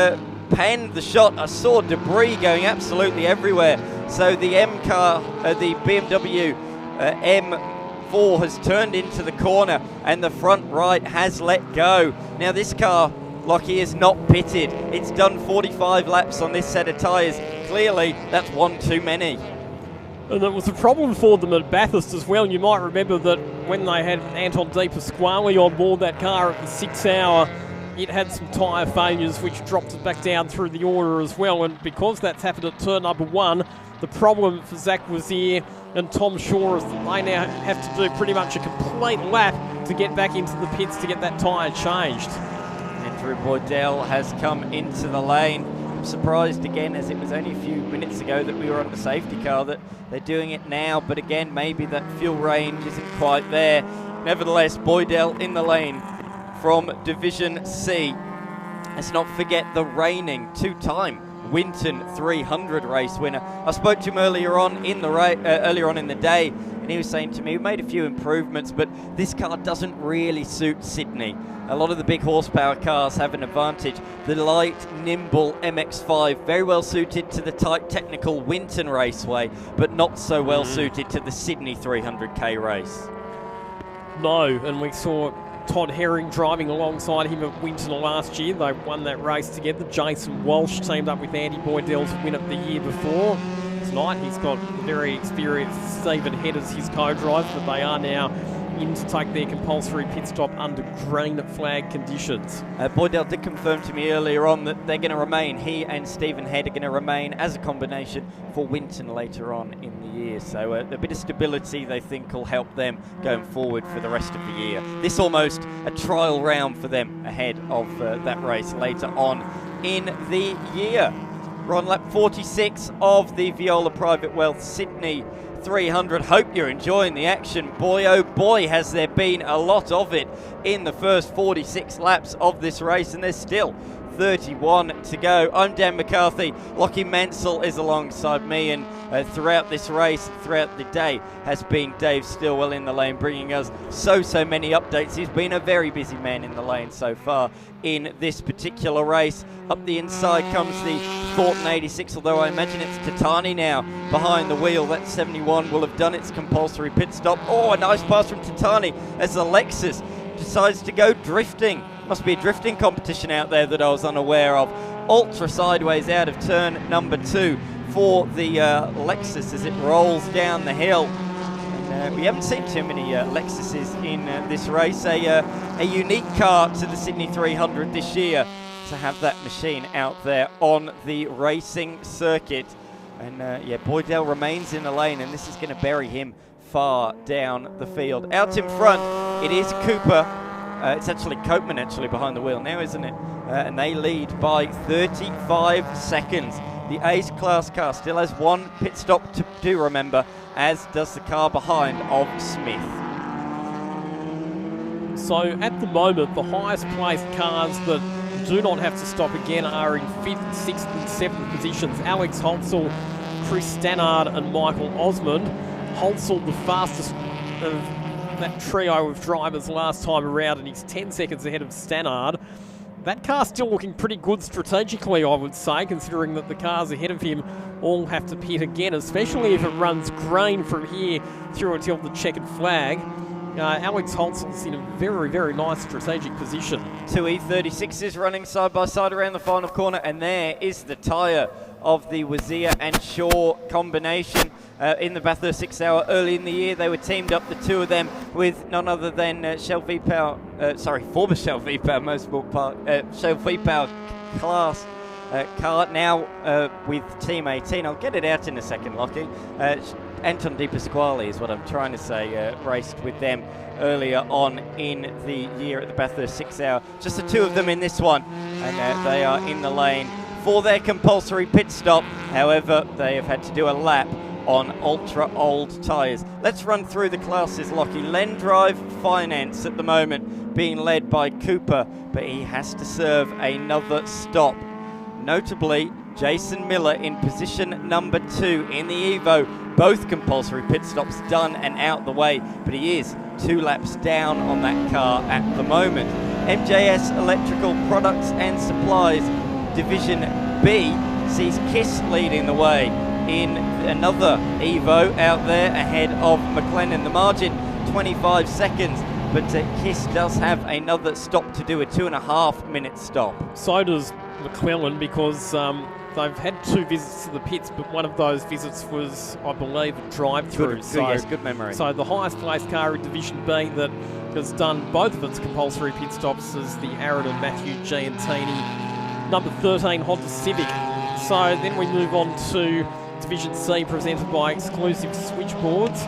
panned the shot, I saw debris going absolutely everywhere. So the M car, the BMW M4 has turned into the corner, and the front right has let go. Now this car, Lockie, is not pitted. It's done 45 laps on this set of tyres. Clearly, that's one too many.
And it was a problem for them at Bathurst as well. You might remember that when they had Anton De Pasquale on board that car at the 6 hour, it had some tyre failures which dropped it back down through the order as well. And because that's happened at turn number 1, the problem for Zach Wazir and Tom Shaw is that they now have to do pretty much a complete lap to get back into the pits to get that tyre changed.
Andrew Boydell has come into the lane. I'm surprised again, as it was only a few minutes ago that we were on the safety car, that they're doing it now. But again, maybe that fuel range isn't quite there. Nevertheless, Boydell in the lane from Division C. Let's not forget the reigning 2-time Winton 300 race winner. I spoke to him earlier on in the day, and he was saying to me, we made a few improvements, but this car doesn't really suit Sydney. A lot of the big horsepower cars have an advantage. The light, nimble MX-5, very well suited to the tight, technical Winton Raceway, but not so well suited to the Sydney 300k race.
No, and we saw Todd Herring driving alongside him at Winton last year. They won that race together. Jason Walsh teamed up with Andy Boydell to win it the year before. Tonight he's got very experienced Stephen Head as his co-driver, but they are now in to take their compulsory pit stop under green flag conditions.
Boydell did confirm to me earlier on that they're going to remain, he and Stephen Head are going to remain as a combination for Winton later on in the year. So a bit of stability they think will help them going forward for the rest of the year. This almost a trial round for them ahead of that race later on in the year. We're on lap 46 of the Viola Private Wealth Sydney 300. Hope you're enjoying the action. Boy, oh boy, has there been a lot of it in the first 46 laps of this race, and there's still 31 to go. I'm Dan McCarthy. Lockie Mansell is alongside me, and throughout this race, throughout the day, has been Dave Stillwell in the lane, bringing us so many updates. He's been a very busy man in the lane so far in this particular race. Up the inside comes the Thornton 86, although I imagine it's Titani now behind the wheel. That 71 will have done its compulsory pit stop. Oh, a nice pass from Titani as the Lexus decides to go drifting. Must be a drifting competition out there that I was unaware of. Ultra sideways out of turn number 2 for the Lexus as it rolls down the hill. And, we haven't seen too many Lexuses in this race. A unique car to the Sydney 300 this year to have that machine out there on the racing circuit. And yeah, Boydell remains in the lane, and this is going to bury him far down the field. Out in front, it is Cooper. It's actually Copeman behind the wheel now, isn't it? And they lead by 35 seconds. The Ace Class car still has one pit stop to do, remember, as does the car behind of Smith.
So at the moment, the highest placed cars that do not have to stop again are in 5th, 6th and 7th positions. Alex Holtzell, Chris Stannard and Michael Osmond. Holtzell, the fastest of that trio of drivers last time around, and he's 10 seconds ahead of Stannard. That car's still looking pretty good strategically, I would say, considering that the cars ahead of him all have to pit again, especially if it runs green from here through until the checkered flag. Alex Holtzell's in a very nice strategic position. Two
E36s running side by side around the final corner, and there is the tyre of the Wazir and Shaw combination. In the Bathurst 6 Hour early in the year, they were teamed up, the two of them, with none other than Shell V-Power, former Shell V-Power Motorsport Park, Shell V-Power class car, now with Team 18. I'll get it out in a second, Lockie. Anton Di Pasquale is what I'm trying to say, raced with them earlier on in the year at the Bathurst 6 Hour. Just the two of them in this one, and they are in the lane for their compulsory pit stop. However, they have had to do a lap on ultra old tyres. Let's run through the classes, Lockie. Lendrive Finance at the moment being led by Cooper, but he has to serve another stop. Notably, Jason Miller in position number 2 in the Evo. Both compulsory pit stops done and out the way, but he is 2 laps down on that car at the moment. MJS Electrical Products and Supplies Division B sees Kiss leading the way in another Evo out there ahead of McLennan. The margin 25 seconds, but Kiss does have another stop to do, a 2.5 minute stop.
So does McLellan, because they've had 2 visits to the pits, but one of those visits was, I believe, a drive-through.
Yes, good memory.
So the highest placed car in Division B that has done both of its compulsory pit stops is the Aridon Matthew Giantini, number 13 Honda Civic. So then we move on to Division C, presented by Exclusive Switchboards.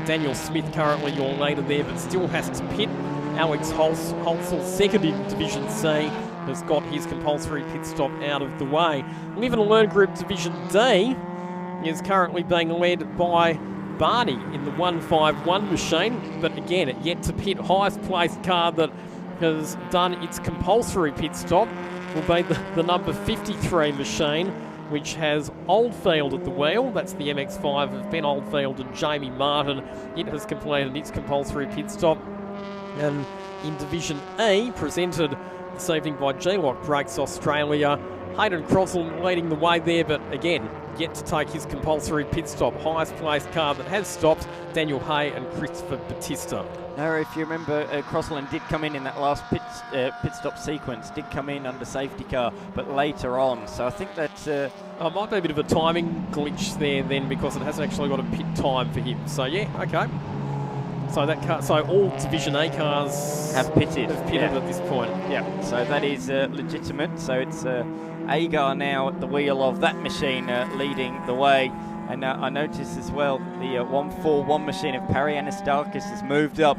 Daniel Smith currently your leader there, but still has to pit. Alex Holtzell, second in Division C, has got his compulsory pit stop out of the way. Live and Learn Group Division D is currently being led by Barney in the 151 machine, but again, yet to pit. Highest placed car that has done its compulsory pit stop will be the number 53 machine, which has Oldfield at the wheel. That's the MX-5 of Ben Oldfield and Jamie Martin. It has completed its compulsory pit stop. And in Division E, presented this evening by G-Lock Brakes Australia, Hayden Crosland leading the way there, but again, yet to take his compulsory pit stop. Highest placed car that has stopped, Daniel Hay and Christopher Batista.
No, if you remember, Crosland did come in that last pit stop sequence, did come in under safety car, but later on. So I think that
might be a bit of a timing glitch there then, because it hasn't actually got a pit time for him. So yeah, okay. So that car, so all Division A cars
have pitted
at this point.
Yeah, so that is legitimate. So it's Agar now at the wheel of that machine leading the way. And I notice as well the 141 machine of Parry Anastakis has moved up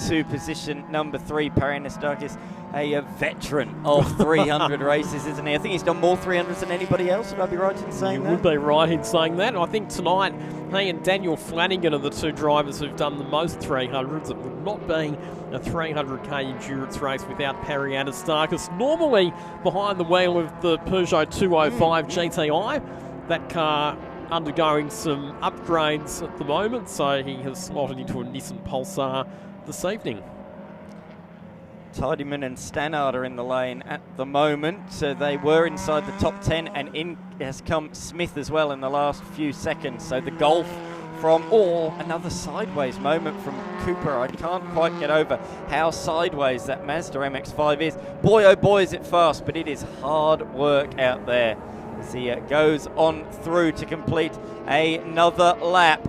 to position number 3. Parry Anastakis, a veteran of 300 races, isn't he? I think he's done more 300s than anybody else. Would I be right in saying that?
You would be right in saying that. I think tonight, he and Daniel Flanagan are the two drivers who've done the most 300s. It would not be a 300k endurance race without Parry Anastakis. Normally behind the wheel of the Peugeot 205 GTI, that car undergoing some upgrades at the moment, so he has slotted into a Nissan Pulsar this evening.
Tidyman and Stannard are in the lane at the moment. They were inside the top 10, and in has come Smith as well in the last few seconds. So the Golf from, another sideways moment from Cooper. I can't quite get over how sideways that Mazda MX-5 is. Boy, oh boy, is it fast, but it is hard work out there. As he goes on through to complete another lap,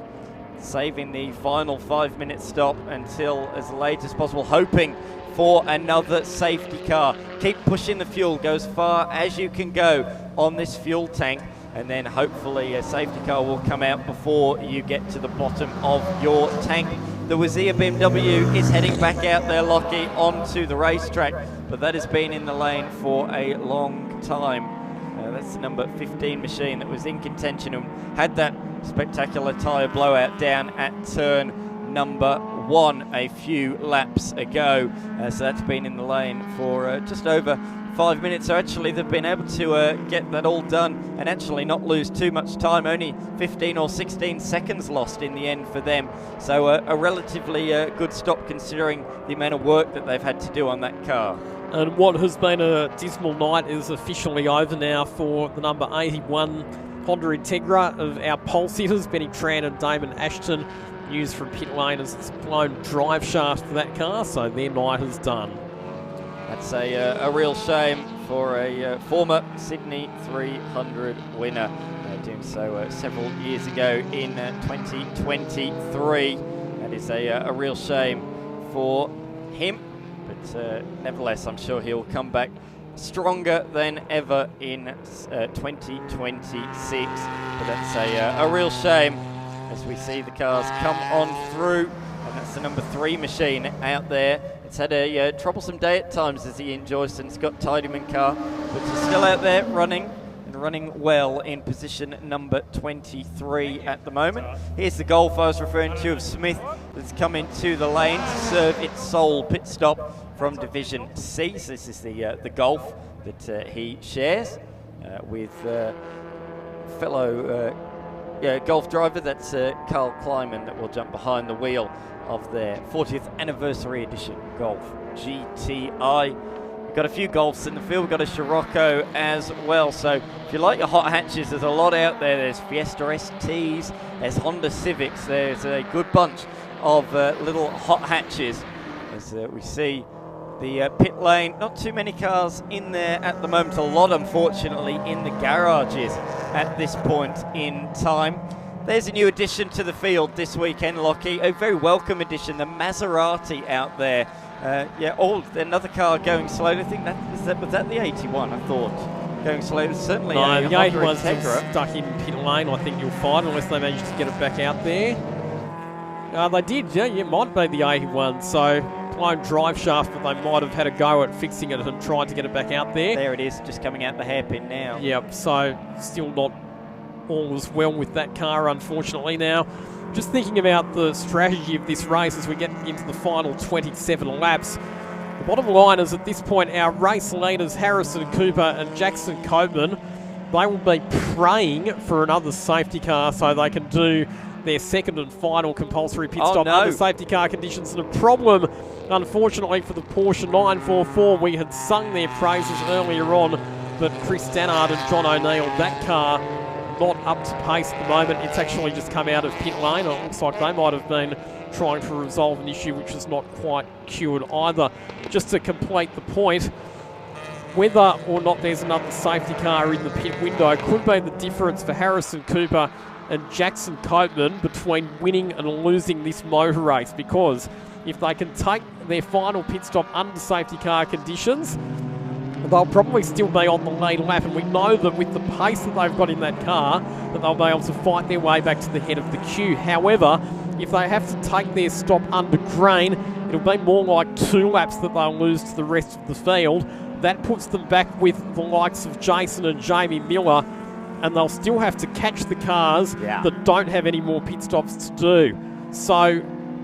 saving the final 5-minute stop until as late as possible, hoping for another safety car. Keep pushing the fuel, go as far as you can go on this fuel tank, and then hopefully a safety car will come out before you get to the bottom of your tank. The Wazir BMW is heading back out there, Lockie, onto the racetrack, but that has been in the lane for a long time. That's the number 15 machine that was in contention and had that spectacular tyre blowout down at turn number 1 a few laps ago. So that's been in the lane for just over 5 minutes. So actually they've been able to get that all done and actually not lose too much time. Only 15 or 16 seconds lost in the end for them. So a relatively good stop considering the amount of work that they've had to do on that car.
And what has been a dismal night is officially over now for the number 81 Honda Integra of our pole sitters, Benny Tran and Damon Ashton. News from pit lane as it's blown drive shaft for that car, so their night is done.
That's a real shame for a former Sydney 300 winner, doing so several years ago in 2023. That is a real shame for him. But nevertheless, I'm sure he'll come back stronger than ever in 2026. But that's a real shame as we see the cars come on through. And that's the number 3 machine out there. It's had a troublesome day at times as he enjoys and Scott Tidyman car, but he's still out there running well in position number 23 at the moment. Here's the Golf I was referring to of Smith that's come into the lane to serve its sole pit stop from Division C. So this is the Golf that he shares with fellow Golf driver. That's Carl Kleiman that will jump behind the wheel of their 40th anniversary edition Golf GTI. We've got a few Golfs in the field. We've got a Scirocco as well. So if you like your hot hatches, there's a lot out there. There's Fiesta STs, there's Honda Civics. There's a good bunch of little hot hatches. As we see the pit lane, not too many cars in there at the moment. A lot, unfortunately, in the garages at this point in time. There's a new addition to the field this weekend, Lockie. A very welcome addition, the Maserati out there. Another car going slow. I think was that the 81, I thought. Going slow, certainly.
No, the 81's stuck in pit lane, I think you'll find, unless they manage to get it back out there. They did, it might be the 81, so blown drive shaft, but they might have had a go at fixing it and tried to get it back out there.
There it is, just coming out the hairpin now.
Yep, so still not all as well with that car, unfortunately. Now, just thinking about the strategy of this race as we get into the final 27 laps, the bottom line is at this point our race leaders Harrison Cooper and Jackson Coburn, they will be praying for another safety car so they can do their second and final compulsory pit stop under safety car conditions. And a problem, unfortunately, for the Porsche 944. We had sung their praises earlier on, but Chris Stannard and John O'Neill, that car not up to pace at the moment. It's actually just come out of pit lane. It looks like they might have been trying to resolve an issue which is not quite cured either. Just to complete the point, whether or not there's another safety car in the pit window could be the difference for Harrison Cooper and Jackson Copeman between winning and losing this motor race, because if they can take their final pit stop under safety car conditions, they'll probably still be on the lead lap, and we know that with the pace that they've got in that car, that they'll be able to fight their way back to the head of the queue. However, if they have to take their stop under green, it'll be more like 2 laps that they'll lose to the rest of the field. That puts them back with the likes of Jason and Jamie Miller, and they'll still have to catch the cars that don't have any more pit stops to do. So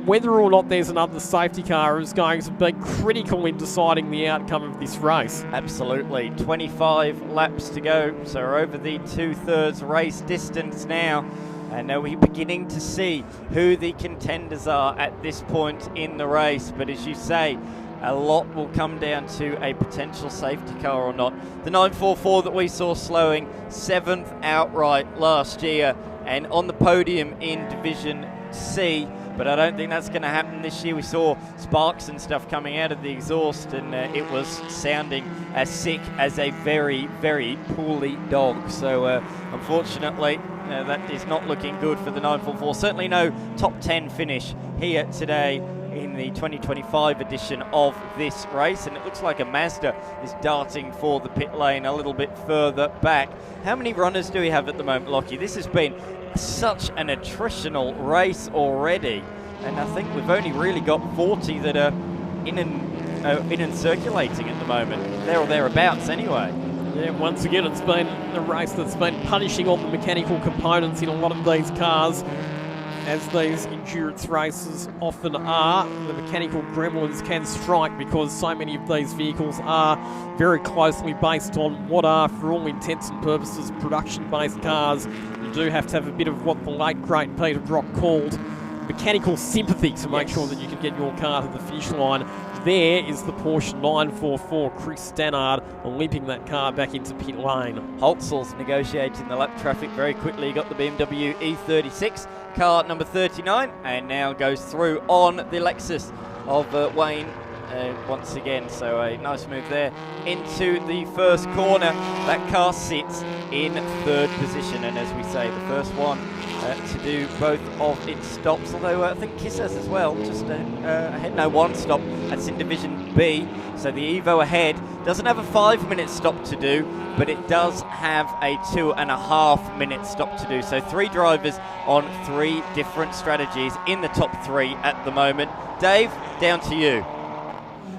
whether or not there's another safety car is going to be critical in deciding the outcome of this race.
Absolutely. 25 laps to go, so we're over the 2/3 race distance now. And we're beginning to see who the contenders are at this point in the race. But as you say, a lot will come down to a potential safety car or not. The 944 that we saw slowing 7th outright last year and on the podium in Division C. But I don't think that's going to happen this year. We saw sparks and stuff coming out of the exhaust, and it was sounding as sick as a very, very poorly dog. So unfortunately, that is not looking good for the 944. Certainly no top 10 finish here today in the 2025 edition of this race, and it looks like a Mazda is darting for the pit lane a little bit further back. How many runners do we have at the moment, Lockie? This has been such an attritional race already, and I think we've only really got 40 that are in and circulating at the moment, there or thereabouts anyway.
Yeah, once again, it's been a race that's been punishing on the mechanical components in a lot of these cars, as these endurance races often are. The mechanical gremlins can strike because so many of these vehicles are very closely based on what are, for all intents and purposes, production-based cars. You do have to have a bit of what the late, great Peter Brock called mechanical sympathy to make sure that you can get your car to the finish line. There is the Porsche 944, Chris Stannard, limping that car back into pit lane.
Holtzell's negotiating the lap traffic very quickly. He got the BMW E36, car number 39, and now goes through on the Lexus of Wayne once again. So a nice move there into the first corner. That car sits in 3rd position, and as we say, the first one to do both of its stops, although I think Kiss has as well, just ahead. No, 1 stop. That's in Division B. So the Evo ahead doesn't have a 5-minute stop to do, but it does have a 2.5-minute stop to do. So 3 drivers on 3 different strategies in the top 3 at the moment. Dave, down to you.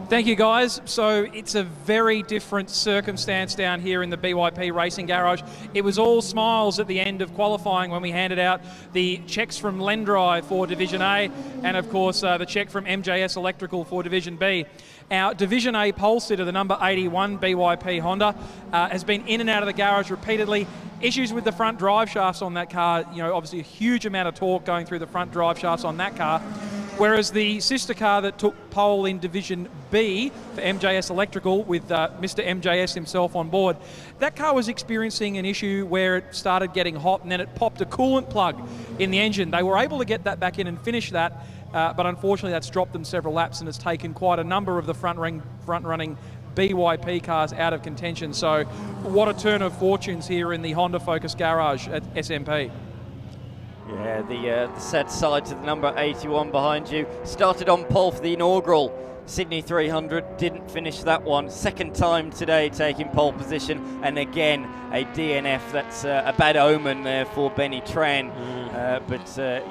Thank you, guys. So it's a very different circumstance down here in the BYP Racing Garage. It was all smiles at the end of qualifying when we handed out the checks from Lendrive for Division A, and of course the check from MJS Electrical for Division B. Our Division A pole sitter, the number 81 BYP Honda, has been in and out of the garage repeatedly. Issues with the front drive shafts on that car, obviously a huge amount of torque going through the front drive shafts on that car. Whereas the sister car that took pole in Division B for MJS Electrical with Mr. MJS himself on board, that car was experiencing an issue where it started getting hot and then it popped a coolant plug in the engine. They were able to get that back in and finish that, but unfortunately that's dropped them several laps and has taken quite a number of the front-running BYP cars out of contention. So what a turn of fortunes here in the Honda Focus garage at SMP.
Yeah, the sad side to the number 81 behind you. Started on pole for the inaugural Sydney 300, didn't finish that one. Second time today taking pole position, and again a DNF. That's a bad omen there for Benny Tran.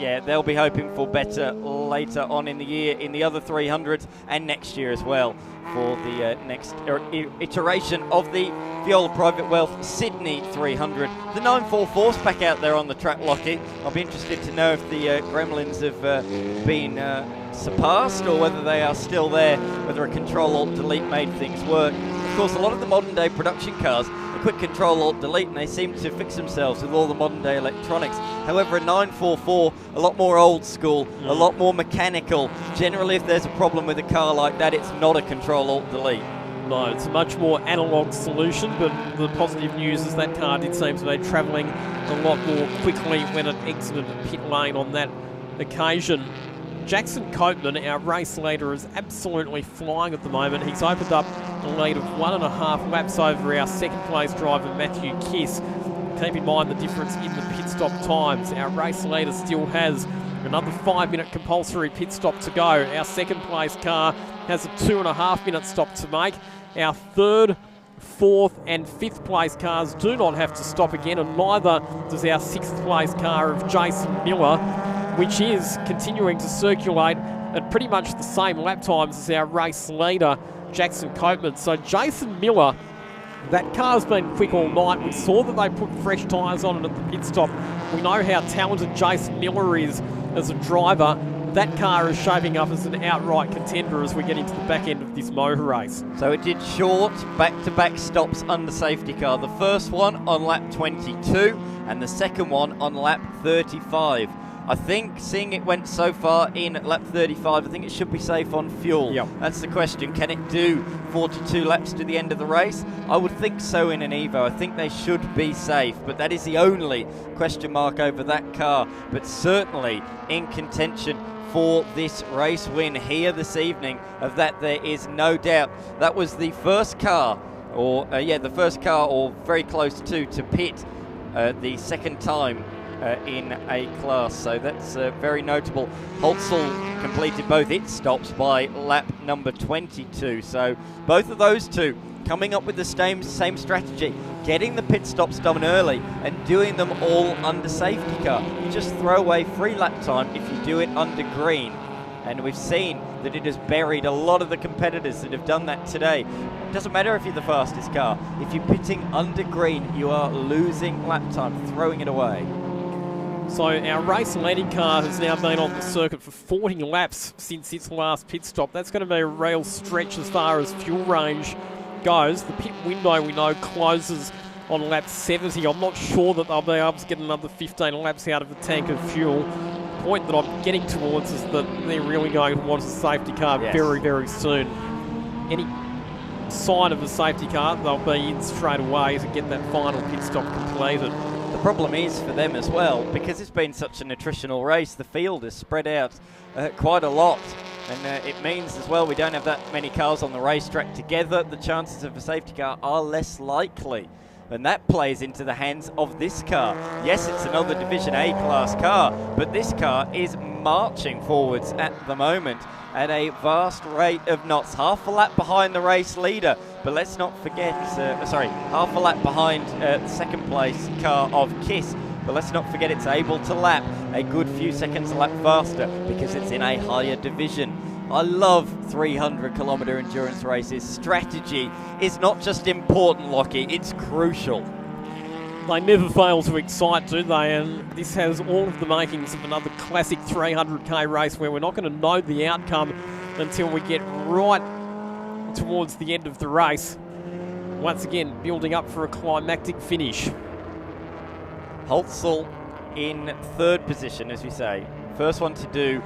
Yeah, they'll be hoping for better later on in the year in the other 300s and next year as well for the next iteration of the Viola Private Wealth Sydney 300. The 944's back out there on the track, Lockie. I'll be interested to know if the Gremlins have been surpassed or whether they are still there, whether a Control-Alt-Delete made things work. Of course, a lot of the modern day production cars, a quick Control-Alt-Delete, and they seem to fix themselves with all the modern day electronics. However, a 944, a lot more old school, a lot more mechanical. Generally, if there's a problem with a car like that, it's not a Control-Alt-Delete.
No, it's a much more analogue solution, but the positive news is that car did seem to be travelling a lot more quickly when it exited pit lane on that occasion. Jackson Copeman, our race leader, is absolutely flying at the moment. He's opened up a lead of 1.5 laps over our second place driver, Matthew Kiss. keep in mind the difference in the pit stop times. Our race leader still has another 5-minute compulsory pit stop to go. Our second place car has a 2.5-minute stop to make. Our third, fourth and fifth place cars do not have to stop again, and neither does our sixth place car of Jason Miller, which is continuing to circulate at pretty much the same lap times as our race leader, Jackson Copeman. So Jason Miller, that car's been quick all night. We saw that they put fresh tyres on it at the pit stop. We know how talented Jason Miller is as a driver. That car is shaping up as an outright contender as we get into the back end of this motor race.
So it did short back-to-back stops under safety car. The first one on lap 22 and the second one on lap 35. I think seeing it went so far in lap 35, I think it should be safe on fuel.
Yep.
That's the question. Can it do 42 laps to the end of the race? I would think so in an Evo. I think they should be safe, but that is the only question mark over that car. But certainly in contention for this race win here this evening. Of that there is no doubt. That was the first car, or very close to pit the second time in a class, so that's very notable. Holtzell completed both its stops by lap number 22, so both of those two coming up with the same strategy, getting the pit stops done early and doing them all under safety car. You just throw away free lap time if you do it under green, and we've seen that it has buried a lot of the competitors that have done that today. It doesn't matter if you're the fastest car. If you're pitting under green, you are losing lap time, throwing it away.
So our race leading car has now been on the circuit for 40 laps since its last pit stop. That's going to be a real stretch as far as fuel range goes. The pit window, we know, closes on lap 70. I'm not sure that they'll be able to get another 15 laps out of a tank of fuel. The point that I'm getting towards is that they're really going to want a safety car very, very soon. Any sign of a safety car, they'll be in straight away to get that final pit stop completed.
The problem is for them as well, because it's been such an attritional race, the field is spread out quite a lot. And it means as well we don't have that many cars on the racetrack together. The chances of a safety car are less likely. And that plays into the hands of this car. Yes, it's another Division A class car, but this car is marching forwards at the moment at a vast rate of knots. Half a lap behind the race leader, but let's not forget, half a lap behind the second place car of KISS. But let's not forget it's able to lap a good few seconds a lap faster because it's in a higher division. I love 300-kilometre endurance races. Strategy is not just important, Lockie, it's crucial.
They never fail to excite, do they? And this has all of the makings of another classic 300k race where we're not going to know the outcome until we get right towards the end of the race. Once again, building up for a climactic finish.
Holtzell in third position, as we say. First one to do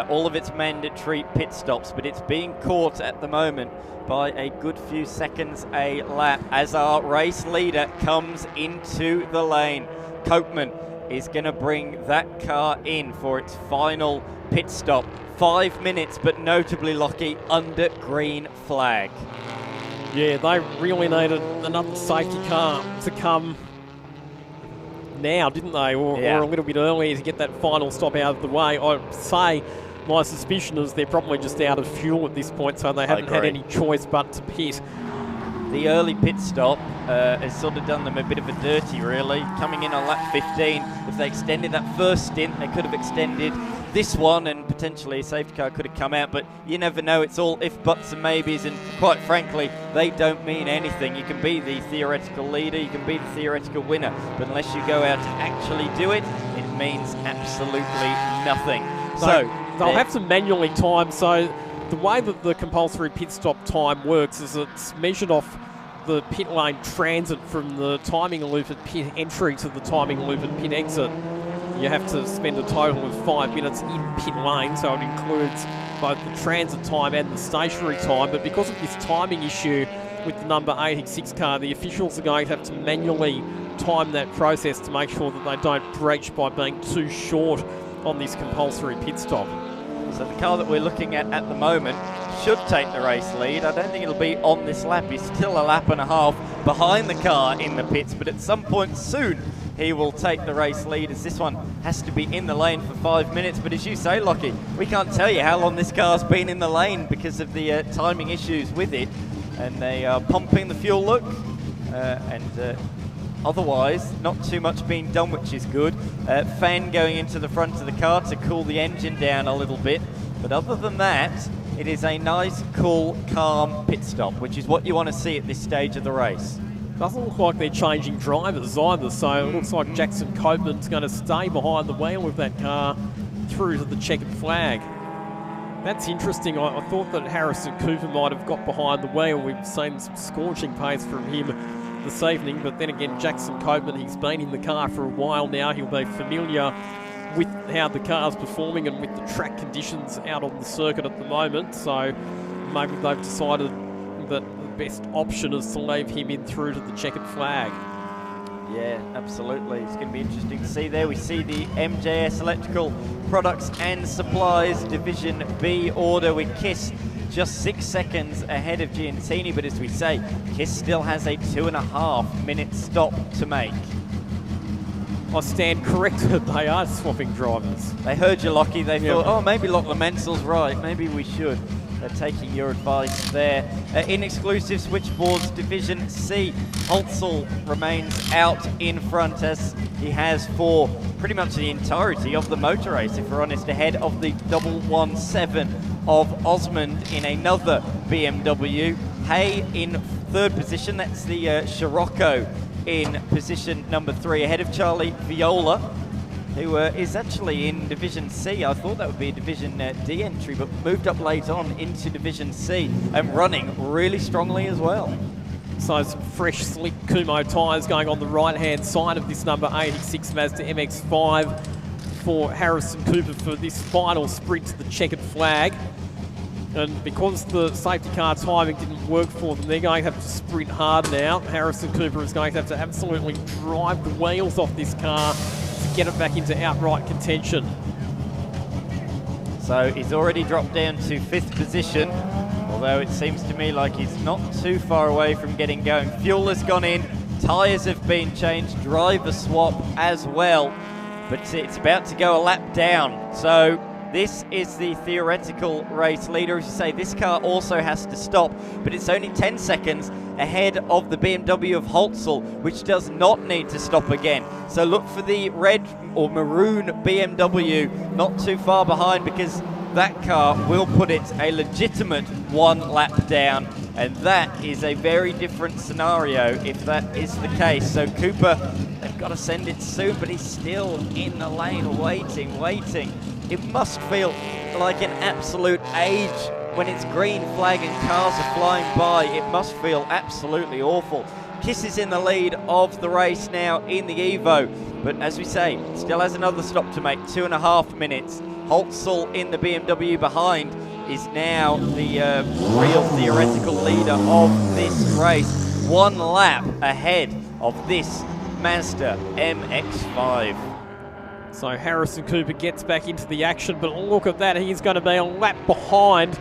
all of its mandatory pit stops, but it's being caught at the moment by a good few seconds a lap as our race leader comes into the lane. Copeman is going to bring that car in for its final pit stop. 5 minutes, but notably, Lockie, under green flag.
Yeah, they really needed another safety car to come now, didn't they? Or a little bit earlier to get that final stop out of the way. I'd say my suspicion is they're probably just out of fuel at this point, so they haven't had any choice but to pit.
The early pit stop has sort of done them a bit of a dirty, really. Coming in on lap 15, if they extended that first stint, they could have extended this one, and potentially a safety car could have come out, but you never know. It's all if, buts and maybes, and quite frankly, they don't mean anything. You can be the theoretical leader, you can be the theoretical winner, but unless you go out to actually do it, it means absolutely nothing. So
they'll have to manually time. So the way that the compulsory pit stop time works is it's measured off the pit lane transit from the timing loop at pit entry to the timing loop at pit exit. You have to spend a total of 5 minutes in pit lane, so it includes both the transit time and the stationary time. But because of this timing issue with the number 86 car, the officials are going to have to manually time that process to make sure that they don't breach by being too short on this compulsory pit stop.
So the car that we're looking at the moment should take the race lead. I don't think it'll be on this lap. He's still a lap and a half behind the car in the pits, but at some point soon he will take the race lead, as this one has to be in the lane for 5 minutes. But as you say, Lockie, we can't tell you how long this car's been in the lane because of the timing issues with it. And they are pumping the fuel, look, and otherwise not too much being done, which is good. Fan going into the front of the car to cool the engine down a little bit. But other than that, it is a nice, cool, calm pit stop, which is what you want to see at this stage of the race.
Doesn't look like they're changing drivers either, so it looks like Jackson Copeland's going to stay behind the wheel of that car through to the checkered flag. That's interesting. I thought that Harrison Cooper might have got behind the wheel. We've seen some scorching pace from him this evening, but then again, Jackson Copeland, he's been in the car for a while now. He'll be familiar with how the car's performing and with the track conditions out on the circuit at the moment, so maybe they've decided that the best option is to leave him in through to the checkered flag.
Yeah, absolutely. It's going to be interesting to see there. We see the MJS Electrical Products and Supplies Division B order with KISS just 6 seconds ahead of Giantini, but as we say, KISS still has a 2.5 minute stop to make.
I stand corrected, they are swapping drivers.
They heard you, Lockie. They thought, oh, maybe Lachlan Mensel's right. Maybe we should. They're taking your advice there. In exclusive switchboards, Division C, Holtzel remains out in front, as he has for pretty much the entirety of the motor race, if we're honest, ahead of the 117 of Osmond in another BMW. Hay in third position, that's the Scirocco in position number 3, ahead of Charlie Viola, who is actually in Division C. I thought that would be a Division D entry, but moved up late on into Division C and running really strongly as well.
So some fresh, slick Kumho tyres going on the right-hand side of this number 86 Mazda MX-5 for Harrison Cooper for this final sprint to the checkered flag. And because the safety car timing didn't work for them, they're going to have to sprint hard now. Harrison Cooper is going to have to absolutely drive the wheels off this car to get it back into outright contention.
So he's already dropped down to 5th position, although it seems to me like he's not too far away from getting going. Fuel has gone in, tyres have been changed, driver swap as well, but it's about to go a lap down. So this is the theoretical race leader. As you say, this car also has to stop, but it's only 10 seconds ahead of the BMW of Holtzel, which does not need to stop again. So look for the red or maroon BMW not too far behind, because that car will put it a legitimate 1 lap down, and that is a very different scenario if that is the case. So Cooper, they've got to send it soon, but he's still in the lane waiting. It must feel like an absolute age when it's green flag and cars are flying by. It must feel absolutely awful. KISS is in the lead of the race now in the Evo, but as we say, still has another stop to make, 2.5 minutes. Holtzel in the BMW behind is now the real theoretical leader of this race. 1 lap ahead of this Mazda MX-5.
So Harrison Cooper gets back into the action, but look at that, he's going to be a lap behind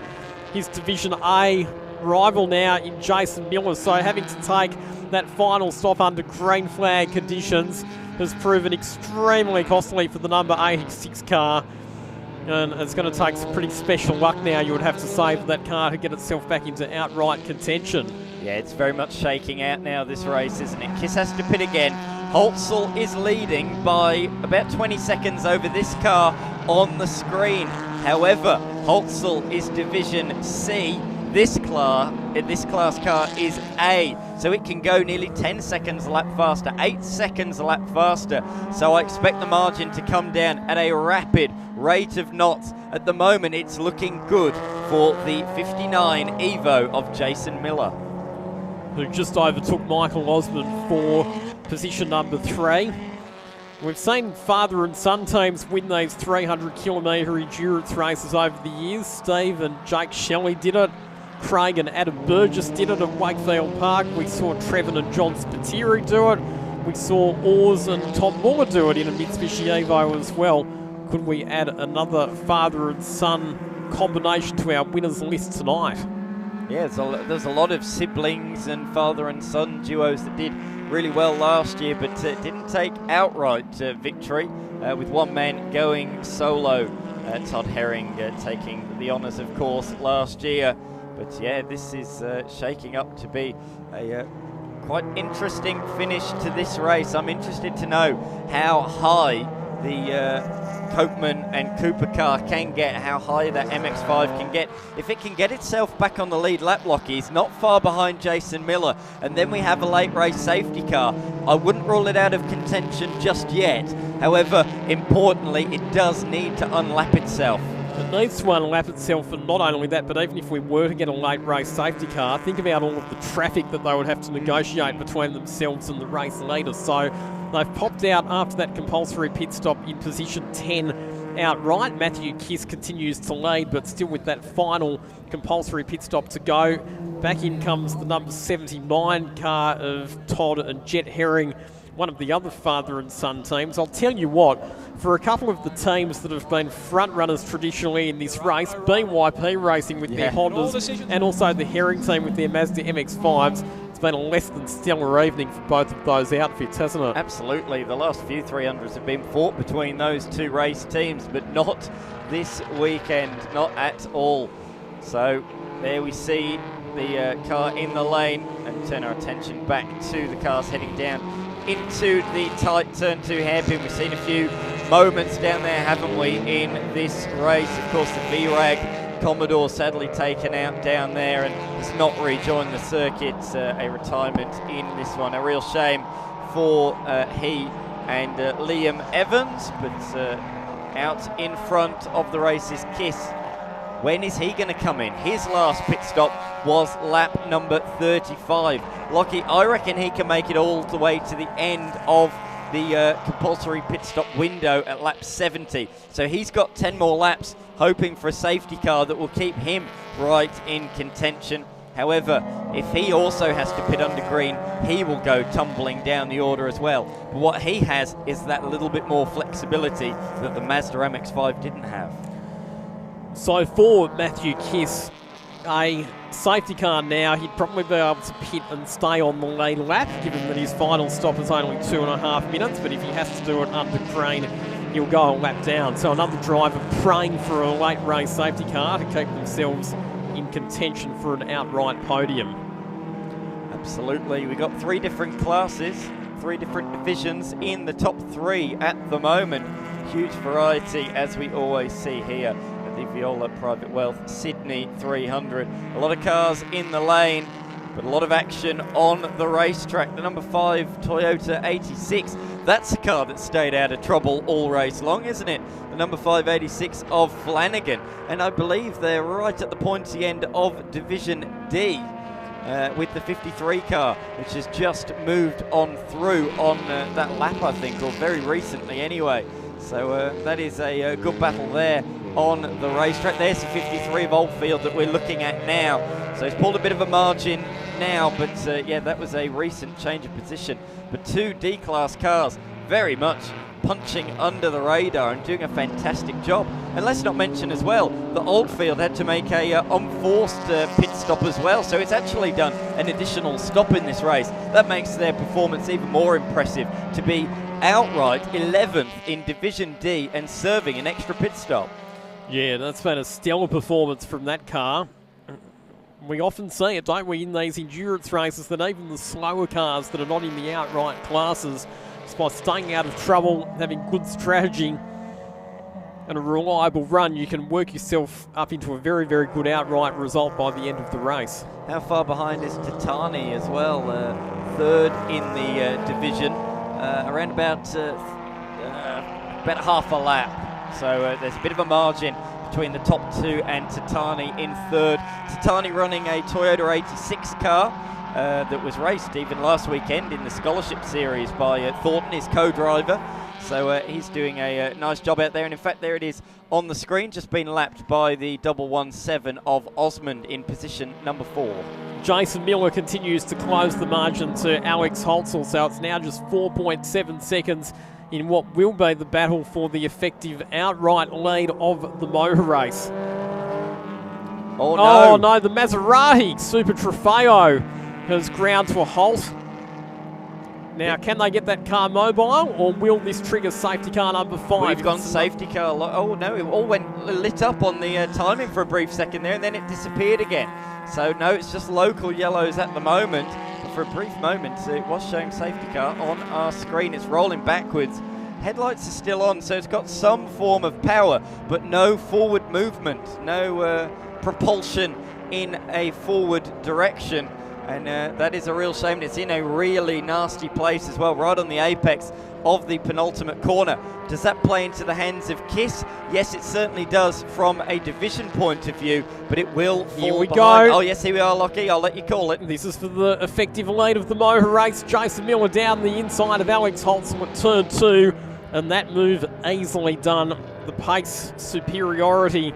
his Division A rival now in Jason Miller. So having to take that final stop under green flag conditions has proven extremely costly for the number 86 car. And it's going to take some pretty special luck now, you would have to say, for that car to get itself back into outright contention.
Yeah, it's very much shaking out now, this race, isn't it? KISS has to pit again. Holtzel is leading by about 20 seconds over this car on the screen. However, Holtzel is Division C. This class car is A, so it can go nearly 10 seconds a lap faster, 8 seconds a lap faster. So I expect the margin to come down at a rapid rate of knots. At the moment, it's looking good for the 59 Evo of Jason Miller,
who just overtook Michael Osmond for position number 3. We've seen father and son teams win these 300 kilometre endurance races over the years. Steve and Jake Shelley did it. Craig and Adam Burgess did it at Wakefield Park. We saw Trevin and John Spiteri do it. We saw Oars and Tom Muller do it in a Mitsubishi Evo as well. Could we add another father and son combination to our winners list tonight.
Yeah, there's a lot of siblings and father and son duos that did really well last year, but didn't take outright victory, with one man going solo. Todd Herring taking the honours, of course, last year. But yeah, this is shaking up to be a quite interesting finish to this race. I'm interested to know how high the Copeman and Cooper car can get, how high that MX-5 can get. If it can get itself back on the lead lap, Lockie's not far behind Jason Miller, and then we have a late race safety car, I wouldn't rule it out of contention just yet. However, importantly, it does need to unlap itself.
It needs to unlap itself, and not only that, but even if we were to get a late race safety car, think about all of the traffic that they would have to negotiate between themselves and the race leader. So they've popped out after that compulsory pit stop in position 10 outright. Matthew Kiss continues to lead, but still with that final compulsory pit stop to go. Back in comes the number 79 car of Todd and Jet Herring, one of the other father and son teams. I'll tell you what, for a couple of the teams that have been front runners traditionally in this race, BYP Racing with their Hondas and also the Herring team with their Mazda MX-5s, it's been a less than stellar evening for both of those outfits, hasn't it?
Absolutely. The last few 300s have been fought between those two race teams, but not this weekend, not at all. So there we see the car in the lane, and turn our attention back to the cars heading down into the tight turn 2 hairpin. We've seen a few moments down there, haven't we, in this race? Of course, the VRAG Commodore sadly taken out down there and has not rejoined the circuit. A retirement in this one. A real shame for he and Liam Evans, but out in front of the race is Kiss. When is he going to come in? His last pit stop was lap number 35. Lockie, I reckon he can make it all the way to the end of the compulsory pit stop window at lap 70. So he's got 10 more laps, hoping for a safety car that will keep him right in contention. However, if he also has to pit under green, he will go tumbling down the order as well. But what he has is that little bit more flexibility that the Mazda MX-5 didn't have.
So for Matthew Kiss, a safety car now, he'd probably be able to pit and stay on the lead lap, given that his final stop is only 2.5 minutes, but if he has to do it under green, he'll go a lap down. So another driver praying for a late race safety car to keep themselves in contention for an outright podium.
Absolutely. We've got 3 different classes, 3 different divisions in the top 3 at the moment. Huge variety, as we always see here. The Viola Private Wealth Sydney 300. A lot of cars in the lane, but a lot of action on the racetrack. The number 5 Toyota 86, that's a car that stayed out of trouble all race long, isn't it? The number 586 of Flanagan, and I believe they're right at the pointy end of Division D. With the 53 car, which has just moved on through on that lap, I think, or very recently anyway. So that is a good battle there on the racetrack. There's the 53 of Oldfield that we're looking at now. So he's pulled a bit of a margin now, but yeah, that was a recent change of position. But 2 D-class cars very much punching under the radar and doing a fantastic job. And let's not mention as well that Oldfield had to make a unforced pit stop as well, so it's actually done an additional stop in this race. That makes their performance even more impressive to be outright 11th in Division D and serving an extra pit stop.
Yeah, that's been a stellar performance from that car. We often see it, don't we, in these endurance races, that even the slower cars that are not in the outright classes, just by staying out of trouble, having good strategy and a reliable run, you can work yourself up into a very, very good outright result by the end of the race.
How far behind is Titani as well? 3rd in the division, around about half a lap. So there's a bit of a margin between the top 2 and Titani in 3rd. Titani running a Toyota 86 car that was raced even last weekend in the Scholarship Series by Thornton, his co-driver. So he's doing a nice job out there. And in fact, there it is on the screen, just been lapped by the 117 of Osmond in position number 4.
Jason Miller continues to close the margin to Alex Holtzel, so it's now just 4.7 seconds in what will be the battle for the effective outright lead of the motor race.
Oh, no.
No, the Maserati Super Trofeo has ground to a halt. Now, can they get that car mobile, or will this trigger safety car number 5?
We've gone safety car. Oh, no, it all went lit up on the timing for a brief second there, and then it disappeared again. So, no, it's just local yellows at the moment. But for a brief moment, it was showing safety car on our screen. It's rolling backwards. Headlights are still on, so it's got some form of power, but no forward movement, no propulsion in a forward direction. And that is a real shame. It's in a really nasty place as well, right on the apex of the penultimate corner. Does that play into the hands of KISS? Yes, it certainly does from a division point of view, but it will fall
Here we
behind.
go.
Oh, yes, here we are, Lockie. I'll let you call it.
This is for the effective lead of the motor race. Jason Miller down the inside of Alex Holtzman at turn 2, and that move easily done. The pace superiority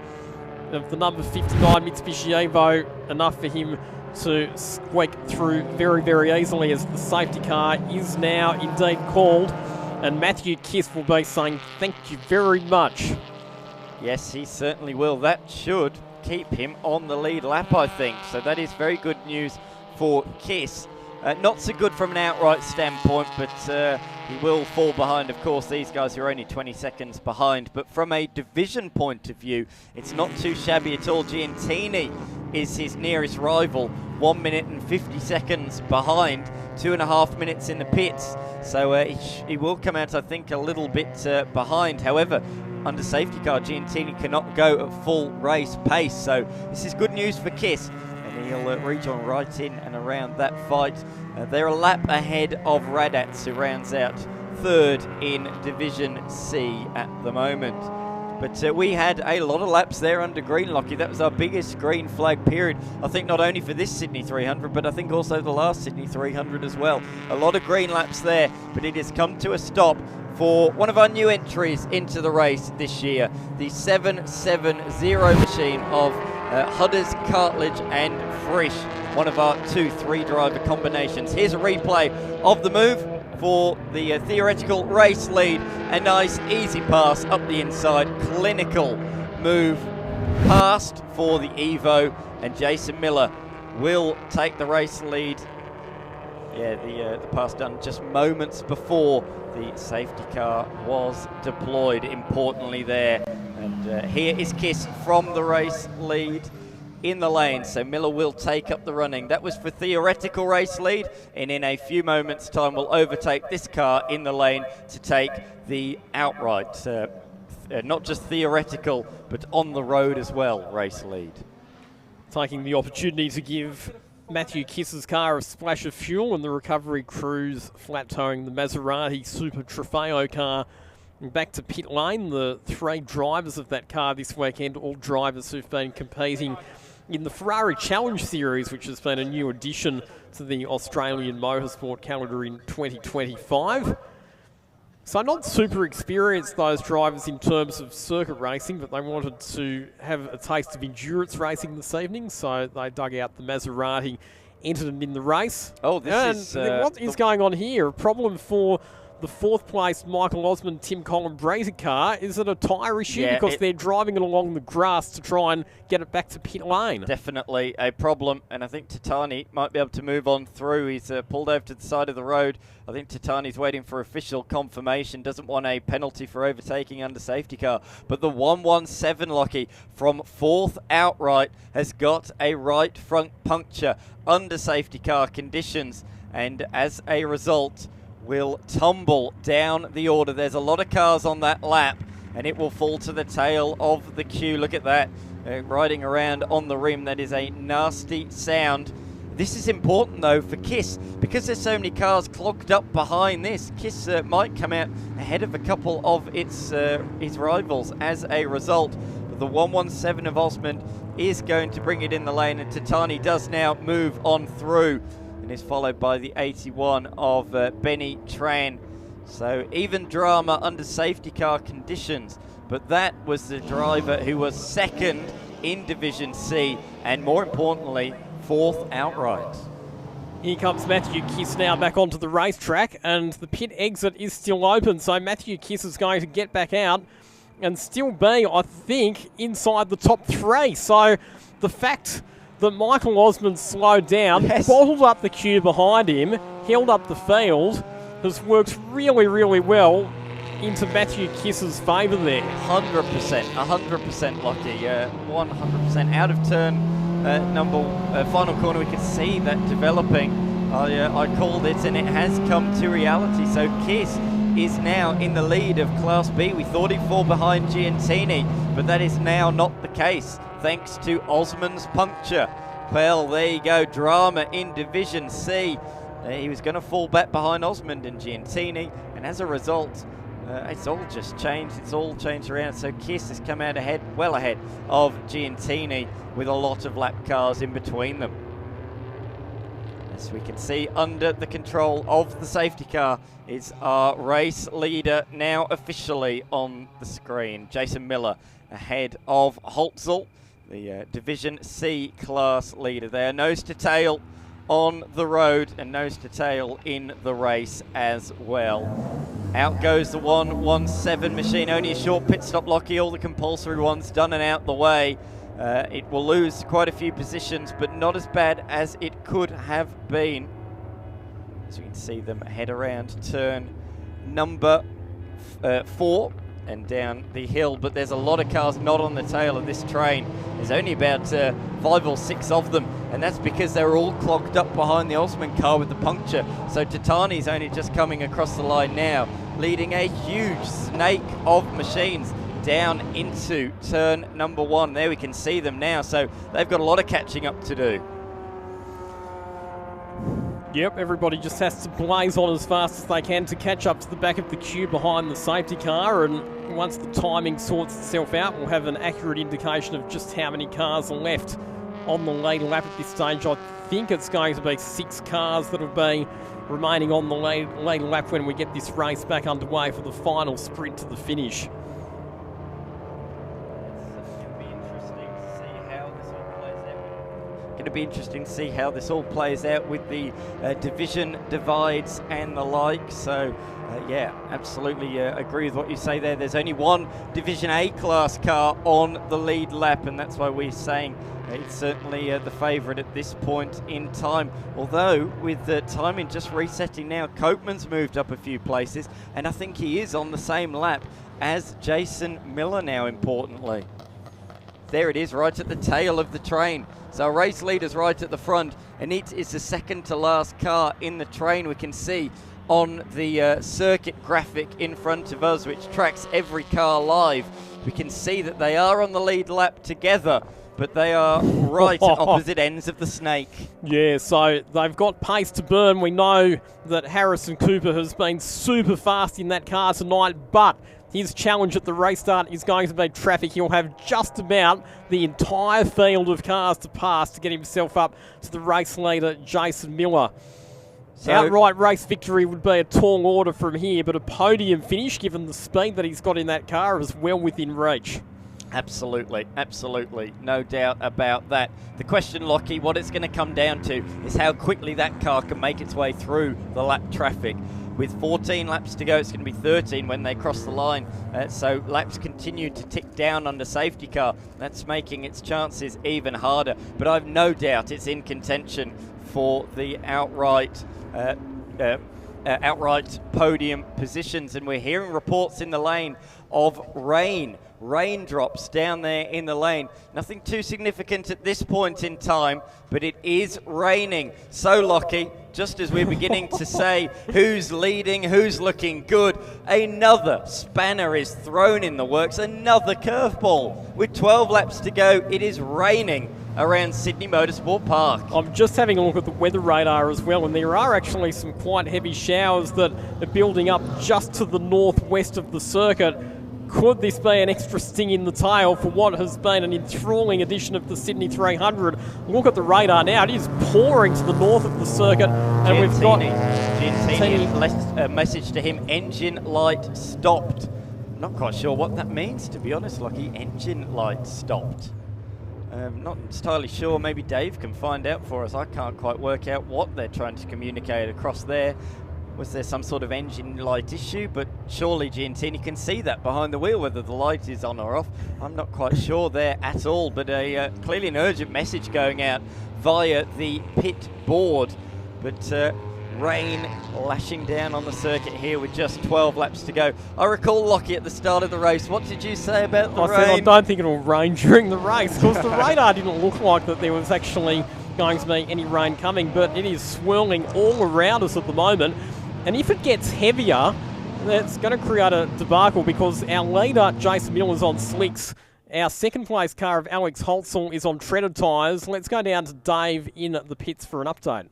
of the number 59 Mitsubishi Evo, enough for him to squeak through very, very easily, as the safety car is now indeed called, and Matthew KISS will be saying thank you very much.
Yes, he certainly will. That should keep him on the lead lap, I think. So that is very good news for KISS. Not so good from an outright standpoint, but he will fall behind, of course, these guys who are only 20 seconds behind. But from a division point of view, it's not too shabby at all. Giantini is his nearest rival, 1 minute and 50 seconds behind, 2.5 minutes in the pits. So he will come out, I think, a little bit behind. However, under safety car, Giantini cannot go at full race pace. So this is good news for KISS. And he'll rejoin right in and around that fight. They're a lap ahead of Radats, who rounds out third in Division C at the moment. But we had a lot of laps there under green, Lockie. That was our biggest green flag period. I think not only for this Sydney 300, but I think also the last Sydney 300 as well. A lot of green laps there, but it has come to a stop for one of our new entries into the race this year, the 770 machine of Hudders, Cartledge and Frisch, one of our 2-3 driver combinations. Here's a replay of the move for the theoretical race lead. A nice easy pass up the inside, clinical move past for the Evo, and Jason Miller will take the race lead. Yeah, the pass done just moments before the safety car was deployed, importantly there. And here is KISS from the race lead in the lane, so Miller will take up the running. That was for theoretical race lead, and in a few moments time will overtake this car in the lane to take the outright, not just theoretical, but on the road as well, race lead.
Taking the opportunity to give Matthew KISS's car a splash of fuel, and the recovery crews flat towing the Maserati Super Trofeo car back to pit lane. The 3 drivers of that car this weekend, all drivers who've been competing in the Ferrari Challenge Series, which has been a new addition to the Australian motorsport calendar in 2025. So not super experienced, those drivers, in terms of circuit racing, but they wanted to have a taste of endurance racing this evening, so they dug out the Maserati, entered them in the race.
Oh, this
what is going on here? A problem for the 4th place Michael Osmond, Tim Columbrita car. Is it a tyre issue?
Yeah,
because they're driving it along the grass to try and get it back to pit lane.
Definitely a problem, and I think Tatani might be able to move on through. He's pulled over to the side of the road. I think Tatani's waiting for official confirmation, doesn't want a penalty for overtaking under safety car. But the 117 Lockie from 4th outright has got a right front puncture under safety car conditions, and as a result will tumble down the order. There's a lot of cars on that lap, and it will fall to the tail of the queue. Look at that, riding around on the rim. That is a nasty sound. This is important though for KISS, because there's so many cars clogged up behind this. KISS might come out ahead of a couple of his rivals as a result. But the 117 of Osmond is going to bring it in the lane, and Tatani does now move on through, and is followed by the 81 of Benny Tran. So even drama under safety car conditions, but that was the driver who was second in Division C, and more importantly, 4th outright.
Here comes Matthew KISS now back onto the racetrack, and the pit exit is still open, so Matthew KISS is going to get back out and still be, I think, inside the top 3. So the fact that Michael Osmond slowed down,
Yes.
bottled up the queue behind him, held up the field, has worked really, really well into Matthew Kiss's favour there.
100% lucky, 100% out of turn final corner. We can see that developing. I called it, and it has come to reality. So Kiss is now in the lead of Class B. We thought he'd fall behind Giantini, but that is now not the case, thanks to Osmond's puncture. Well, there you go, drama in Division C. He was going to fall back behind Osmond and Giantini, and as a result, it's all just changed. It's all changed around. So Kiss has come out ahead, well ahead of Giantini, with a lot of lap cars in between them. As we can see, under the control of the safety car is our race leader now officially on the screen. Jason Miller ahead of Holtzel, the Division C class leader there. Nose to tail on the road and nose to tail in the race as well. Out goes the 117 machine. Only a short pit stop, Lockie. All the compulsory ones done and out the way. It will lose quite a few positions, but not as bad as it could have been. As we can see them head around turn number 4 and down the hill, but there's a lot of cars not on the tail of this train. There's only about 5 or 6 of them, and that's because they're all clogged up behind the Osmond car with the puncture. So Tatani's only just coming across the line now, leading a huge snake of machines down into turn number 1. There we can see them now, so they've got a lot of catching up to do.
Yep, everybody just has to blaze on as fast as they can to catch up to the back of the queue behind the safety car, and once the timing sorts itself out, we'll have an accurate indication of just how many cars are left on the lead lap at this stage. I think it's going to be 6 cars that will be remaining on the lead lap when we get this race back underway for the final sprint to the finish.
Going to be interesting to see how this all plays out with the division divides and the like. So yeah, absolutely agree with what you say there. There's only one Division A class car on the lead lap, and that's why we're saying it's certainly the favourite at this point in time. Although with the timing just resetting now, Copeman's moved up a few places, and I think he is on the same lap as Jason Miller now, importantly. There it is, right at the tail of the train. So our race leader's right at the front, and it is the second to last car in the train. We can see on the circuit graphic in front of us, which tracks every car live, we can see that they are on the lead lap together, but they are right at opposite ends of the snake.
Yeah, so they've got pace to burn. We know that Harrison Cooper has been super fast in that car tonight, but his challenge at the race start is going to be traffic. He'll have just about the entire field of cars to pass to get himself up to the race leader, Jason Miller. So outright race victory would be a tall order from here, but a podium finish, given the speed that he's got in that car, is well within reach.
Absolutely, absolutely. No doubt about that. The question, Lockie, what it's going to come down to is how quickly that car can make its way through the lap traffic. With 14 laps to go, it's going to be 13 when they cross the line. So laps continue to tick down under safety car. That's making its chances even harder. But I've no doubt it's in contention for the outright podium positions. And we're hearing reports in the lane of raindrops down there in the lane. Nothing too significant at this point in time, but it is raining. So, Lockie, just as we're beginning to say who's leading, who's looking good, another spanner is thrown in the works, another curveball. With 12 laps to go, it is raining around Sydney Motorsport Park.
I'm just having a look at the weather radar as well, and there are actually some quite heavy showers that are building up just to the northwest of the circuit. Could this be an extra sting in the tail for what has been an enthralling edition of the Sydney 300? Look at the radar now. It is pouring to the north of the circuit. And we've got
Giantini left a message to him, engine light stopped. I'm not quite sure what that means, to be honest, Lucky. Engine light stopped. Not entirely sure. Maybe Dave can find out for us. I can't quite work out what they're trying to communicate across there. Was there some sort of engine light issue? But surely Giantini can see that behind the wheel, whether the light is on or off. I'm not quite sure there at all, but clearly an urgent message going out via the pit board. But rain lashing down on the circuit here with just 12 laps to go. I recall, Lockie, at the start of the race, what did you say about the rain?
I said I don't think it'll rain during the race, because the radar didn't look like that there was actually going to be any rain coming, but it is swirling all around us at the moment. And if it gets heavier, that's going to create a debacle, because our leader, Jason Miller's on slicks. Our second place car of Alex Holtzel is on treaded tyres. Let's go down to Dave in the pits for an update.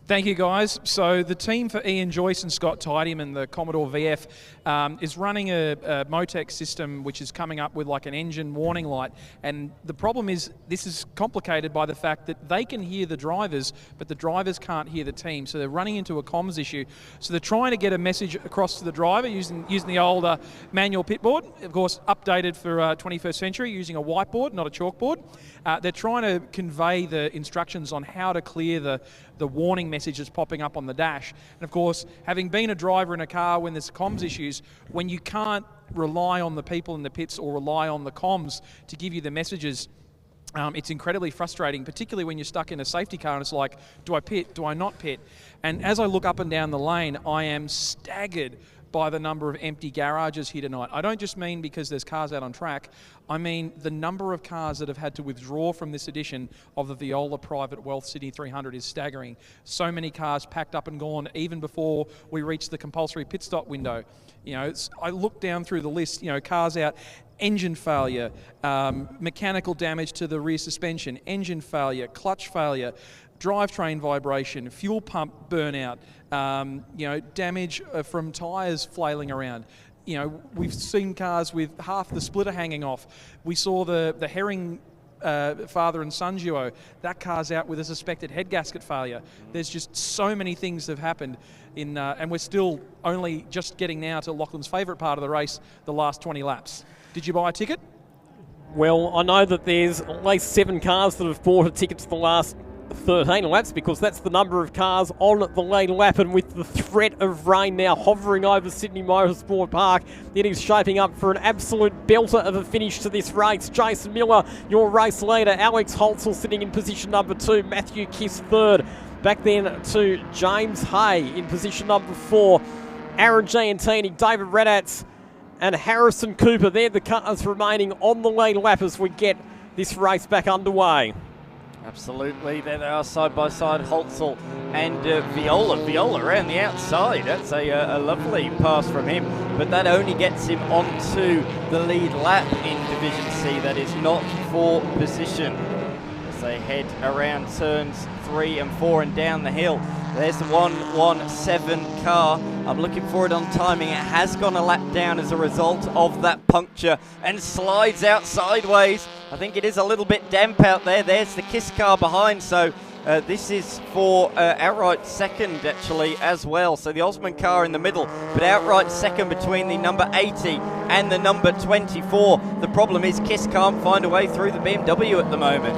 Thank you, guys. So the team for Ian Joyce and Scott Podium and the Commodore VF is running a Motec system which is coming up with like an engine warning light. And the problem is this is complicated by the fact that they can hear the drivers, but the drivers can't hear the team. So they're running into a comms issue. So they're trying to get a message across to the driver using the older manual pit board, of course updated for 21st century using a whiteboard, not a chalkboard. They're trying to convey the instructions on how to clear the warning messages popping up on the dash. And of course, having been a driver in a car when there's comms issues, when you can't rely on the people in the pits or rely on the comms to give you the messages, it's incredibly frustrating, particularly when you're stuck in a safety car and it's like, do I pit, do I not pit? And as I look up and down the lane, I am staggered by the number of empty garages here tonight. I don't just mean because there's cars out on track, I mean the number of cars that have had to withdraw from this edition of the Viola Private Wealth Sydney 300 is staggering. So many cars packed up and gone even before we reach the compulsory pit stop window. You know, I look down through the list, you know, cars out, engine failure, mechanical damage to the rear suspension, engine failure, clutch failure, drivetrain vibration, fuel pump burnout, you know, damage from tyres flailing around. You know, we've seen cars with half the splitter hanging off. We saw the Herring father and son duo. That car's out with a suspected head gasket failure. There's just so many things that have happened and we're still only just getting now to Lachlan's favourite part of the race, the last 20 laps. Did you buy a ticket?
Well, I know that there's at least 7 cars that have bought a ticket to the last 13 laps, because that's the number of cars on the lead lap, and with the threat of rain now hovering over Sydney Motorsport Park, it is shaping up for an absolute belter of a finish to this race. Jason Miller, your race leader, Alex Holtzel sitting in position number 2, Matthew Kiss third, back then to James Hay in position number 4, Aaron Giantini, David Radatz and Harrison Cooper. They're the cars remaining on the lead lap as we get this race back underway.
Absolutely, there they are side by side, Holtzel and Viola. Viola around the outside, that's a lovely pass from him, but that only gets him onto the lead lap in Division C. That is not for position as they head around turns 3 and 4 and down the hill. There's the 117 car. I'm looking for it on timing. It has gone a lap down as a result of that puncture and slides out sideways. I think it is a little bit damp out there. There's the Kiss car behind, so this is for outright second actually as well. So the Osman car in the middle, but outright second between the number 80 and the number 24. The problem is Kiss can't find a way through the BMW at the moment.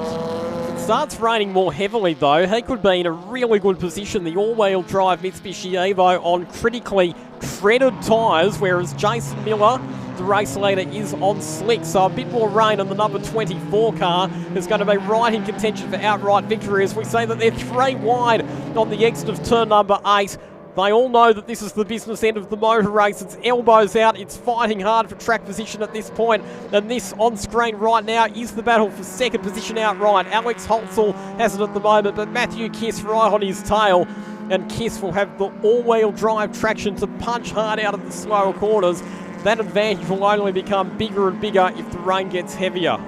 Starts raining more heavily though. He could be in a really good position. The all-wheel drive Mitsubishi Evo on critically treaded tyres, whereas Jason Miller, the race leader, is on slick. So a bit more rain on the number 24 car is going to be right in contention for outright victory, as we say that they're 3 wide on the exit of turn number 8. They all know that this is the business end of the motor race. It's elbows out. It's fighting hard for track position at this point. And this on screen right now is the battle for second position outright. Alex Holtzel has it at the moment, but Matthew Kiss right on his tail. And Kiss will have the all-wheel drive traction to punch hard out of the slower corners. That advantage will only become bigger and bigger if the rain gets heavier.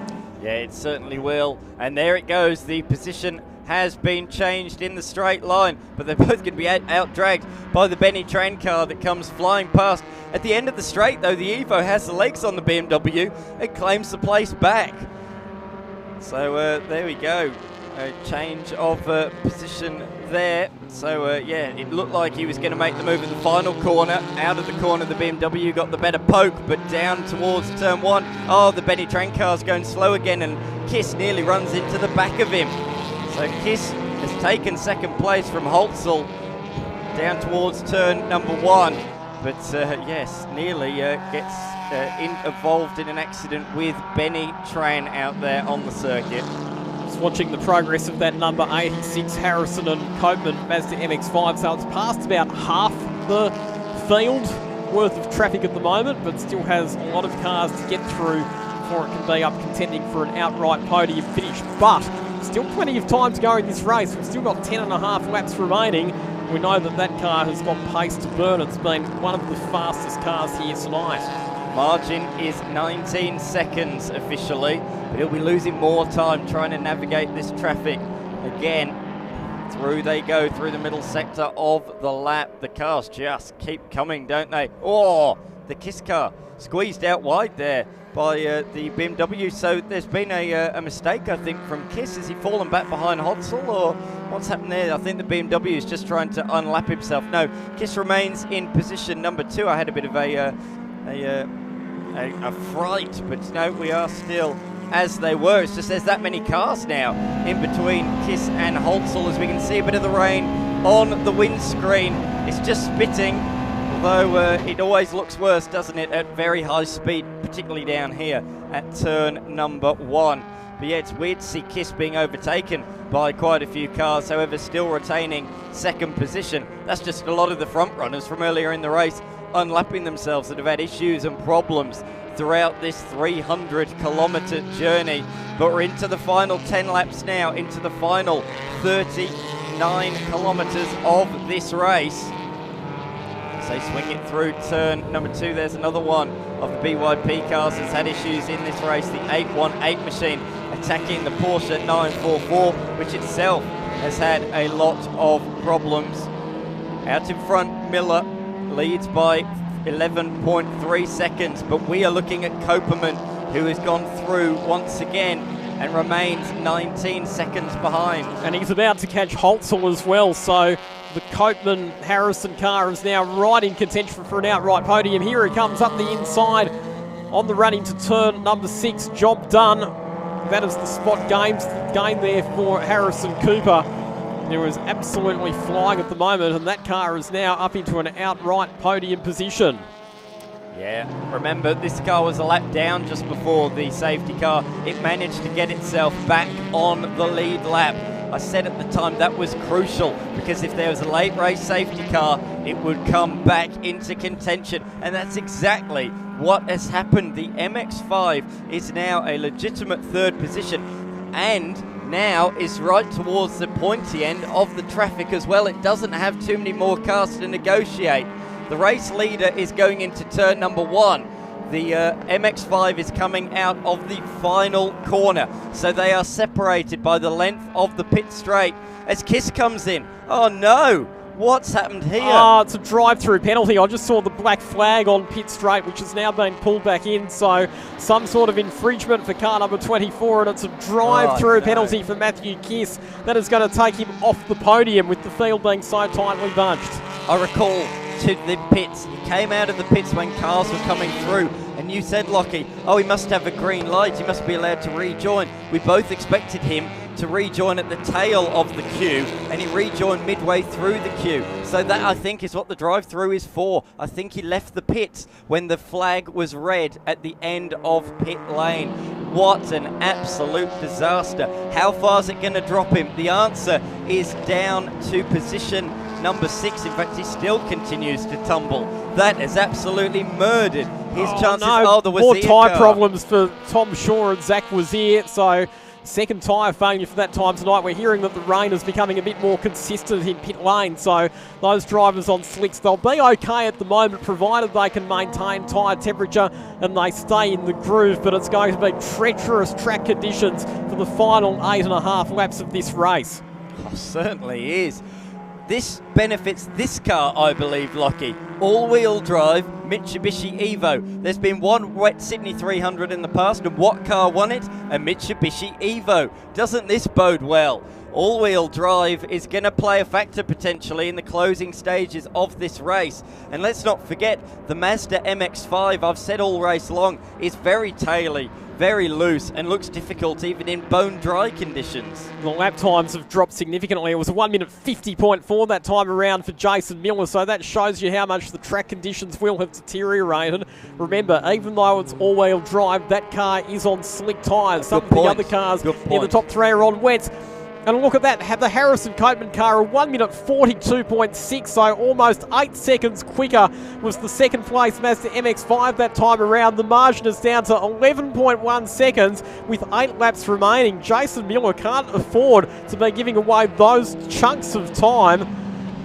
Yeah, it certainly will. And there it goes. The position has been changed in the straight line, but they're both going to be out-dragged by the Benny Tran car that comes flying past. At the end of the straight, though, the Evo has the legs on the BMW. It claims the place back. So there we go. A change of position there. So yeah, it looked like he was going to make the move in the final corner. Out of the corner, the BMW got the better poke, but down towards turn 1. Oh, the Benny Tran car's going slow again, and Kiss nearly runs into the back of him. So Kiss has taken second place from Holtzel. down towards turn number 1. But yes, nearly gets involved in an accident with Benny Tran out there on the circuit.
Just watching the progress of that number 86 Harrison and Copeman Mazda MX-5, so it's past about half the field worth of traffic at the moment, but still has a lot of cars to get through before it can be up contending for an outright podium finish. But still plenty of time to go in this race. We've still got 10.5 laps remaining. We know that that car has got pace to burn. It's been one of the fastest cars here tonight.
Margin is 19 seconds officially, but he'll be losing more time trying to navigate this traffic. Again, through they go, through the middle sector of the lap. The cars just keep coming, don't they? Oh, the KISS car squeezed out wide there by the BMW. So there's been a mistake, I think, from KISS. Has he fallen back behind Hodsall, or what's happened there? I think the BMW is just trying to unlap himself. No, KISS remains in position number 2. I had a bit of a fright, but no, we are still as they were. It's just there's that many cars now in between KISS and Hodsall. As we can see a bit of the rain on the windscreen. It's just spitting, although it always looks worse, doesn't it, at very high speed, particularly down here at turn number 1. But yeah, it's weird to see KISS being overtaken by quite a few cars, however still retaining second position. That's just a lot of the front runners from earlier in the race unlapping themselves that have had issues and problems throughout this 300-kilometre journey. But we're into the final 10 laps now, into the final 39 kilometres of this race. As they swing it through turn number 2, there's another one of the BYP cars that's had issues in this race, the 818 machine attacking the Porsche 944, which itself has had a lot of problems. Out in front, Miller leads by 11.3 seconds, but we are looking at Copeman, who has gone through once again and remains 19 seconds behind.
And he's about to catch Hodsall as well, so the Copeman-Harrison car is now right in contention for an outright podium. Here he comes up the inside on the run into turn number 6. Job done. That is the spot gain there for Harrison Cooper. There is absolutely flying at the moment, and that car is now up into an outright podium position.
Yeah, remember this car was a lap down just before the safety car. It managed to get itself back on the lead lap. I said at the time that was crucial, because if there was a late race safety car, it would come back into contention, and that's exactly what has happened. The MX-5 is now a legitimate third position, and now is right towards the pointy end of the traffic as well. It doesn't have too many more cars to negotiate. The race leader is going into turn number 1. The MX-5 is coming out of the final corner, so they are separated by the length of the pit straight as KISS comes in. Oh no! What's happened here?
Oh, it's a drive-through penalty. I just saw the black flag on pit straight, which has now been pulled back in. So some sort of infringement for car number 24, and it's a drive-through penalty for Matthew KISS. That is going to take him off the podium with the field being so tightly bunched.
I recall to the pits. He came out of the pits when cars were coming through, and you said, Lockie, oh, he must have a green light. He must be allowed to rejoin. We both expected him to rejoin at the tail of the queue, and he rejoined midway through the queue. So that, I think, is what the drive-through is for. I think he left the pits when the flag was red at the end of pit lane. What an absolute disaster. How far is it going to drop him? The answer is down to position number 6. In fact, he still continues to tumble. That is absolutely murdered his chances.
No,
the
more
Wazir
tyre
car.
problems for Tom Shaw and Zach Wazir. So second tyre failure for that time tonight. We're hearing that the rain is becoming a bit more consistent in pit lane, so those drivers on slicks, they'll be okay at the moment, provided they can maintain tyre temperature and they stay in the groove, but it's going to be treacherous track conditions for the final 8.5 laps of this race.
Oh, certainly is. This benefits this car, I believe, Lockie. All-wheel drive Mitsubishi Evo. There's been one wet Sydney 300 in the past, and what car won it? A Mitsubishi Evo. Doesn't this bode well? all-wheel drive is going to play a factor potentially in the closing stages of this race. And let's not forget, the Mazda MX-5, I've said all race long, is very taily, very loose, and looks difficult even in bone-dry conditions.
The lap times have dropped significantly. It was a 1 minute 50.4 that time around for Jason Miller, so that shows you how much the track conditions will have deteriorated. Remember, even though it's all-wheel drive, that car is on slick tyres. Some of the other cars in the top three are on wets. And look at that, have the Harrison Copeman car a 1 minute 42.6, so almost 8 seconds quicker was the second place Mazda MX-5 that time around. The margin is down to 11.1 seconds with 8 laps remaining. Jason Miller can't afford to be giving away those chunks of time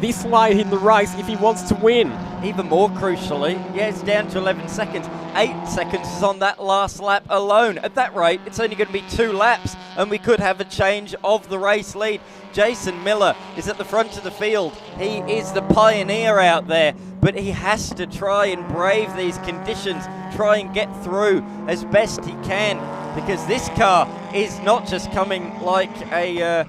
this late in the race if he wants to win.
Even more crucially, yeah, it's down to 11 seconds. 8 seconds is on that last lap alone. At that rate, it's only going to be 2 laps, and we could have a change of the race lead. Jason Miller is at the front of the field. He is the pioneer out there, but he has to try and brave these conditions, try and get through as best he can, because this car is not just coming like a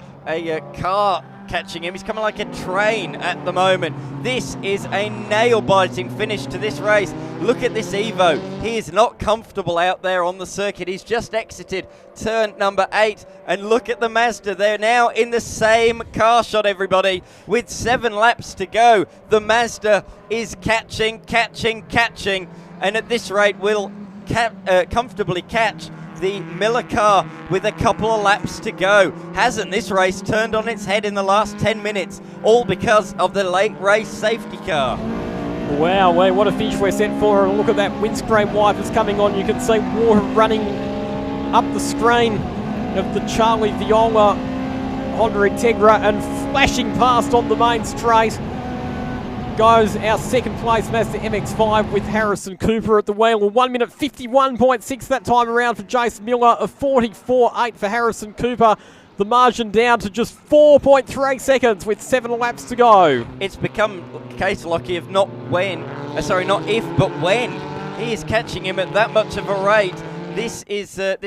car catching him, he's coming like a train at the moment. This is a nail-biting finish to this race. Look at this Evo. He is not comfortable out there on the circuit. He's just exited turn number 8, and look at the Mazda. They're now in the same car shot, everybody, with 7 laps to go. The Mazda is catching, and at this rate will comfortably catch the Miller car with a couple of laps to go. Hasn't this race turned on its head in the last 10 minutes, all because of the late race safety car?
Wow, what a finish we're set for. And look at that, windscreen wipers coming on. You can see water running up the screen of the Charlie Viola Honda Integra, and flashing past on the main straight goes our second place Mazda MX-5 with Harrison Cooper at the wheel. A 1 minute 51.6 that time around for Jason Miller, a 44.8 for Harrison Cooper. The margin down to just 4.3 seconds with 7 laps to go.
It's become a case, Lockie, of not if, but when. He is catching him at that much of a rate. This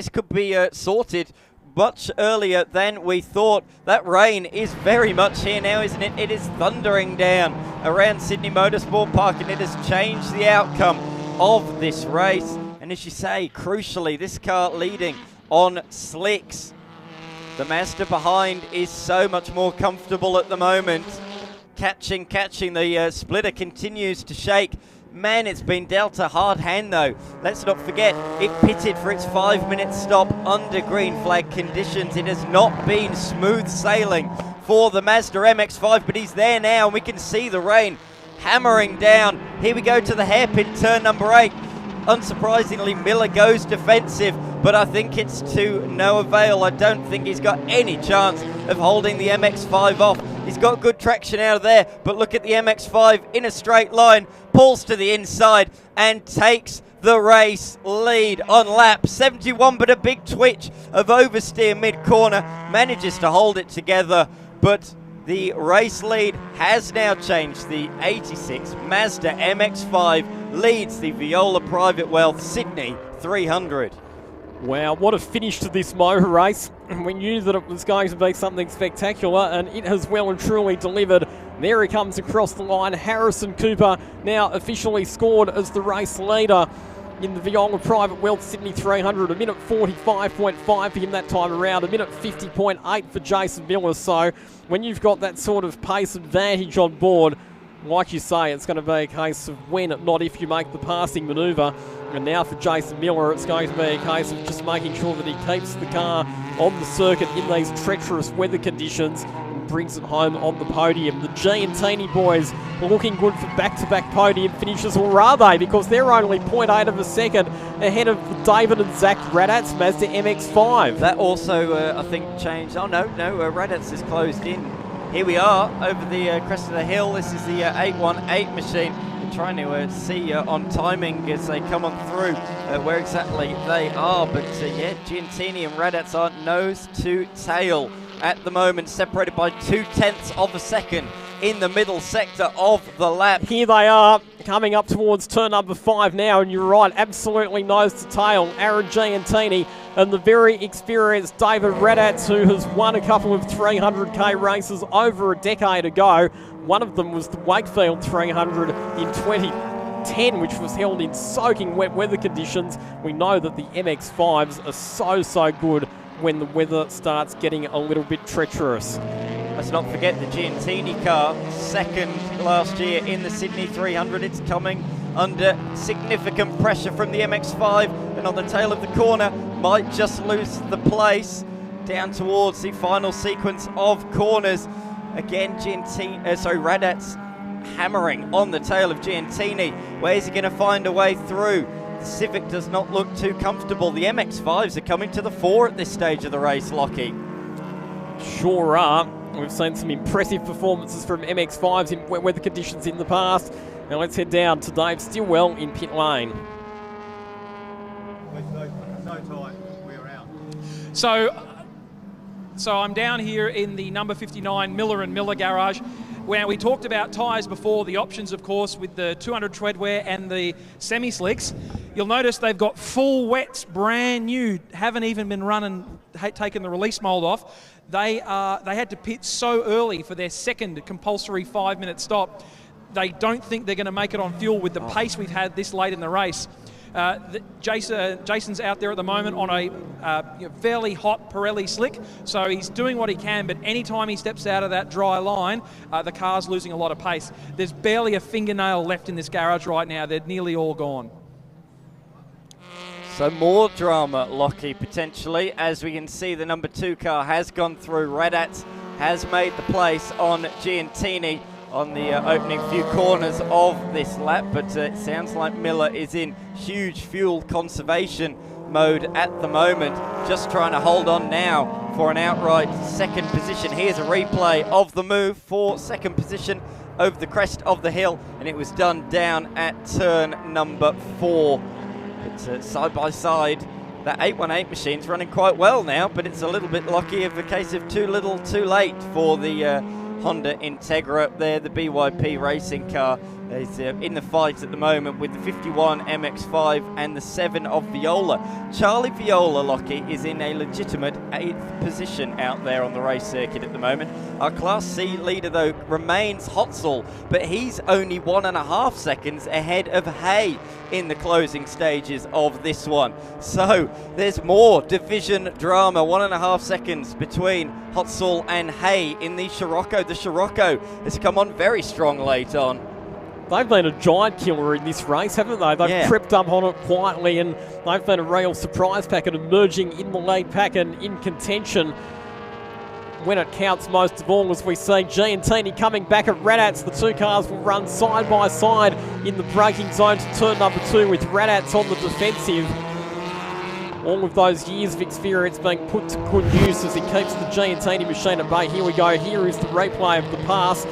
could be sorted much earlier than we thought. That rain is very much here now, isn't it? It is thundering down around Sydney Motorsport Park, and it has changed the outcome of this race. And as you say, crucially, this car leading on slicks. The Mazda behind is so much more comfortable at the moment. Catching, the splitter continues to shake. Man, it's been dealt a hard hand though. Let's not forget, it pitted for its 5-minute stop under green flag conditions. It has not been smooth sailing for the Mazda MX-5, but he's there now, and we can see the rain hammering down. Here we go to the hairpin turn number 8. Unsurprisingly, Miller goes defensive, but I think it's to no avail. I don't think he's got any chance of holding the MX-5 off. He's got good traction out of there, but look at the MX-5 in a straight line, pulls to the inside and takes the race lead on lap 71, but a big twitch of oversteer mid-corner, manages to hold it together, but the race lead has now changed. The 86 Mazda MX-5 leads the Viola Private Wealth Sydney 300.
Wow, what a finish to this motor race. We knew that it was going to be something spectacular, and it has well and truly delivered. There he comes across the line. Harrison Cooper now officially scored as the race leader in the Viola Private Wealth Sydney 300. A minute 45.5 for him that time around. A minute 50.8 for Jason Miller. So when you've got that sort of pace advantage on board, like you say, it's going to be a case of when, not if, you make the passing manoeuvre. And now for Jason Miller, it's going to be a case of just making sure that he keeps the car on the circuit in these treacherous weather conditions and brings it home on the podium. The G&T boys are looking good for back-to-back podium finishes, or are they? Because they're only 0.8 of a second ahead of David and Zach Radatz Mazda MX-5.
That also, I think, changed. Oh, no, Radatz is closed in. Here we are over the crest of the hill. This is the 818 machine. We're trying to see on timing as they come on through where exactly they are. But yeah, Giantini and Radatz are nose to tail at the moment, separated by 0.2 of a second in the middle sector of the lap.
Here they are, coming up towards turn number 5 now, and you're right, absolutely nose to tail. Aaron Giantini and the very experienced David Radatz, who has won a couple of 300k races over a decade ago. One of them was the Wakefield 300 in 2010, which was held in soaking wet weather conditions. We know that the MX-5s are so good when the weather starts getting a little bit treacherous.
Let's not forget the Giantini car, second last year in the Sydney 300. It's coming under significant pressure from the MX-5, and on the tail of the corner might just lose the place down towards the final sequence of corners. Again, Radatz hammering on the tail of Giantini. Where's he going to find a way through? The Civic does not look too comfortable. The MX-5s are coming to the fore at this stage of the race, Lockie.
Sure are. We've seen some impressive performances from MX-5s in wet weather conditions in the past. Now let's head down to Dave Stillwell in pit lane.
So I'm down here in the number 59 Miller & Miller garage, where we talked about tyres before, the options, of course, with the 200 treadwear and the semi-slicks. You'll notice they've got full wets, brand new, haven't even been running, taken the release mould off. They had to pit so early for their second compulsory 5-minute stop. They don't think they're going to make it on fuel with the pace we've had this late in the race. Jason's out there at the moment on a fairly hot Pirelli slick, so he's doing what he can, but anytime he steps out of that dry line, the car's losing a lot of pace. There's barely a fingernail left in this garage right now. They're nearly all gone.
So more drama, Lockie, potentially, as we can see the number 2 car has gone through. Radatz has made the place on Giantini on the opening few corners of this lap, but it sounds like Miller is in huge fuel conservation mode at the moment, just trying to hold on now for an outright second position. Here's a replay of the move for second position over the crest of the hill, and it was done down at turn number 4. It's side by side. That 818 machine's running quite well now, but it's a little bit lucky of a case of too little too late for the Honda Integra there. The BYP racing car is in the fight at the moment with the 51 MX-5 and the 7 of Viola. Charlie Viola, Lockie, is in a legitimate 8th position out there on the race circuit at the moment. Our Class C leader, though, remains Hotzel, but he's only 1.5 seconds ahead of Hay in the closing stages of this one. So there's more division drama. 1.5 seconds between Hotzel and Hay in the Scirocco. The Scirocco has come on very strong late on.
They've been a giant killer in this race, haven't they? They've tripped up on it quietly, and they've been a real surprise packet, emerging in the lead pack and in contention when it counts most of all, as we see Giantini coming back at Radatz. The two cars will run side by side in the braking zone to turn number 2 with Radatz on the defensive. All of those years of experience being put to good use as he keeps the Giantini machine at bay. Here we go. Here is the replay of the pass.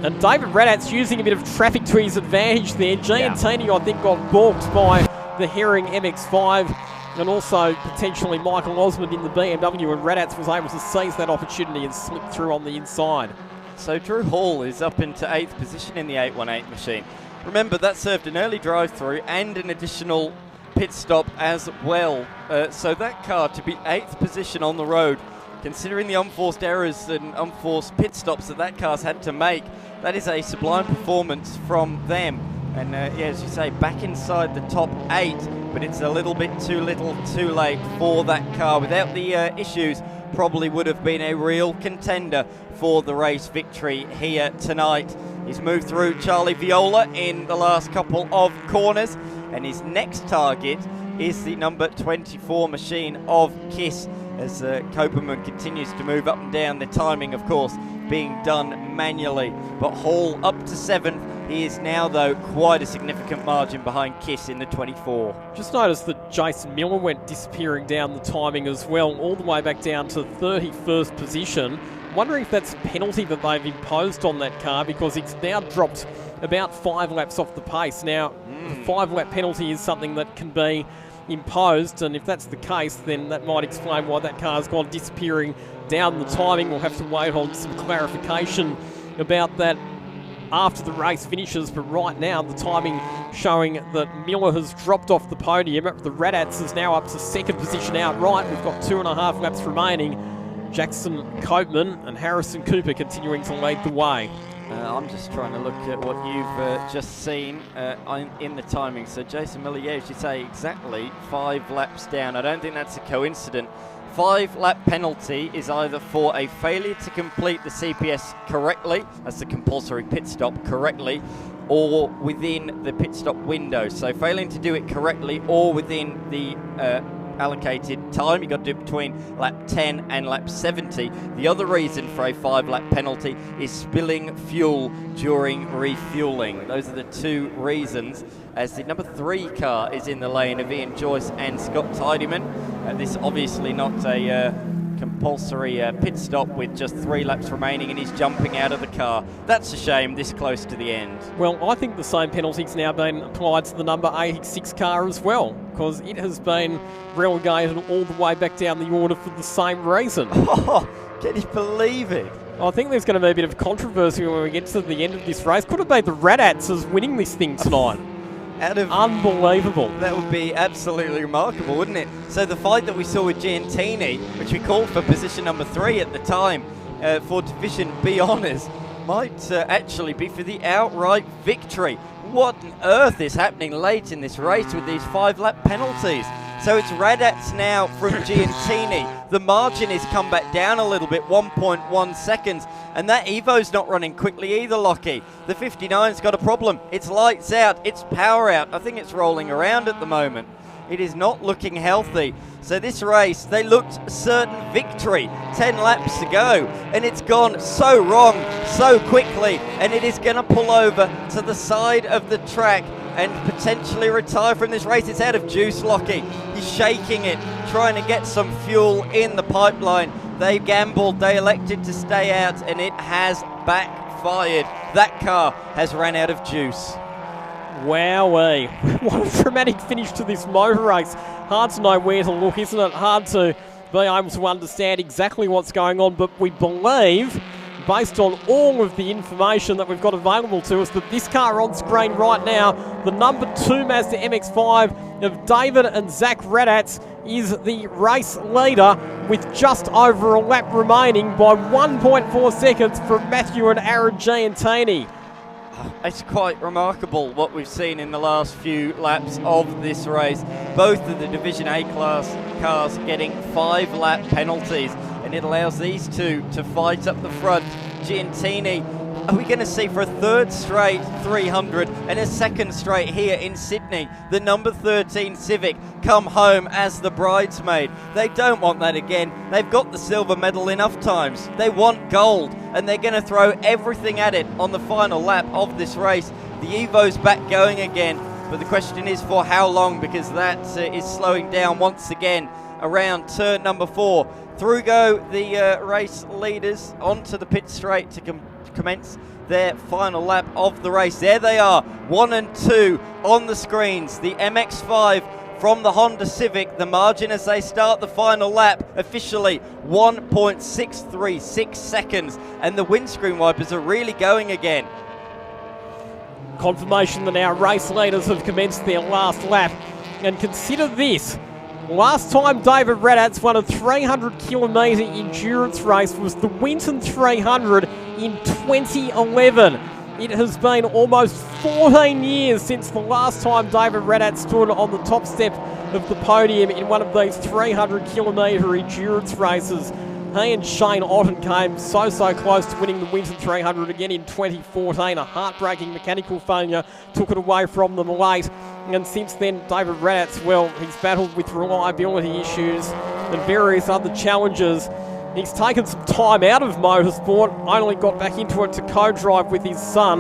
And David Radatz using a bit of traffic to his advantage there. Giantini, I think, got balked by the Herring MX-5 and also potentially Michael Osmond in the BMW, and Radatz was able to seize that opportunity and slip through on the inside.
So Drew Hall is up into 8th position in the 818 machine. Remember, that served an early drive-through and an additional pit stop as well. So that car to be 8th position on the road, considering the unforced errors and unforced pit stops that car's had to make, that is a sublime performance from them. And as you say, back inside the top 8, but it's a little bit too little too late for that car. Without the issues, probably would have been a real contender for the race victory here tonight. He's moved through Charlie Viola in the last couple of corners, and his next target is the number 24 machine of Kiss, as Copeman continues to move up and down. The timing, of course, being done manually. But Hall up to 7th. He is now, though, quite a significant margin behind Kiss in the 24.
Just noticed that Jason Miller went disappearing down the timing as well, all the way back down to 31st position. Wondering if that's a penalty that they've imposed on that car, because it's now dropped about 5 laps off the pace. Now, the 5-lap penalty is something that can be imposed, and if that's the case, then that might explain why that car's gone disappearing down the timing. We'll have to wait on some clarification about that after the race finishes, but right now the timing showing that Miller has dropped off the podium. The Radats is now up to second position outright. We've got 2.5 laps remaining. Jackson Copeman and Harrison Cooper continuing to lead the way.
I'm just trying to look at what you've just seen in the timing. So Jason Miller, yeah, as you say, exactly 5 laps down. I don't think that's a coincidence. 5-lap penalty is either for a failure to complete the CPS correctly, that's the compulsory pit stop correctly, or within the pit stop window. So failing to do it correctly or within the allocated time, you've got to do it between lap 10 and lap 70. The other reason for a 5-lap penalty is spilling fuel during refueling. Those are the 2 reasons, as the number 3 car is in the lane of Ian Joyce and Scott Tidyman. This obviously not a compulsory pit stop with just 3 laps remaining, and he's jumping out of the car. That's a shame this close to the end.
Well, I think the same penalty's now been applied to the number 86 car as well, because it has been relegated all the way back down the order for the same reason.
Oh, can you believe it?
I think there's going to be a bit of controversy when we get to the end of this race. Could have been the Radats as winning this thing tonight. Unbelievable.
That would be absolutely remarkable, wouldn't it? So the fight that we saw with Giantini, which we called for position number 3 at the time for Division B Honours, might actually be for the outright victory. What on earth is happening late in this race with these 5-lap penalties? So it's Radats now from Giantini. The margin has come back down a little bit, 1.1 seconds. And that Evo's not running quickly either, Lockie. The 59's got a problem. It's lights out, it's power out. I think it's rolling around at the moment. It is not looking healthy. So this race, they looked certain victory. 10 laps to go. And it's gone so wrong, so quickly. And it is going to pull over to the side of the track and potentially retire from this race. It's out of juice, Lockie. He's shaking it, trying to get some fuel in the pipeline. They gambled, they elected to stay out, and it has backfired. That car has ran out of juice.
Wowee. What a dramatic finish to this motor race. Hard to know where to look, isn't it? Hard to be able to understand exactly what's going on, but we believe, based on all of the information that we've got available to us, that this car on screen right now, the number 2 Mazda MX-5 of David and Zach Radats, is the race leader with just over a lap remaining by 1.4 seconds from Matthew and Aaron Giantini.
It's quite remarkable what we've seen in the last few laps of this race. Both of the Division A class cars getting 5-lap penalties, and it allows these two to fight up the front. Giantini, are we going to see for a 3rd straight 300 and a 2nd straight here in Sydney, the number 13 Civic come home as the bridesmaid? They don't want that again. They've got the silver medal enough times. They want gold, and they're going to throw everything at it on the final lap of this race. The Evo's back going again, but the question is for how long, because that is slowing down once again around turn number 4. Through go the race leaders onto the pit straight to commence their final lap of the race. There they are, 1 and 2 on the screens. The MX-5 from the Honda Civic. The margin as they start the final lap, officially 1.636 seconds. And the windscreen wipers are really going again.
Confirmation that our race leaders have commenced their last lap. And consider this. Last time David Radats won a 300-kilometre endurance race was the Winton 300 in 2011. It has been almost 14 years since the last time David Radats stood on the top step of the podium in one of these 300-kilometre endurance races. He and Shane Otten came so close to winning the Winton 300 again in 2014. A heartbreaking mechanical failure took it away from them late. And since then, David Radats, well, he's battled with reliability issues and various other challenges. He's taken some time out of motorsport, only got back into it to co-drive with his son.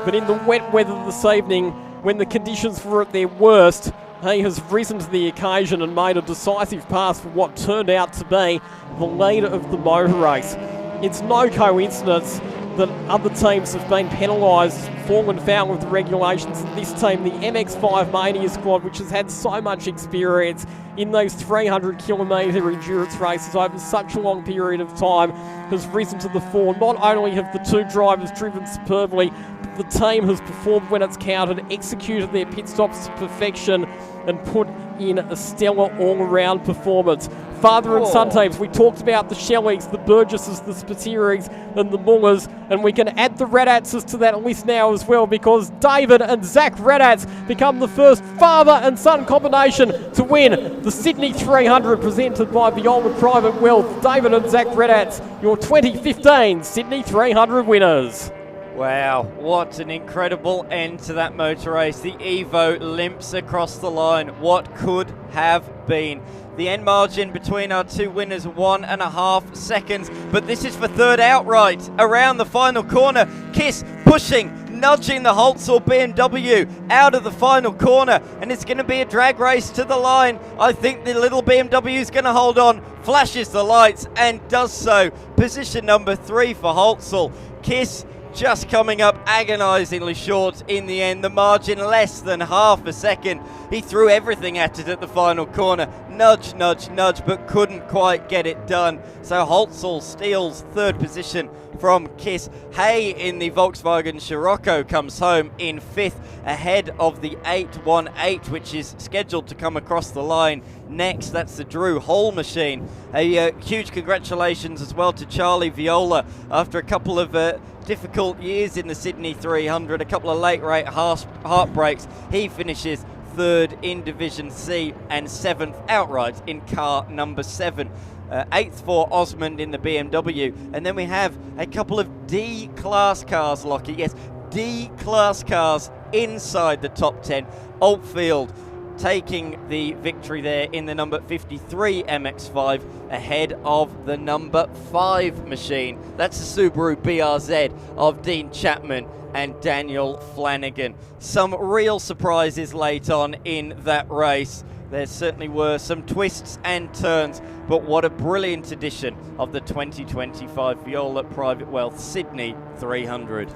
But in the wet weather this evening, when the conditions were at their worst, he has risen to the occasion and made a decisive pass for what turned out to be the leader of the motor race. It's no coincidence that other teams have been penalised, fallen foul of the regulations. And this team, the MX5 Mania squad, which has had so much experience in those 300 kilometre endurance races over such a long period of time, has risen to the fore. Not only have the two drivers driven superbly, but the team has performed when it's counted, executed their pit stops to perfection, and put in a stellar all-around performance. Father and son teams, we talked about the Shelleys, the Burgesses, the Spitieries, and the Mullers, and we can add the Radatses to that list now as well, because David and Zach Radatz become the first father and son combination to win the Sydney 300 presented by Viola Private Wealth. David and Zach Radatz, your 2015 Sydney 300 winners.
Wow, what an incredible end to that motor race. The Evo limps across the line. What could have been? The end margin between our two winners, 1.5 seconds, but this is for third outright. Around the final corner, Kiss pushing, nudging the Holtzall BMW out of the final corner, and it's going to be a drag race to the line. I think the little BMW is going to hold on, flashes the lights, and does so. Position number 3 for Holtzall. Kiss just coming up agonisingly short in the end. The margin less than half a second. He threw everything at it at the final corner. Nudge, nudge, nudge, but couldn't quite get it done. So Holtzall steals third position from Kiss. Hay in the Volkswagen Scirocco comes home in 5th, ahead of the 818, which is scheduled to come across the line next. That's the Drew Hall machine. A huge congratulations as well to Charlie Viola after a couple of difficult years in the Sydney 300, a couple of late rate heartbreaks. He finishes 3rd in Division C and 7th outright in car number 7. 8th for Osmond in the BMW. And then we have a couple of D-class cars, Lockie. Yes, D-class cars inside the top 10. Oldfield taking the victory there in the number 53 MX5 ahead of the number 5 machine. That's the Subaru BRZ of Dean Chapman and Daniel Flanagan. Some real surprises late on in that race. There certainly were some twists and turns, but what a brilliant edition of the 2025 Viola Private Wealth Sydney 300.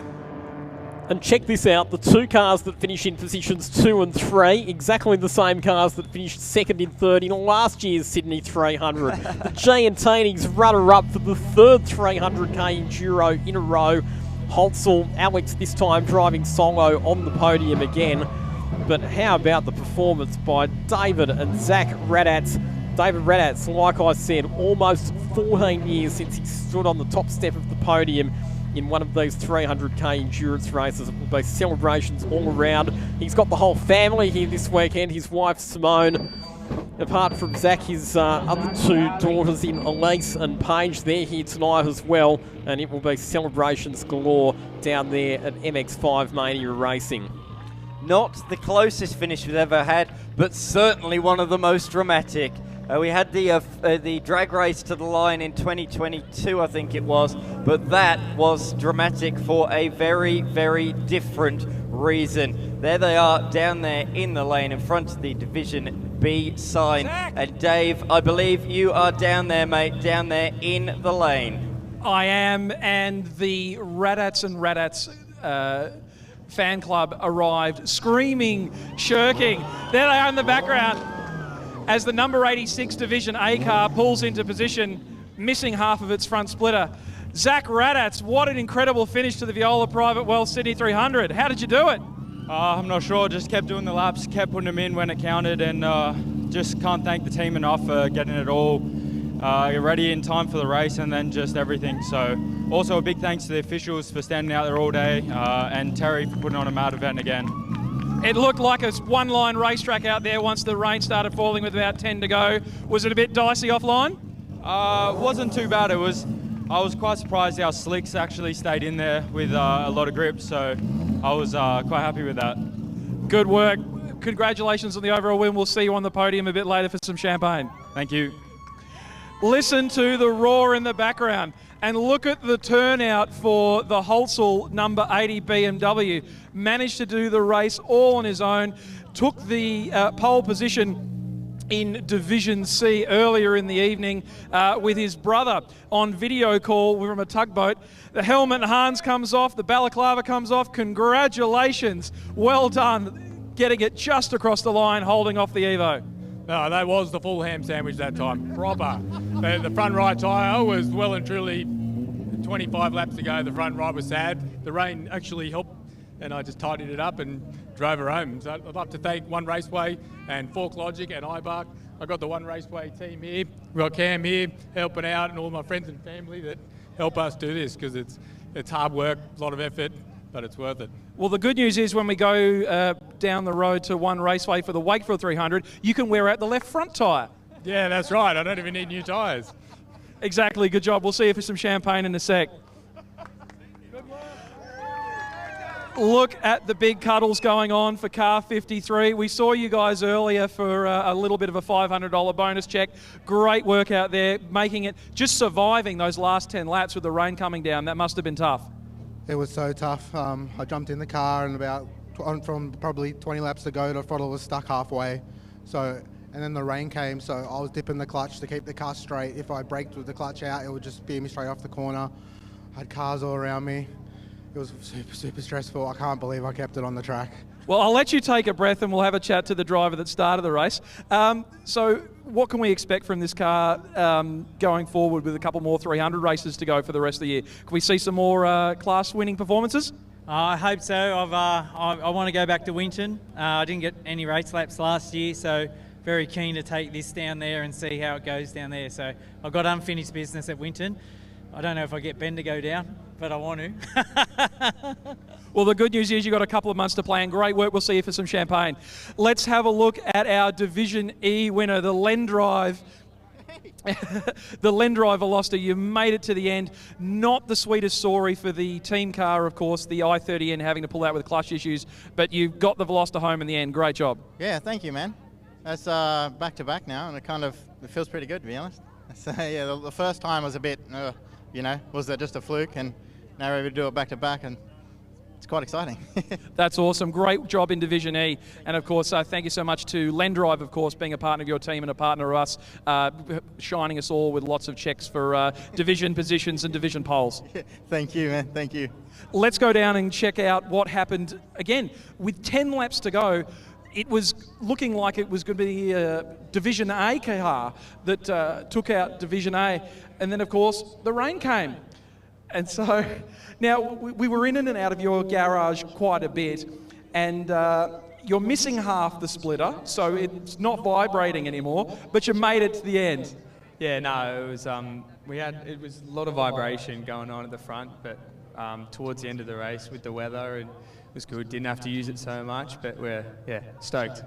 And check this out, the two cars that finish in positions 2 and 3, exactly the same cars that finished 2nd and 3rd in last year's Sydney 300. The Giantini's runner-up for the 3rd 300k Enduro in a row. Holtzall, Alex this time driving solo on the podium again. But how about the performance by David and Zach Radatz? David Radatz, like I said, almost 14 years since he stood on the top step of the podium in one of those 300k endurance races. It will be celebrations all around. He's got the whole family here this weekend. His wife Simone, apart from Zach, his other 2 daughters in Elise and Paige, they're here tonight as well, and it will be celebrations galore down there at MX5 Mania Racing.
Not the closest finish we've ever had, but certainly one of the most dramatic. We had the drag race to the line in 2022, I think it was, but that was dramatic for a very, very different reason. There they are down there in the lane in front of the Division B sign. And Dave, I believe you are down there, mate, down there in the lane.
I am, and the Radatz and Radatz fan club arrived, screaming, shirking. There they are in the background as the number 86 Division A car pulls into position, missing half of its front splitter. Zach Radatz, what an incredible finish to the Viola Private Wealth Sydney 300. How did you do it?
I'm not sure, just kept doing the laps, kept putting them in when it counted, and just can't thank the team enough for getting it all ready in time for the race, and then just everything. So also a big thanks to the officials for standing out there all day, and Terry for putting on a mad event again.
It looked like a one-line racetrack out there once the rain started falling with about 10 to go. Was it a bit dicey offline?
Wasn't too bad. I was quite surprised how slicks actually stayed in there with a lot of grip, so I was quite happy with that.
Good work. Congratulations on the overall win. We'll see you on the podium a bit later for some champagne.
Thank you.
Listen to the roar in the background and look at the turnout for the Holtzall number 80 BMW. Managed to do the race all on his own, took the pole position in Division C earlier in the evening with his brother on video call from a tugboat. The helmet and Hans comes off, the balaclava comes off. Congratulations, well done, getting it just across the line, holding off the Evo.
No, that was the full ham sandwich that time, proper. The front right tyre was well and truly 25 laps ago. The front right was sad. The rain actually helped, and I just tidied it up and drove her home. So I'd like to thank One Raceway and Fork Logic and iBark. I got the One Raceway team here. We've got Cam here helping out, and all my friends and family that help us do this, because it's hard work, a lot of effort, but it's worth it.
Well, the good news is when we go down the road to One Raceway for the Wakefield 300, you can wear out the left front tyre.
Yeah, that's right. I don't even need new tyres.
Exactly, good job. We'll see you for some champagne in a sec. Look at the big cuddles going on for car 53. We saw you guys earlier for a little bit of a $500 bonus check. Great work out there, making it, just surviving those last 10 laps with the rain coming down. That must have been tough.
It was so tough. I jumped in the car and from probably 20 laps to go, the throttle was stuck halfway. And then the rain came, so I was dipping the clutch to keep the car straight. If I braked with the clutch out, it would just bear me straight off the corner. I had cars all around me. It was super, super stressful. I can't believe I kept it on the track.
Well, I'll let you take a breath and we'll have a chat to the driver that started the race. So what can we expect from this car going forward with a couple more 300 races to go for the rest of the year? Can we see some more class-winning performances?
I hope so. I want to go back to Winton. I didn't get any race laps last year, so very keen to take this down there and see how it goes down there. So I've got unfinished business at Winton. I don't know if I get Ben to go down, but I want to.
Well, the good news is you've got a couple of months to plan. Great work. We'll see you for some champagne. Let's have a look at our Division E winner, the Lendrive. The Lendrive Veloster. You made it to the end. Not the sweetest story for the team car, of course, the i30N having to pull out with clutch issues, but you got the Veloster home in the end. Great job.
Yeah, thank you, man. That's back-to-back now, and it feels pretty good, to be honest. So, yeah, the first time was a bit, was that just a fluke? And now we're able to do it back-to-back, and it's quite exciting.
That's awesome. Great job in Division E. And, of course, thank you so much to Lendrive, of course, being a partner of your team and a partner of us, shining us all with lots of checks for division positions and division poles.
Thank you, man. Thank you.
Let's go down and check out what happened. Again, with 10 laps to go, it was looking like it was going to be a Division A car that took out Division A. And then, of course, the rain came. And so now we were in and out of your garage quite a bit. And you're missing half the splitter, so it's not vibrating anymore, but you made it to the end.
Yeah, no, it was it was a lot of vibration going on at the front, but towards the end of the race with the weather, it was good. Didn't have to use it so much, but we're stoked.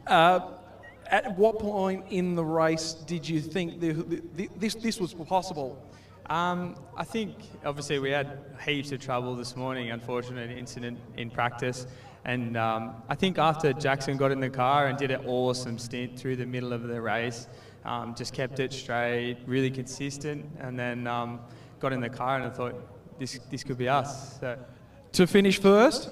At what point in the race did you think this was possible?
I think obviously we had heaps of trouble this morning, unfortunate incident in practice. And I think after Jackson got in the car and did an awesome stint through the middle of the race, just kept it straight, really consistent, and then got in the car and I thought this could be us. So.
To finish first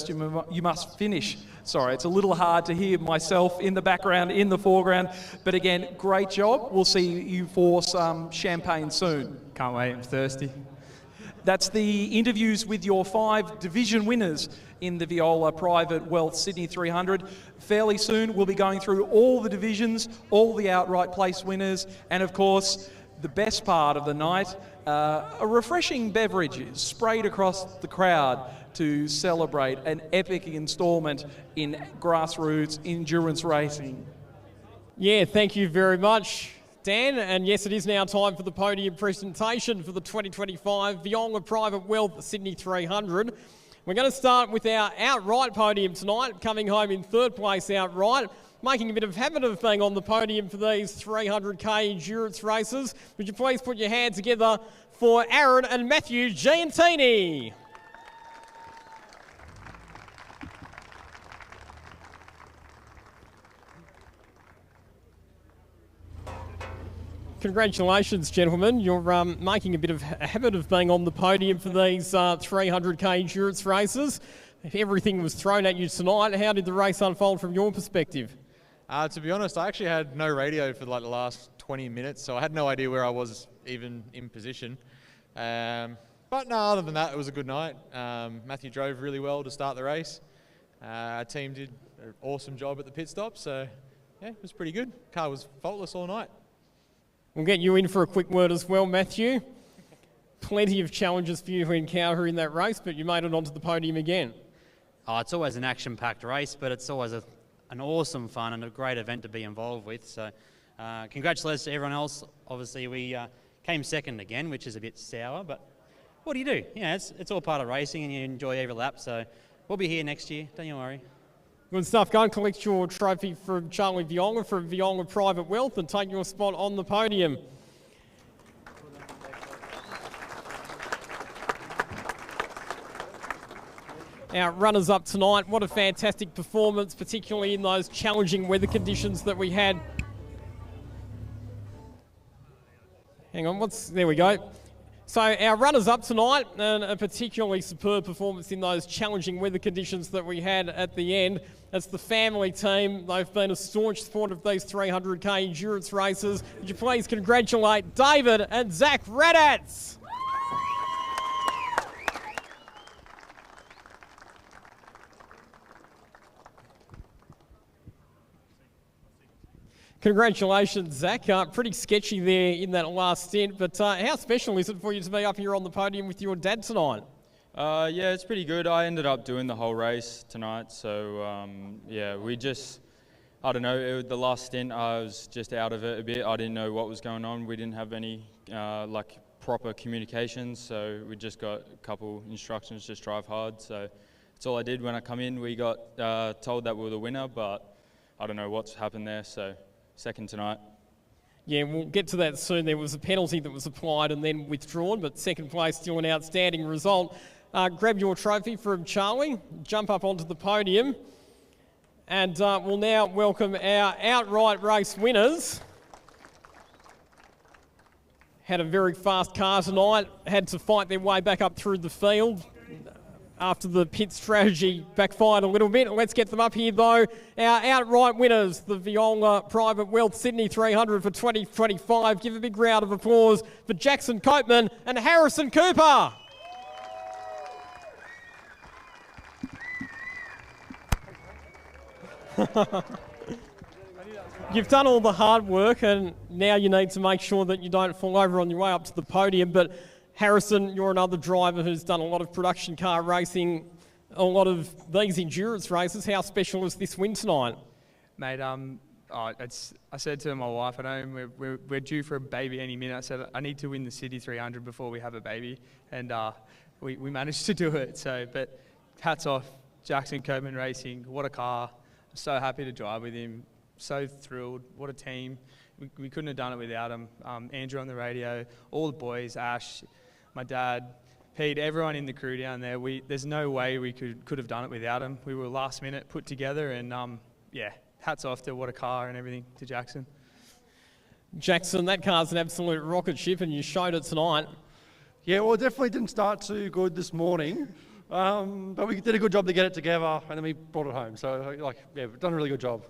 you must finish. Sorry, it's a little hard to hear myself in the background, in the foreground. But again, great job. We'll see you for some champagne soon.
Can't wait, I'm thirsty.
That's the interviews with your 5 division winners in the Viola Private Wealth Sydney 300. Fairly soon, we'll be going through all the divisions, all the outright place winners, and of course, the best part of the night, a refreshing beverage is sprayed across the crowd to celebrate an epic installment in grassroots endurance racing.
Yeah, thank you very much, Dan. And yes, it is now time for the podium presentation for the 2025 Viola Private Wealth Sydney 300. We're going to start with our outright podium tonight, coming home in 3rd place outright, making a bit of habit of being on the podium for these 300k endurance races. Would you please put your hands together for Aaron and Matthew Giantini. Congratulations, gentlemen. You're making a bit of a habit of being on the podium for these 300k endurance races. If everything was thrown at you tonight, how did the race unfold from your perspective?
To be honest, I actually had no radio for like the last 20 minutes, so I had no idea where I was even in position. But no, other than that, it was a good night. Matthew drove really well to start the race. Our team did an awesome job at the pit stop, so yeah, it was pretty good. Car was faultless all night.
We'll get you in for a quick word as well, Matthew. Plenty of challenges for you to encounter in that race, but you made it onto the podium again.
Oh, it's always an action-packed race, but it's always an awesome fun and a great event to be involved with. So congratulations to everyone else. Obviously, we came second again, which is a bit sour, but what do you do? Yeah, it's all part of racing and you enjoy every lap. So we'll be here next year, don't you worry.
Good stuff. Go and collect your trophy from Charlie Viola from Viola Private Wealth and take your spot on the podium. Our runners-up tonight, what a fantastic performance, particularly in those challenging weather conditions that we had. Hang on, there we go. So our runners-up tonight, and a particularly superb performance in those challenging weather conditions that we had at the end. That's the family team. They've been a staunch supporter of these 300k endurance races. Would you please congratulate David and Zach Radatz? Congratulations, Zach. Pretty sketchy there in that last stint, but how special is it for you to be up here on the podium with your dad tonight?
Yeah, it's pretty good. I ended up doing the whole race tonight, so yeah, I don't know, the last stint I was just out of it a bit. I didn't know what was going on. We didn't have any like proper communications, so we just got a couple instructions, just drive hard. So that's all I did. When I come in, we got told that we were the winner, but I don't know what's happened there, so second tonight.
Yeah, we'll get to that soon. There was a penalty that was applied and then withdrawn, but second place, still an outstanding result. Grab your trophy from Charlie, jump up onto the podium, and we'll now welcome our outright race winners. Had a very fast car tonight, had to fight their way back up through the field after the pit strategy backfired a little bit. Let's get them up here though. Our outright winners, the Viola Private Wealth Sydney 300 for 2025. Give a big round of applause for Jackson Copeman and Harrison Cooper. You've done all the hard work and now you need to make sure that you don't fall over on your way up to the podium, but Harrison, you're another driver who's done a lot of production car racing, a lot of these endurance races. How special is this win tonight?
Mate, I said to my wife at home, we're due for a baby any minute. I said, I need to win the City 300 before we have a baby. And we managed to do it. So, but hats off, Jackson Copeman Racing. What a car. I'm so happy to drive with him. So thrilled. What a team. We couldn't have done it without him. Andrew on the radio, all the boys, Ash, my dad, Pete, everyone in the crew down there. There's no way we could have done it without him. We were last minute put together, and yeah, hats off to what a car and everything to Jackson.
Jackson, that car's an absolute rocket ship, and you showed it tonight.
Yeah, well, it definitely didn't start too good this morning, but we did a good job to get it together, and then we brought it home. So, yeah, we've done a really good job.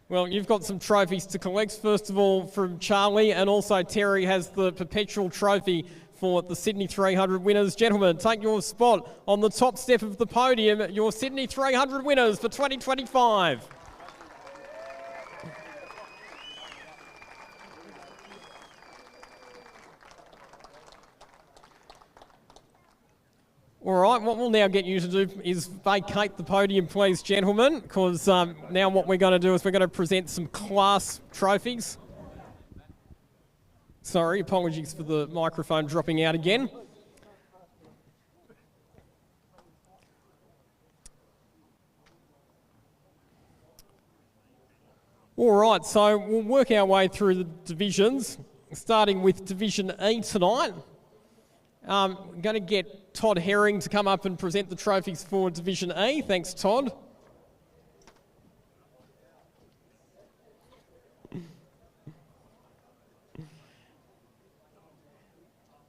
Well, you've got some trophies to collect. First of all, from Charlie, and also Terry has the perpetual trophy for the Sydney 300 winners. Gentlemen, take your spot on the top step of the podium, your Sydney 300 winners for 2025. All right, what we'll now get you to do is vacate the podium, please, gentlemen, because now what we're going to do is we're going to present some class trophies. Sorry, apologies for the microphone dropping out again. All right, so we'll work our way through the divisions, starting with Division E tonight. I'm going to get Todd Herring to come up and present the trophies for Division E. Thanks, Todd.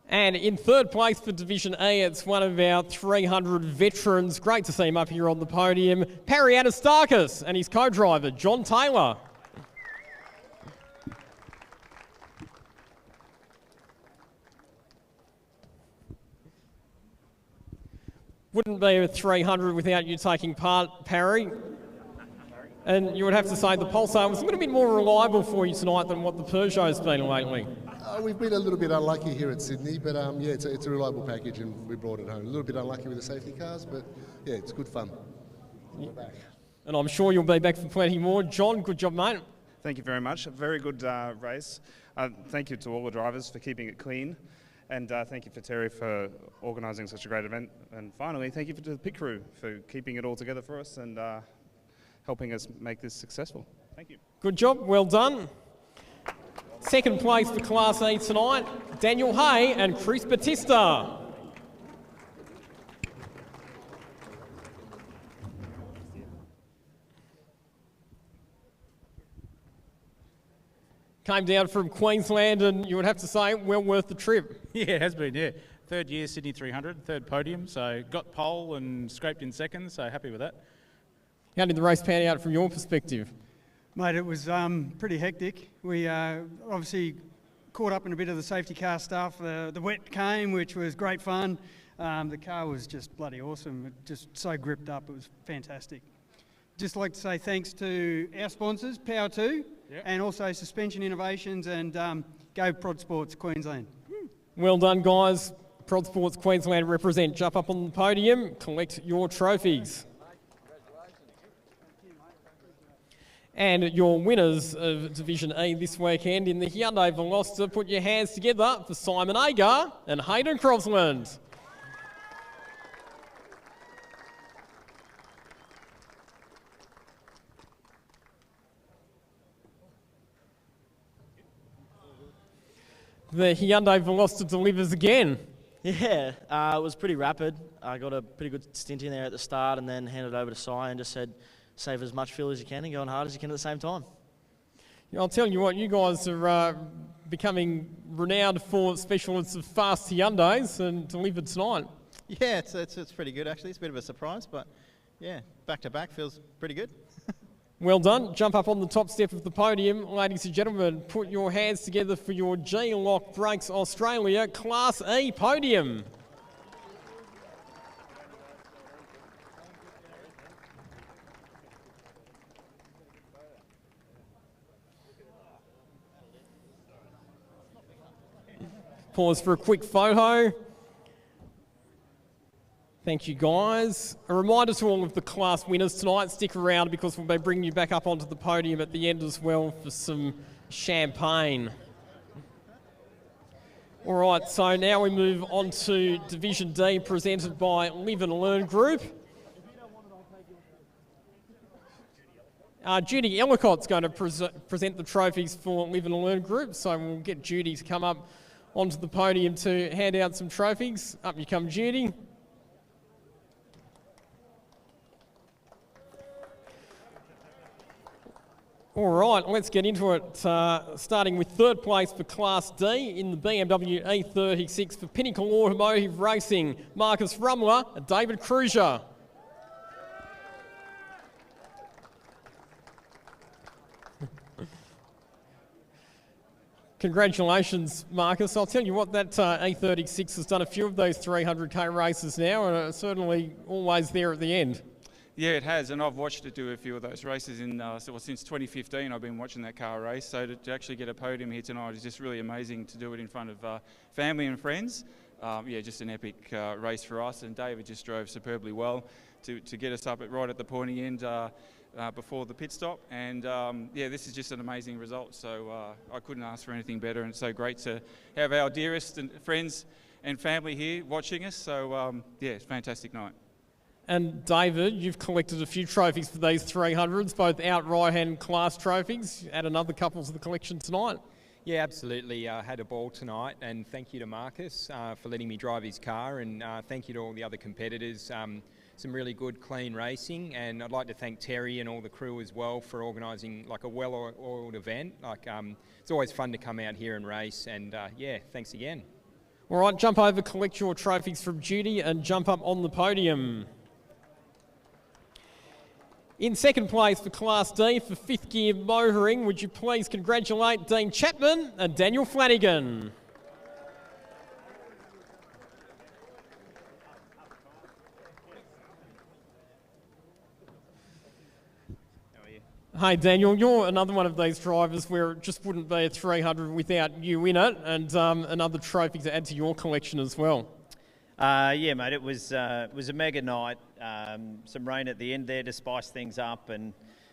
And in third place for Division E, it's one of our 300 veterans. Great to see him up here on the podium, Parry Anastakis, and his co-driver, John Taylor. Wouldn't be a 300 without you taking part, Parry. And you would have to say the Pulsar was a little bit more reliable for you tonight than what the Peugeot's been lately.
We've been a little bit unlucky here at Sydney, but yeah, it's a reliable package and we brought it home. A little bit unlucky with the safety cars, but yeah, it's good fun. We're back.
And I'm sure you'll be back for plenty more. John, good job, mate.
Thank you very much. A very good race. Thank you to all the drivers for keeping it clean. And thank you for Terry for organising such a great event. And finally, thank you to the pit crew for keeping it all together for us and helping us make this successful. Thank you.
Good job, well done. Second place for Class A tonight, Daniel Hay and Chris Batista. Came down from Queensland and you would have to say, well worth the trip.
Yeah, it has been, yeah. Third year Sydney 300, third podium, so got pole and scraped in second, so happy with that.
How did the race pan out from your perspective?
Mate, it was pretty hectic. We obviously caught up in a bit of the safety car stuff. The wet came, which was great fun. The car was just bloody awesome. It just so gripped up. It was fantastic. Just like to say thanks to our sponsors, Power 2, and also Suspension Innovations and Go Prod Sports Queensland.
Well done, guys. Prod Sports Queensland represent. Jump up on the podium, collect your trophies. And your winners of Division E this weekend in the Hyundai Veloster, put your hands together for Simon Agar and Hayden Crosland. The Hyundai Veloster delivers again.
Yeah, it was pretty rapid. I got a pretty good stint in there at the start and then handed over to Si and just said, save as much fuel as you can and go on hard as you can at the same time.
Yeah, I'll tell you what, you guys are becoming renowned for specialists of fast Hyundais and delivered tonight.
Yeah, it's pretty good actually. It's a bit of a surprise, but yeah, back to back feels pretty good.
Well done. Jump up on the top step of the podium. Ladies and gentlemen, put your hands together for your G-Lock Brakes Australia Class E podium. Pause for a quick photo. Thank you, guys. A reminder to all of the class winners tonight, stick around because we'll be bringing you back up onto the podium at the end as well for some champagne. All right, so now we move on to Division D, presented by Live and Learn Group. Judy Ellicott's going to present the trophies for Live and Learn Group, so we'll get Judy to come up onto the podium to hand out some trophies. Up you come, Judy. All right, let's get into it. Starting with third place for Class D in the BMW E36 for Pinnacle Automotive Racing, Marcus Rumler and David Cruiser. Congratulations, Marcus. I'll tell you what, that E36 has done a few of those 300k races now and are certainly always there at the end.
Yeah, it has, and I've watched it do a few of those races since 2015. I've been watching that car race, so to actually get a podium here tonight is just really amazing to do it in front of family and friends. Yeah, just an epic race for us, and David just drove superbly well to get us up right at the pointy end before the pit stop, and yeah, this is just an amazing result, so I couldn't ask for anything better, and it's so great to have our dearest and friends and family here watching us, so yeah, it's a fantastic night.
And David, you've collected a few trophies for these 300s, both outright and class trophies. Add another couple to the collection tonight.
Yeah, absolutely. I had a ball tonight, and thank you to Marcus for letting me drive his car, and thank you to all the other competitors. Some really good, clean racing, and I'd like to thank Terry and all the crew as well for organising like a well-oiled event. It's always fun to come out here and race, and yeah, thanks again.
All right, jump over, collect your trophies from Judy, and jump up on the podium. In second place for Class D for fifth gear motoring, would you please congratulate Dean Chapman and Daniel Flanagan. Hey Daniel, you're another one of these drivers where it just wouldn't be a 300 without you in it, and another trophy to add to your collection as well.
Yeah, mate, it was a mega night. Some rain at the end there to spice things up, and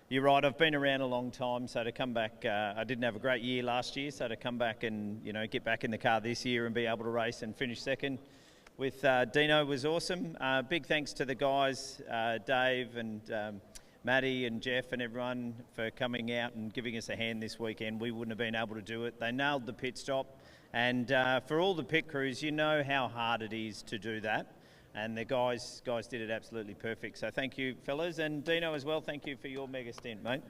you're right, I've been around a long time, so to come back, I didn't have a great year last year, so to come back and get back in the car this year and be able to race and finish second with Dino was awesome. Big thanks to the guys, Dave and Matty and Jeff and everyone for coming out and giving us a hand this weekend. We wouldn't have been able to do it. They nailed the pit stop, and for all the pit crews, you know how hard it is to do that. And the guys did it absolutely perfect. So thank you, fellas. And Dino as well, thank you for your mega stint, mate.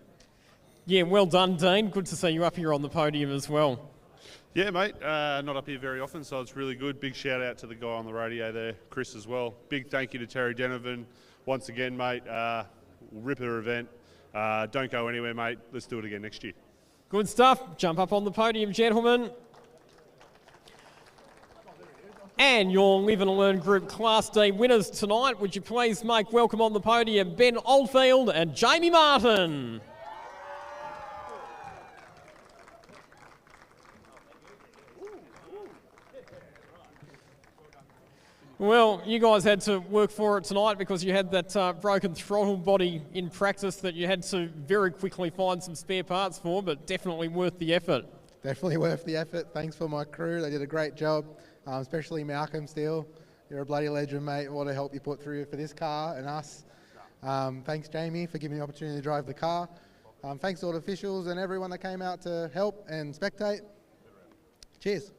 Yeah, well done, Dean. Good to see you up here on the podium as well.
Yeah, mate. Not up here very often, so it's really good. Big shout out to the guy on the radio there, Chris, as well. Big thank you to Terry Denovan. Once again, mate, ripper event. Don't go anywhere, mate. Let's do it again next year.
Good stuff. Jump up on the podium, gentlemen. And your Live and Learn Group Class D winners tonight, would you please make welcome on the podium Ben Oldfield and Jamie Martin. Well, you guys had to work for it tonight because you had that broken throttle body in practice that you had to very quickly find some spare parts for, but definitely worth the effort.
Definitely worth the effort. Thanks for my crew. They did a great job, especially Malcolm Steele. You're a bloody legend, mate. What a help you put through for this car and us. Thanks, Jamie, for giving me the opportunity to drive the car. Thanks to all the officials and everyone that came out to help and spectate. Cheers.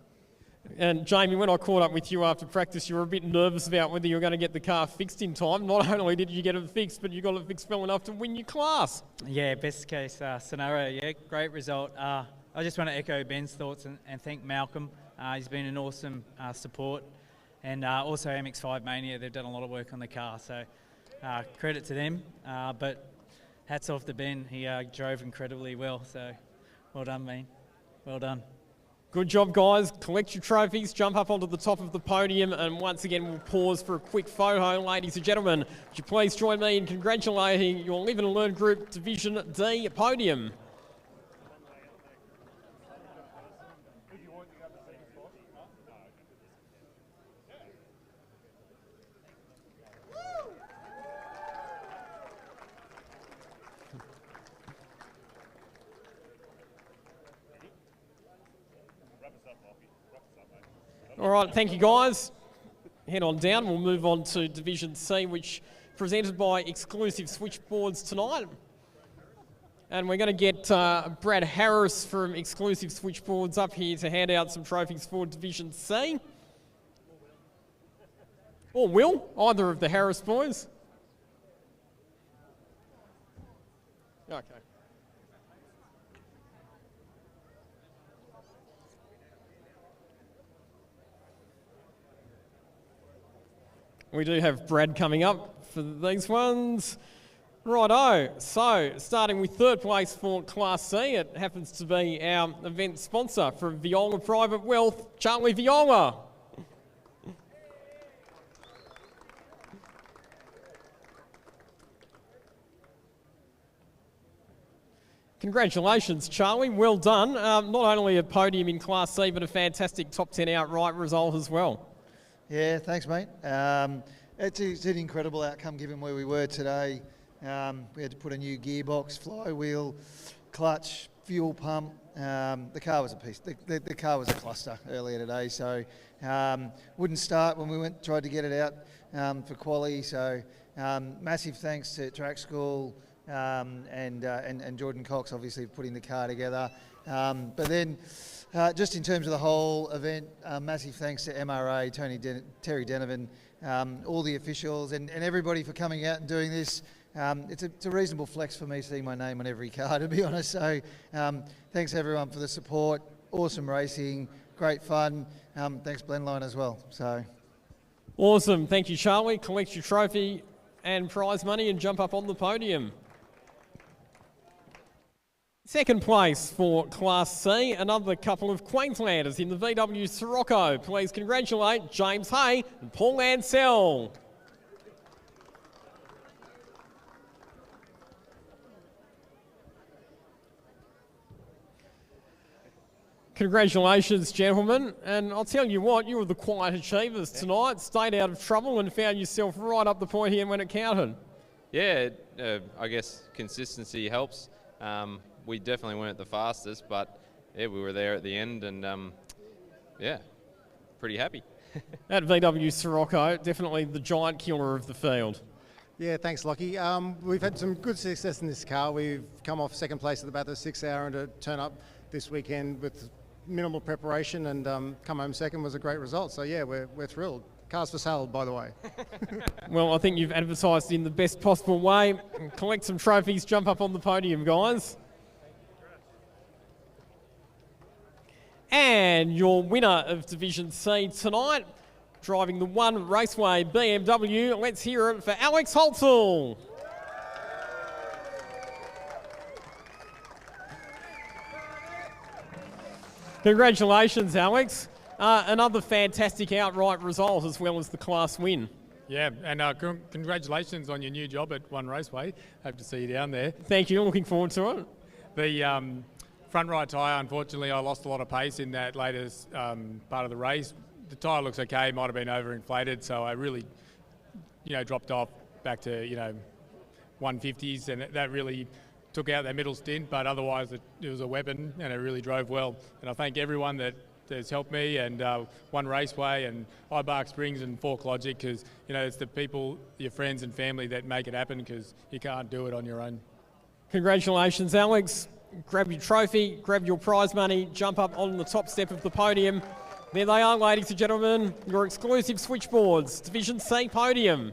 And Jamie, when I caught up with you after practice, you were a bit nervous about whether you were going to get the car fixed in time. Not only did you get it fixed, but you got it fixed well enough to win your class.
Yeah, best case scenario. Yeah, great result. I just want to echo Ben's thoughts and thank Malcolm. He's been an awesome support. And also MX5 Mania, they've done a lot of work on the car. So credit to them. But hats off to Ben. He drove incredibly well. So well done, Ben. Well done.
Good job, guys. Collect your trophies, jump up onto the top of the podium, and once again we'll pause for a quick photo. Ladies and gentlemen, would you please join me in congratulating your Live and Learn Group Division D podium. All right, thank you guys. Head on down. We'll move on to Division C, which presented by Exclusive Switchboards tonight. And we're going to get Brad Harris from Exclusive Switchboards up here to hand out some trophies for Division C. Or Will, either of the Harris boys. Okay. We do have Brad coming up for these ones. Righto, so starting with third place for Class C, it happens to be our event sponsor from Viola Private Wealth, Charlie Viola. Congratulations, Charlie, well done. Not only a podium in Class C, but a fantastic top 10 outright result as well.
Yeah, thanks, mate. It's an incredible outcome given where we were today. We had to put a new gearbox, flywheel, clutch, fuel pump. The car was a piece. The car was a cluster earlier today, so wouldn't start when we tried to get it out for quali. So massive thanks to Track School and Jordan Cox, obviously, for putting the car together. But then, just in terms of the whole event, massive thanks to MRA, Terry Denovan, all the officials, and everybody for coming out and doing this. It's a reasonable flex for me seeing my name on every car, to be honest. So thanks everyone for the support. Awesome racing, great fun. Thanks Blendline as well. So
awesome. Thank you, Charlie. Collect your trophy and prize money and jump up on the podium. Second place for Class C, another couple of Queenslanders in the VW Sirocco. Please congratulate James Hay and Paul Ansell. Congratulations, gentlemen. And I'll tell you what, you were the quiet achievers tonight, stayed out of trouble and found yourself right up the point here when it counted.
Yeah, I guess consistency helps. We definitely weren't the fastest, but yeah, we were there at the end and yeah, pretty happy.
At VW Sirocco, definitely the giant killer of the field.
Yeah, thanks, Lockie. We've had some good success in this car. We've come off second place at about the 6 hour, and to turn up this weekend with minimal preparation and come home second was a great result. So yeah, we're thrilled. Cars for sale, by the way.
Well, I think you've advertised in the best possible way. Collect some trophies, jump up on the podium, guys. And your winner of Division C tonight, driving the One Raceway BMW, let's hear it for Alex Holtzell. Congratulations, Alex. Another fantastic outright result as well as the class win.
Yeah, and congratulations on your new job at One Raceway. Hope to see you down there.
Thank you, looking forward to it.
The front right tyre, unfortunately, I lost a lot of pace in that latest part of the race. The tyre looks okay, might have been overinflated, so I really, dropped off back to, 150s, and that really took out that middle stint, but otherwise it was a weapon and it really drove well. And I thank everyone that has helped me, and One Raceway and Ibark Springs and Fork Logic, because it's the people, your friends and family that make it happen, because you can't do it on your own.
Congratulations, Alex. Grab your trophy, grab your prize money, jump up on the top step of the podium. There they are, ladies and gentlemen, your exclusive switchboards, Division C podium.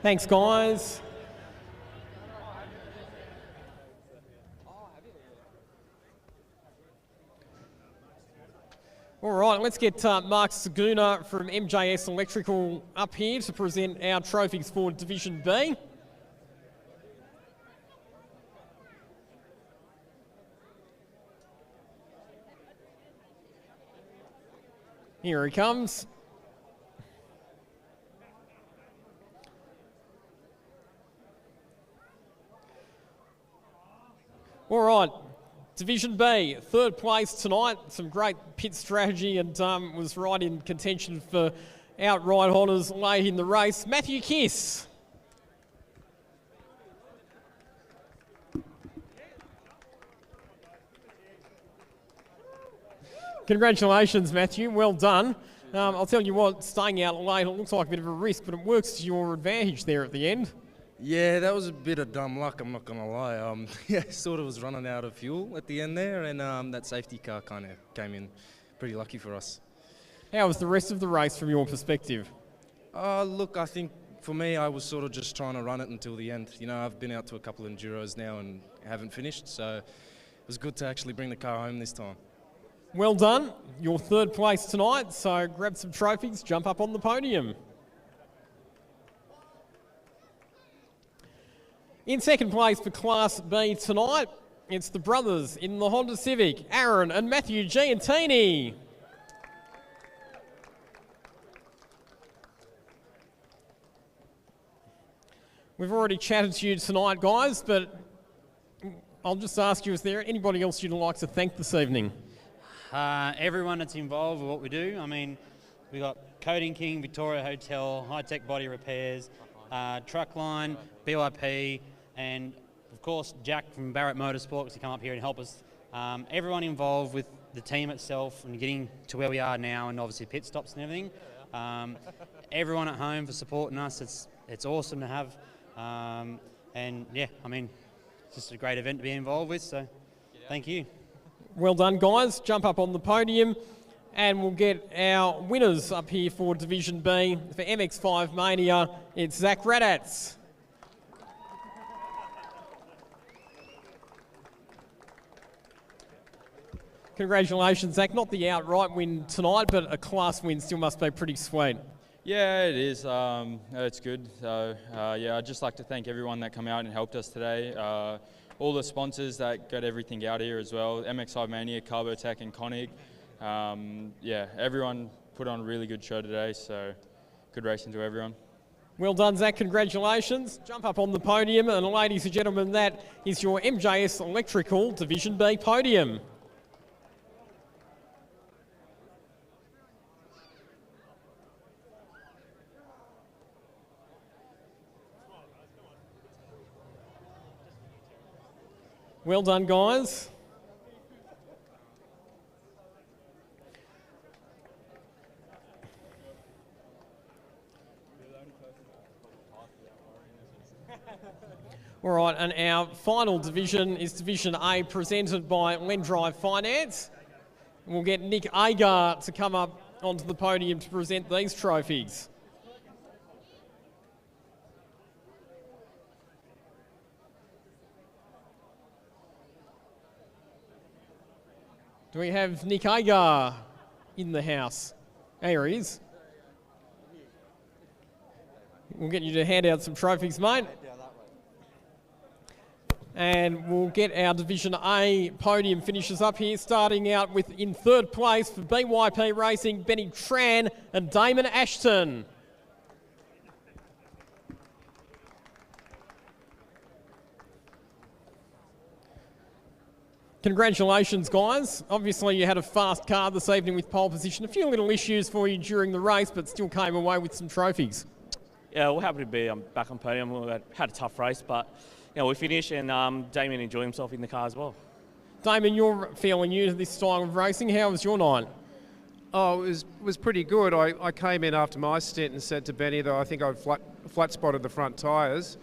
Thanks, guys. All right, let's get Mark Saguna from MJS Electrical up here to present our trophies for Division B. Here he comes. All right, Division B, third place tonight. Some great pit strategy and was right in contention for outright honours late in the race. Matthew Kiss. Congratulations, Matthew. Well done. I'll tell you what, staying out late, it looks like a bit of a risk, but it works to your advantage there at the end.
Yeah, that was a bit of dumb luck, I'm not going to lie. Yeah, sort of was running out of fuel at the end there, and that safety car kind of came in pretty lucky for us.
How was the rest of the race from your perspective?
Look, I think for me, I was sort of just trying to run it until the end. I've been out to a couple of Enduros now and haven't finished, so it was good to actually bring the car home this time.
Well done. Your third place tonight, so grab some trophies, jump up on the podium. In second place for Class B tonight, it's the brothers in the Honda Civic, Aaron and Matthew Giantini. We've already chatted to you tonight, guys, but I'll just ask you, is there anybody else you'd like to thank this evening?
Everyone that's involved with what we do. I mean, we've got Coating King, Victoria Hotel, High Tech Body Repairs, Truckline, BIP, and of course Jack from Barrett Motorsport to come up here and help us. Everyone involved with the team itself and getting to where we are now, and obviously pit stops and everything. Everyone at home for supporting us. It's awesome to have, and yeah, I mean, it's just a great event to be involved with. So, thank you.
Well done, guys. Jump up on the podium, and we'll get our winners up here for Division B. For MX5 Mania, it's Zach Radatz. Congratulations, Zach. Not the outright win tonight, but a class win still must be pretty sweet.
Yeah, it is. It's good. So, yeah, I'd just like to thank everyone that come out and helped us today. All the sponsors that got everything out here as well. MXI Mania, Carbotech and Konig. Yeah, everyone put on a really good show today, so good racing to everyone.
Well done, Zach. Congratulations. Jump up on the podium. And ladies and gentlemen, that is your MJS Electrical Division B podium. Well done, guys. All right, and our final division is Division A, presented by Lendrive Finance. We'll get Nick Agar to come up onto the podium to present these trophies. Do we have Nick Agar in the house? There he is. We'll get you to hand out some trophies, mate. And we'll get our Division A podium finishers up here, starting out with, in third place for BYP Racing, Benny Tran and Damon Ashton. Congratulations, guys. Obviously, you had a fast car this evening with pole position. A few little issues for you during the race, but still came away with some trophies.
Yeah, we're happy to be back on podium. We had a tough race, but you know, we finished, and Damien enjoyed himself in the car as well.
Damien, you're fairly new to this style of racing. How was your night?
Oh, it was pretty good. I came in after my stint and said to Benny that I think I'd flat spotted the front tyres,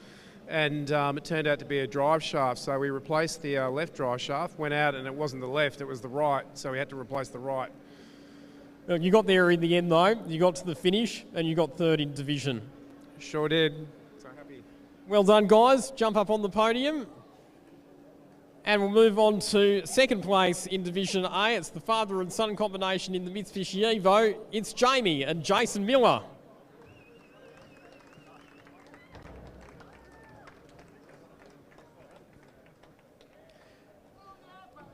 and it turned out to be a drive shaft. So we replaced the left drive shaft, went out, and it wasn't the left, it was the right. So we had to replace the right.
You got there in the end, though. You got to the finish, and you got third in division.
Sure did. So happy.
Well done, guys. Jump up on the podium. And we'll move on to second place in Division A. It's the father and son combination in the Mitsubishi Evo. It's Jamie and Jason Miller.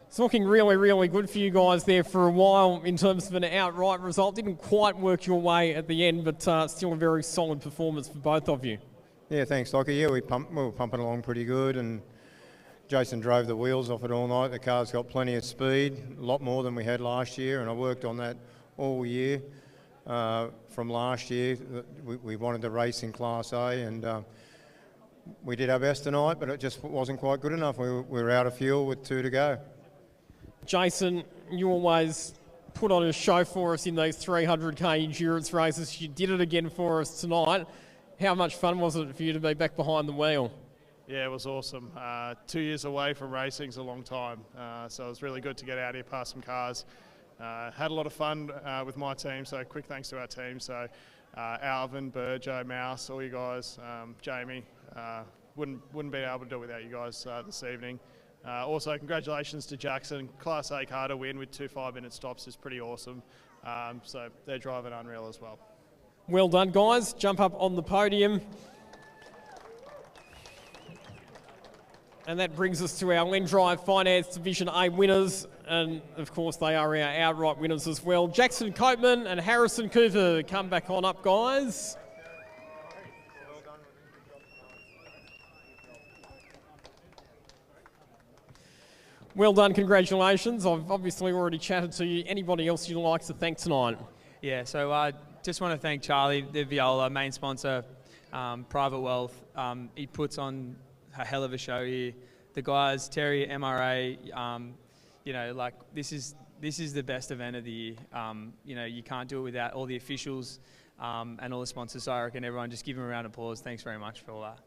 It's looking really, really good for you guys there for a while in terms of an outright result. Didn't quite work your way at the end, but still a very solid performance for both of you.
Yeah, thanks, Lockie. Yeah, we were pumping along pretty good, and Jason drove the wheels off it all night. The car's got plenty of speed, a lot more than we had last year, and I worked on that all year. From last year, we wanted to race in Class A, and we did our best tonight, but it just wasn't quite good enough. We were out of fuel with 2 to go.
Jason, you always put on a show for us in those 300k endurance races. You did it again for us tonight. How much fun was it for you to be back behind the wheel?
Yeah, it was awesome. 2 years away from racing is a long time, so it was really good to get out here past some cars. Had a lot of fun with my team, so quick thanks to our team. So Alvin, Burjo, Mouse, all you guys, Jamie, wouldn't be able to do it without you guys this evening. Also, congratulations to Jackson. Class A car to win with 2 5-minute stops is pretty awesome. So they're driving unreal as well.
Well done, guys. Jump up on the podium. And that brings us to our Lendrive Finance Division A winners. And, of course, they are our outright winners as well. Jackson Copeman and Harrison Cooper. Come back on up, guys. Well done, congratulations. I've obviously already chatted to you. Anybody else you'd like to thank tonight?
Yeah, so I just want to thank Charlie, the Viola, main sponsor, Private Wealth. He puts on a hell of a show here. The guys, Terry, MRA, you know, like this is the best event of the year. You know, you can't do it without all the officials and all the sponsors. So I reckon everyone just give them a round of applause. Thanks very much for all that.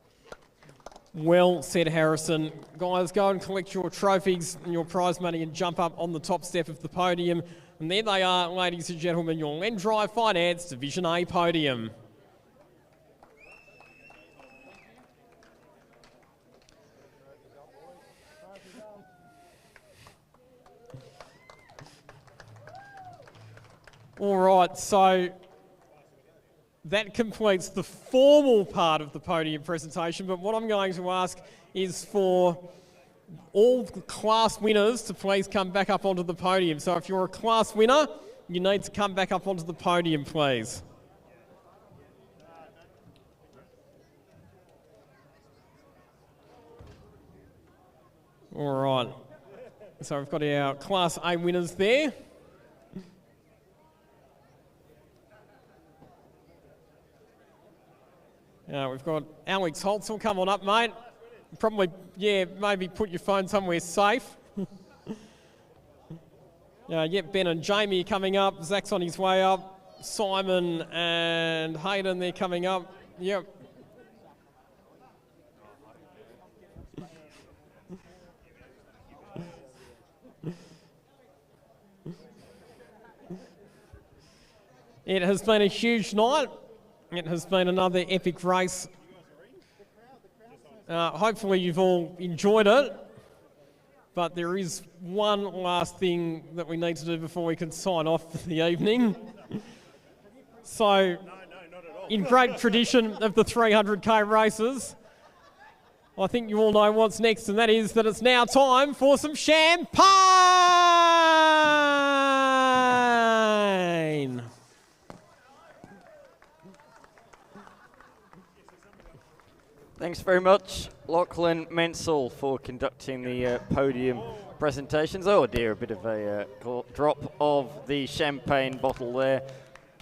Well said, Harrison. Guys, go and collect your trophies and your prize money and jump up on the top step of the podium. And there they are, ladies and gentlemen, your Lendrive Finance Division A podium. All right, so that completes the formal part of the podium presentation, but what I'm going to ask is for all class winners to please come back up onto the podium. So if you're a class winner, you need to come back up onto the podium, please. All right. So we've got our Class A winners there. We've got Alex Holtz. Will come on up, mate. Probably, yeah, maybe put your phone somewhere safe. Ben and Jamie are coming up. Zach's on his way up. Simon and Hayden, they're coming up. Yep. It has been a huge night. It has been another epic race. Hopefully you've all enjoyed it, but there is one last thing that we need to do before we can sign off for the evening. So, in great tradition of the 300k races, I think you all know what's next, and that is that it's now time for some champagne.
Thanks very much, Lachlan Menzel, for conducting the podium presentations. Oh dear, a bit of a drop of the champagne bottle there.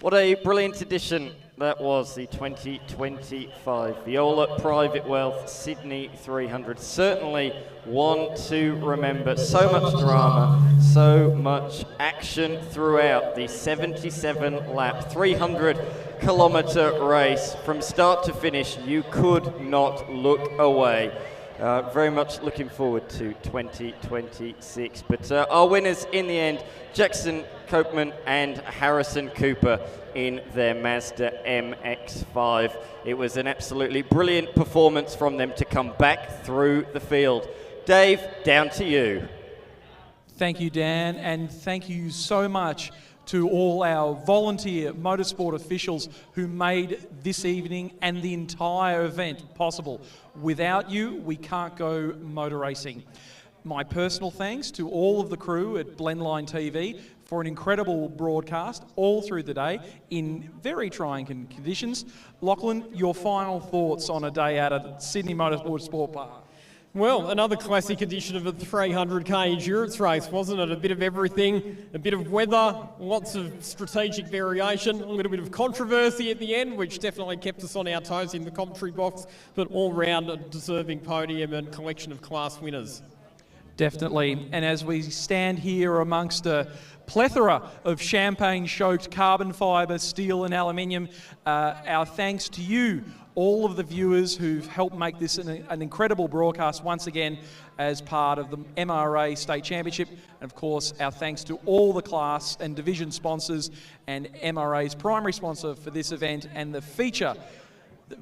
What a brilliant edition that was, the 2025 Viola Private Wealth Sydney 300. Certainly one to remember. So much drama, so much action throughout the 77-lap, 300-kilometre race. From start to finish, you could not look away. Very much looking forward to 2026. But our winners in the end, Jackson Copeman and Harrison Cooper in their Mazda MX-5. It was an absolutely brilliant performance from them to come back through the field. Dave, down to you.
Thank you, Dan, and thank you so much to all our volunteer motorsport officials who made this evening and the entire event possible. Without you, we can't go motor racing. My personal thanks to all of the crew at Blendline TV for an incredible broadcast all through the day in very trying conditions. Lachlan, your final thoughts on a day out at Sydney Motorsport Park?
Well, another classic edition of a 300k endurance race, wasn't it? A bit of everything, a bit of weather, lots of strategic variation, a little bit of controversy at the end, which definitely kept us on our toes in the commentary box, but all round a deserving podium and collection of class winners.
Definitely, and as we stand here amongst a plethora of champagne-choked carbon fibre, steel and aluminium, our thanks to you, all of the viewers who've helped make this an incredible broadcast once again as part of the MRA State Championship. And of course, our thanks to all the class and division sponsors and MRA's primary sponsor for this event and the feature,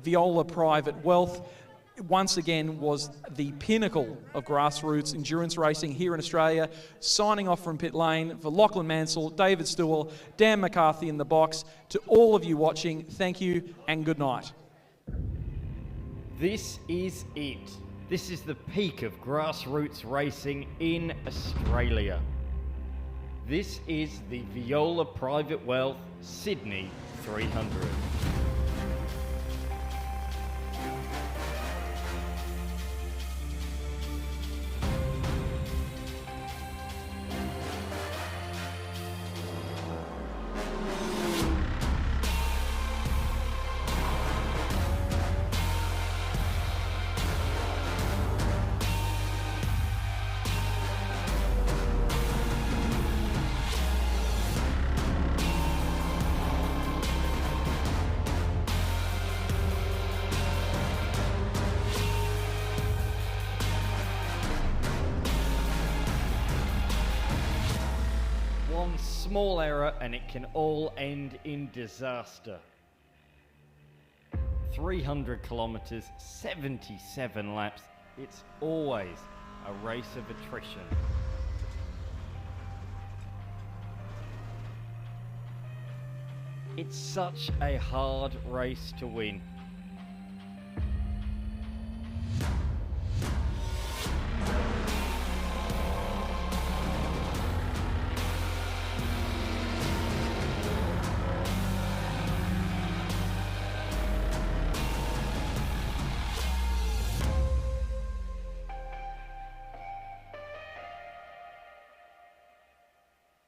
Viola Private Wealth. Once again was the pinnacle of grassroots endurance racing here in Australia. Signing off from pit lane for Lachlan Mansell, David Stewell, Dan McCarthy in the box. To all of you watching, thank you and good night.
This is it. This is the peak of grassroots racing in Australia. This is the Viola Private Wealth Sydney 300. Small error and it can all end in disaster. 300 kilometers, 77 laps. It's always a race of attrition. It's such a hard race to win.